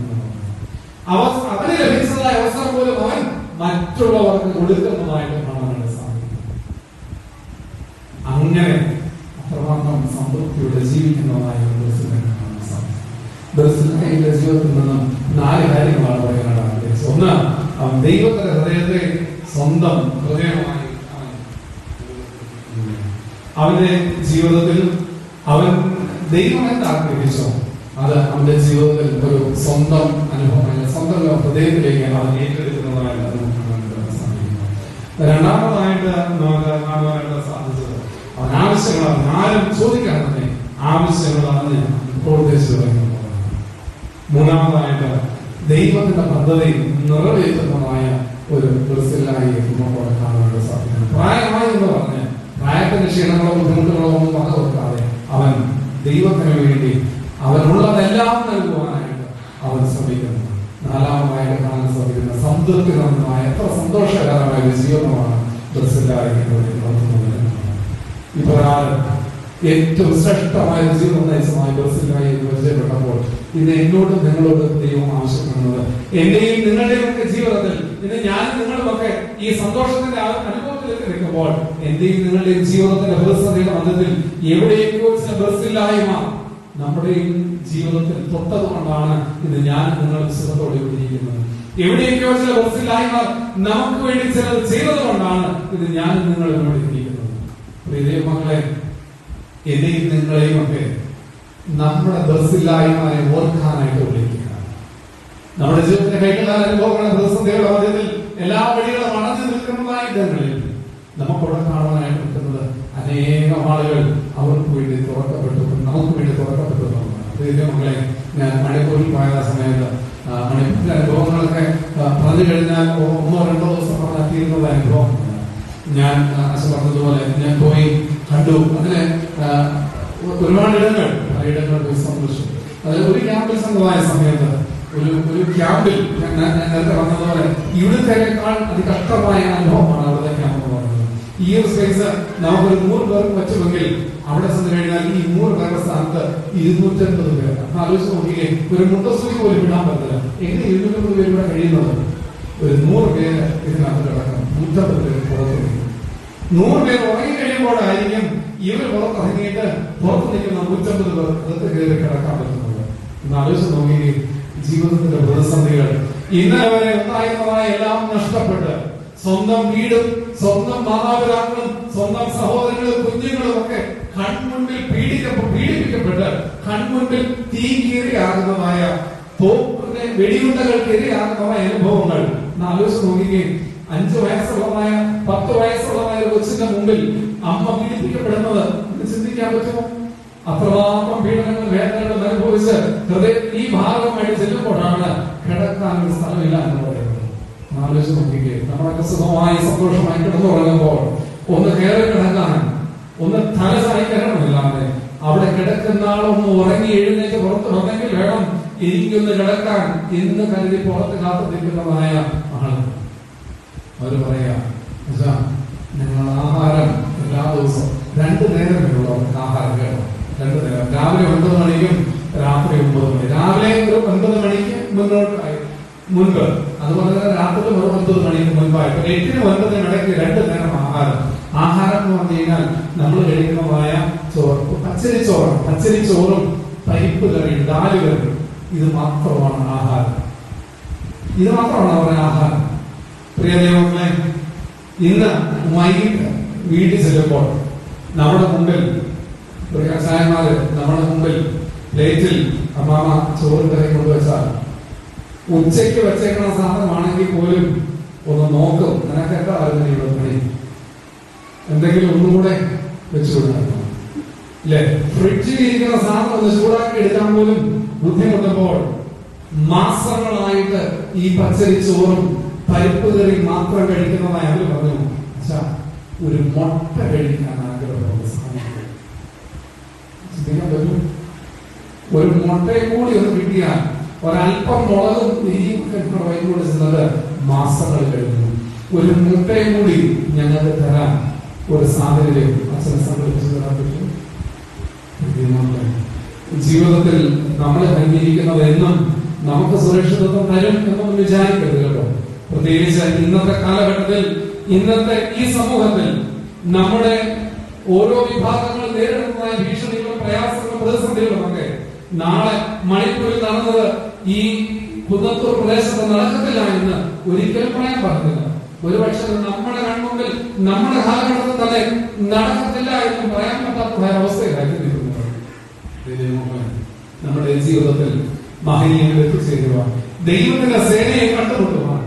അവന് ലഭിച്ചതായ അവസരം പോലും അവൻ മറ്റുള്ളവർക്ക് കൊടുക്കുന്നതായിട്ട് കാണാനായിട്ട് സാധിക്കുന്നു. അങ്ങനെ അത്രമാത്രം സംതൃപ്തിയോടെ ജീവിക്കുന്നതായ ബെർസിലായി കാണാൻ സാധിക്കും. ബെർസിലായിയുടെ ജീവിതത്തിൽ നിന്നും 4 കാര്യങ്ങളാണ് പറയാനാണ് ആഗ്രഹിച്ചത്. ഒന്ന്, അവൻ ദൈവത്തിന്റെ ഹൃദയത്തെ സ്വന്തം ഹൃദയമായി അവന്റെ ജീവിതത്തിൽ അവൻ ദൈവം എന്ത് ആഗ്രഹിച്ചോ അത് അവന്റെ ജീവിതത്തിൽ ഒരു സ്വന്തം അനുഭവം, സ്വന്തം ഹൃദയത്തിലേക്ക് അവൻ ഏറ്റെടുക്കുന്നതായിട്ട് നമുക്ക് സാധിക്കുന്നു. രണ്ടാമതായിട്ട് നമുക്ക് കാണുവാനായിട്ട് സാധിച്ചത് അവൻ ആവശ്യങ്ങൾ ആരും ചോദിക്കാൻ തന്നെ ആവശ്യങ്ങൾ അറിഞ്ഞ് പ്രവർത്തിച്ചു വരുന്നതാണ്. മൂന്നാമതായിട്ട് ദൈവത്തിന്റെ പദ്ധതി നിറവേറ്റുന്നതായ ഒരു ബെർസിലായി നമുക്ക് കാണാനായിട്ട് സാധിക്കുന്നു. പ്രായമായി എന്ന് പറഞ്ഞ് പ്രായത്തിന്റെ ക്ഷീണങ്ങളോ ബുദ്ധിമുട്ടുകളോ ഒന്നും വന്നു കൊടുക്കാതെ അവൻ ദൈവത്തിന് വേണ്ടി അവനുള്ളതെല്ലാം നൽകുവാനായിട്ട് അവൻ ശ്രമിക്കുന്നു. നാലാമതായിട്ട് കാണാൻ സാധിക്കുന്ന സംതൃപ്തി നടന്നതായ എത്ര സന്തോഷകരമായ ഒരു ജീവിതമാണ് ബെർസിലായി നടത്തുന്നത്. ഇപ്രകാരം ഏറ്റവും ശ്രേഷ്ഠമായ ജീവിതം നയിച്ചമായി ബർസില്ലായി പരിചയപ്പെട്ടപ്പോൾ ഇന്ന് എന്നോടും നിങ്ങളോട് ദൈവം ആവശ്യപ്പെടുന്നത്, എന്റെയും നിങ്ങളുടെയും ഒക്കെ ജീവിതത്തിൽ ഇന്ന് ഞാനും നിങ്ങളുമൊക്കെ ഈ സന്തോഷത്തിന്റെ അനുഭവത്തിലേക്ക് നിൽക്കുമ്പോൾ എന്റെയും നിങ്ങളുടെയും ജീവിതത്തിന്റെ പ്രതിസന്ധിയുടെ മധ്യത്തിൽ എവിടെയൊക്കെയോ ചില ബർസില്ലായ്മ നമ്മുടെയും ജീവിതത്തിൽ തൊട്ടത് കൊണ്ടാണ് ഇന്ന് ഞാൻ നിങ്ങൾ സുഖത്തോടെ ഇരിക്കുന്നത്. എവിടെയൊക്കെയോ ചില ബർസില്ലായ്മ നമുക്ക് വേണ്ടി ചിലത് ചെയ്തത് കൊണ്ടാണ് ഇത് ഞാൻ നിങ്ങൾ ഇവിടെ ഇരിക്കുന്നത്. ദൈവമക്കളെ, എന്നെയും നിങ്ങളെയും ഒക്കെ നമ്മുടെ ബർസില്ലായ്മയെ ഓർക്കാനായിട്ട് വിളിക്കുകയാണ്. നമ്മുടെ ജീവിതത്തിന്റെ കൈകളാൽ അനുഭവങ്ങളുടെ പ്രതിസന്ധികളുടെ മധ്യത്തിൽ എല്ലാ വഴികളും അടഞ്ഞു നിൽക്കുന്നതായ ഇടങ്ങളിൽ നമുക്കവിടെ കാണുവാനായിട്ട് നിൽക്കുന്നത് അനേകം ആളുകൾ അവർക്ക് വേണ്ടി തുറക്കപ്പെട്ടു, നമുക്ക് വേണ്ടി തുറക്കപ്പെട്ടു. മക്കളെ, ഞാൻ മണിപ്പൂരിൽ പോയ സമയത്ത് മണിപ്പൂരിലെ അനുഭവങ്ങളൊക്കെ പറഞ്ഞു കഴിഞ്ഞാൽ 1-2 ദിവസം പറഞ്ഞാൽ തീരുന്ന അനുഭവം. ഞാൻ പറഞ്ഞതുപോലെ ഞാൻ പോയി കണ്ടു. അങ്ങനെ ഒരുപാട് ഇടങ്ങൾ പോയി സന്ദർശിച്ചു. അതിൽ ഒരു ക്യാമ്പിൽ സംഘമായ സമയത്ത് ഒരു ക്യാമ്പിൽ ഞാൻ നേരത്തെ പറഞ്ഞതുപോലെ ഇവിടുത്തേക്കാൾ അതികഷ്ടമായ അനുഭവമാണ് അവിടുത്തെ ക്യാമ്പ് എന്ന് പറയുന്നത്. ഈ ഒരു സ്പേസ് നമുക്കൊരു 100 പേർക്ക് പറ്റുമെങ്കിൽ അവിടെ ചെന്ന് കഴിഞ്ഞാൽ ഈ 100 പേരുടെ സ്ഥാനത്ത് 250 പേർ. ആലോചിച്ച് നോക്കിയേ, ഒരു മുട്ടസൂചി പോലും ഇടാൻ പറ്റില്ല. എങ്ങനെ 250 പേര് ഇവിടെ കഴിയുന്നത്? ഒരു 100 പേര് ഇതിനകത്ത് കിടക്കണം, 150 പേര് പുറത്ത്. 100 പേർ ഉറങ്ങി കഴിയുമ്പോഴായിരിക്കും ഇവർ പുറത്തിറങ്ങിയിട്ട് പുറത്ത് നിൽക്കുന്ന 150 പേർ അകത്ത് കയറി കിടക്കാൻ പറ്റുന്നത്. എന്ന് ആലോചിച്ച് നോക്കിയേ, ജീവിതത്തിന്റെ പ്രതിസന്ധികൾ ഇന്നലെ വരെ ഉണ്ടായിരുന്നതായ എല്ലാം നഷ്ടപ്പെട്ട് സ്വന്തം വീടും സ്വന്തം മാതാപിതാക്കളും സ്വന്തം സഹോദരങ്ങളും കുഞ്ഞുങ്ങളും ഒക്കെ കൺമുൻപിൽ പീഡിപ്പിക്കപ്പെട്ട് കൺമുൻപിൽ തീകീറിയാകുന്നതായ തോക്കിന്റെ വെടിയുണ്ടകൾക്ക് ഇരയാകുന്നതായ അനുഭവങ്ങൾ ആലോചിച്ച് നോക്കുകയും 5 വയസ്സുള്ളതായ 10 വയസ്സുള്ളതായ ഒരു കൊച്ചിന്റെ മുമ്പിൽ അമ്മ പീഡിപ്പിക്കപ്പെടുന്നത് ചിന്തിക്കാൻ പറ്റുമോ? അത്രമാത്രം പീഡനങ്ങൾ വേദനകൾ അനുഭവിച്ച് ഹൃദയം ഈ ഭാഗം വഴി ചെല്ലുമ്പോഴാണ് കിടക്കാൻ ഒരു സ്ഥലമില്ല എന്ന് പറയുന്നത്. ആലോചിച്ച് നോക്കിക്കേ, നമ്മളൊക്കെ സുഖമായി സന്തോഷമായി കിടന്നുറങ്ങുമ്പോൾ ഒന്ന് കയറി കിടക്കാൻ, ഒന്ന് തല സഹായിക്കാനില്ലാതെ അവിടെ കിടക്കുന്ന ആളൊന്ന് ഉറങ്ങി എഴുന്നേറ്റ് പുറത്ത് വന്നെങ്കിൽ വേണം എനിക്കൊന്ന് കിടക്കാൻ എന്ന് കരുതി പുറത്ത് കാത്തു നിൽക്കുന്നതായ ആള്. അവര് പറയാ, ഞങ്ങൾ ആഹാരം എല്ലാ ദിവസവും 2 നേരമുള്ള ആഹാരം കേട്ടോ. 2 നേരം, രാവിലെ 9 മണിക്കും രാത്രി 9 മണി. രാവിലെ ഒരു 9 മണിക്ക് മുൻപ്, അതുപോലെ തന്നെ രാത്രി ഒരു 9 മണിക്ക് മുൻപായിട്ട് 8-നും 9-നും ഇടയ്ക്ക് 2 നേരം ആഹാരം. ആഹാരം എന്ന് പറഞ്ഞു കഴിഞ്ഞാൽ നമ്മൾ കഴിക്കുന്നതായ ചോറ്, പച്ചരിച്ചോറും പരിപ്പ് കറിയും ദാല് കറിയും, ഇത് മാത്രമാണ് ആഹാരം. ഇത് മാത്രമാണ് അവരുടെ ആഹാരം. പ്രിയ ദൈവമേ, ഇന്ന് വൈകിട്ട് വീട്ടിൽ ചെല്ലുമ്പോൾ നമ്മുടെ മുമ്പിൽ കഷായന്മാര് നമ്മുടെ മുമ്പിൽ പ്ലേറ്റിൽ അമ്മാമ ചോറും കറി കൊണ്ടുവച്ചാൽ ഉച്ചയ്ക്ക് വെച്ചേക്കുന്ന സാധനമാണെങ്കിൽ പോലും ഒന്ന് നോക്കും, നിനക്കൊക്കെ അറിയുന്ന എന്തെങ്കിലും ഒന്നുകൂടെ വെച്ചുകൊടുക്കണം അല്ലെ? ഫ്രിഡ്ജിൽ ഇരിക്കുന്ന സാധനം ഒന്ന് ചൂടാക്കി എടുക്കാൻ പോലും ബുദ്ധിമുട്ടുമ്പോൾ മാസങ്ങളായിട്ട് ഈ പച്ചരിച്ചോറും പരിപ്പ് കറി മാത്രം കഴിക്കുന്നതായി അവര് പറഞ്ഞു, ഒരു മുട്ട കഴിക്കാൻ ആഗ്രഹമുള്ള സാധനം ചിന്തിക്കാൻ പറ്റും. ഒരു മുട്ടയും കൂടി ഒന്ന് കിട്ടിയാൽ, ഒരല്പം മുളകും വൈകോട് ചെന്നത് മാസങ്ങൾ കഴിഞ്ഞു. ഒരു മുട്ടയും കൂടി ഞങ്ങൾക്ക് തരാൻ ഒരു സാഹചര്യം അച്ഛനെ സംഘടിപ്പിച്ചു തരാൻ പറ്റും. ജീവിതത്തിൽ നമ്മളെ കണ്ടിരിക്കുന്നത് എന്നും നമുക്ക് സുരക്ഷിതത്വം തരും എന്നൊന്നും വിചാരിക്കരുത് കേട്ടോ. പ്രത്യേകിച്ച് ഇന്നത്തെ കാലഘട്ടത്തിൽ, ഇന്നത്തെ ഈ സമൂഹത്തിൽ നമ്മുടെ ഓരോ വിഭാഗങ്ങൾ നേരിടുന്നതായ ഭീഷണികളും പ്രയാസങ്ങളും പ്രതിസന്ധികളും ഒക്കെ നാളെ മണിപ്പൂരിൽ നടന്നത് ഈ കുന്നത്തൂർ പ്രദേശത്ത് നടക്കത്തില്ല എന്ന് ഒരിക്കലും പറയാൻ പറ്റില്ല. ഒരുപക്ഷെ നമ്മുടെ കൺമുമ്പിൽ നമ്മുടെ കാലഘട്ടത്തിൽ തന്നെ നടക്കത്തില്ല എന്ന് പറയാൻ പറ്റാത്ത അവസ്ഥയിലായിരുന്നു. നമ്മുടെ ജീവിതത്തിൽ മഹനീയങ്ങൾ എത്തിച്ചേരുവാൻ, ദൈവത്തിന്റെ സേനയെ കണ്ടുമുട്ടുവാൻ,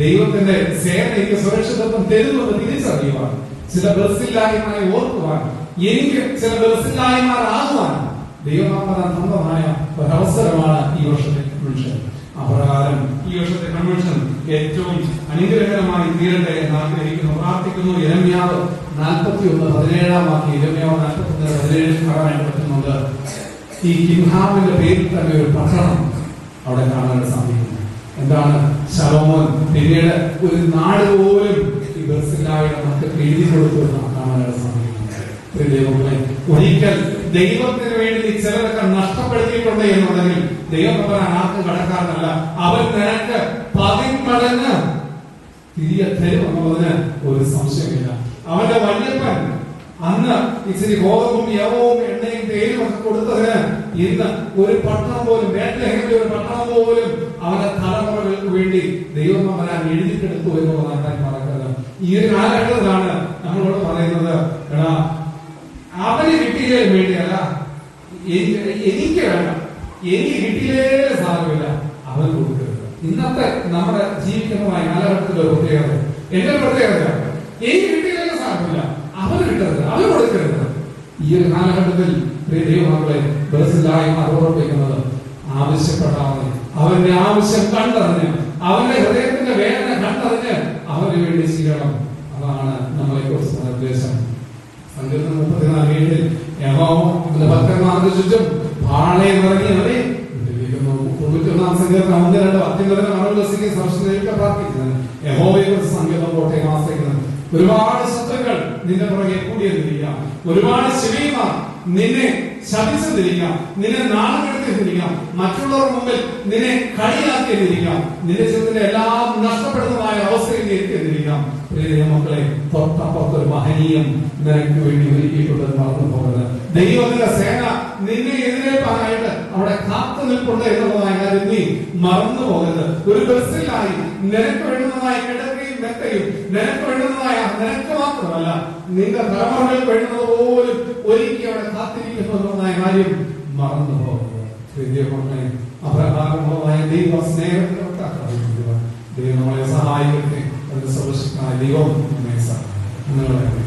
ദൈവത്തിന്റെ സേനയ്ക്ക് സുരക്ഷിതത്വം തരുമെന്ന് തിരിച്ചറിയുവാൻ, ചില ബർസില്ലായ്മയെ ഓർക്കുവാൻ, എനിക്ക് ചില ബർസില്ലായ്മാരാകുവാൻ ദൈവനാമം സ്വന്തമായ ഒരവസരമാണ് ഈ വർഷത്തെ കൺവെൻഷൻ. അപ്രകാരം ഈ വർഷത്തെ കൺവെൻഷൻ ഏറ്റവും അനുഗ്രഹകരമായി തീരട്ടെ എന്ന് ആഗ്രഹിക്കുന്നു, പ്രാർത്ഥിക്കുന്നു. യിരെമ്യാവ് 41:17 യിരെമ്യാവ് 41:17 കാണാനായിട്ട് പറ്റുന്നുണ്ട്. ഈ കിംഹാമിന്റെ പേരിൽ തന്നെ ഒരു പട്ടണം അവിടെ കാണാൻ സാധിക്കുന്നു. എന്താണ്? ശലോമോൻ പിന്നീട് ഒരു നാട് പോലും ഈ ബർസില്ലായുടെ മക്കൾക്ക് എഴുതി കൊടുത്തു കാണാനായിട്ട് സാധിക്കുന്നു. ഒരിക്കൽ ദൈവത്തിന് വേണ്ടി ചിലരൊക്കെ നഷ്ടപ്പെടുത്തിയിട്ടുണ്ട് എന്നുണ്ടെങ്കിൽ ദൈവം അവൻ ആർക്കും കടക്കാരനല്ല. അവൻ നിനക്ക് 10 മടങ്ങ് തിരികെ തരും എന്നുള്ളതിന് ഒരു സംശയമില്ല. അവന്റെ വല്യപ്പൻ അന്ന് ഇച്ചിരി ഗോതമ്പും യവവും എണ്ണയും തേനും ഒക്കെ കൊടുത്തതിന് ഇന്ന് ഒരു പട്ടണം പോലും, ബേത്ലഹേമിലെ ഒരു പട്ടണം പോലും അവന്റെ തലമുറകൾക്ക് വേണ്ടി ദൈവം അവനെ എഴുതിക്കെടുത്തു എന്നുള്ളതാണ് മറക്കരുത്. ഈ ഒരു കാലഘട്ടത്തിലാണ് നമ്മളോട് പറയുന്നത്, എടാ അവന് കിട്ടിയതിന് വേണ്ടിയല്ല, എനിക്ക് വേണ്ട, എനിക്ക് കിട്ടിയതേ സാരമില്ല, അവൻ കൊടുക്കരുത്. ഇന്നത്തെ നമ്മുടെ ജീവിക്കുന്നതായ കാലഘട്ടത്തിന്റെ ഒരു പ്രത്യേകത, എന്റെ പ്രത്യേകത, എനിക്ക് കിട്ടിയതേ സാരമില്ല, അവന് കിട്ടരുത്, അവന് കൊടുക്കരുത്. ഈ ഒരു കാലഘട്ടത്തിൽ ദൈവമക്കളെ ബസ്സിലായ്മ ഓർമ്മിക്കുന്നത് ആവശ്യപ്പെടാതെ അവന്റെ ആവശ്യം കണ്ടറിഞ്ഞ്, അവന്റെ ഹൃദയത്തിന്റെ വേദന കണ്ടറിഞ്ഞ് അവന് വേണ്ടി ചെയ്യണം. അതാണ് നമ്മളെ കുറിച്ചുള്ള നിർദ്ദേശം. സങ്കീർത്തനം 34:7 യഹോവയുടെ ഭക്തന്മാർക്ക് ചുറ്റും പാളയം ഇറങ്ങിയവരെ 91 സങ്കീർത്തനം 1-2 അത്യുന്നതന്റെ മറുവശിക്ക് സംശയിക്കാൻ പ്രാർത്ഥിക്കുന്നത് യഹോവയെ കുറിച്ച് സങ്കീർത്തനം കോട്ടയം ആശ്രയിക്കുന്നത്. ഒരുപാട് ശത്രുക്കൾ നിന്റെ പുറകെ കൂടിയെന്നിരിക്കാം, ഒരുപാട് ശിവീമാർ നിന്നെ ശപിച്ചെന്നിരിക്കാം, നിന്നെ നാണം കെടുത്തിരിക്കാം, മറ്റുള്ളവർ മുമ്പിൽ നിന്നെ കളിയാക്കിയെന്നിരിക്കാം, നിന്റെ ജീവിതത്തിന്റെ എല്ലാം നഷ്ടപ്പെടുന്നതായ അവസ്ഥയിൽ എത്തിയെന്നിരിക്കാം. മക്കളെ, തൊട്ടപ്പുറത്തൊരു മഹനീയം നിനക്ക് വേണ്ടി ഒരുക്കിയിട്ടുള്ളത് മറന്നു പോകരുത്. ദൈവത്തിന്റെ സേന നിന്നെ എതിരേൽപ്പാനായിട്ട് അവിടെ കാത്തു നിൽപ്പുണ്ട് എന്നുള്ളതായ കാര്യം നീ മറന്നു പോകരുത്. ഒരു ബസ്സിലായി നിനക്ക് വേണ്ടുന്നതായ കിടക്കയും മെത്തയും നിനക്ക് വേണ്ടുന്നതായ, നിനക്ക് മാത്രമല്ല നിന്റെ തലമുറകൾക്ക് വേണ്ടുന്നത് പോലും ഒരുക്കി അവിടെ കാത്തിരിക്കുന്നു എന്നുള്ളതായ കാര്യം മറന്നു പോകരുത്. അപ്രകാരമുള്ളതായ ദൈവ സ്നേഹത്തിന്റെ ദൈവം നമ്മളെ സഹായിക്കട്ടെ. സർവശക്തനായ ദൈവം നമ്മെ സഹായിക്കട്ടെ.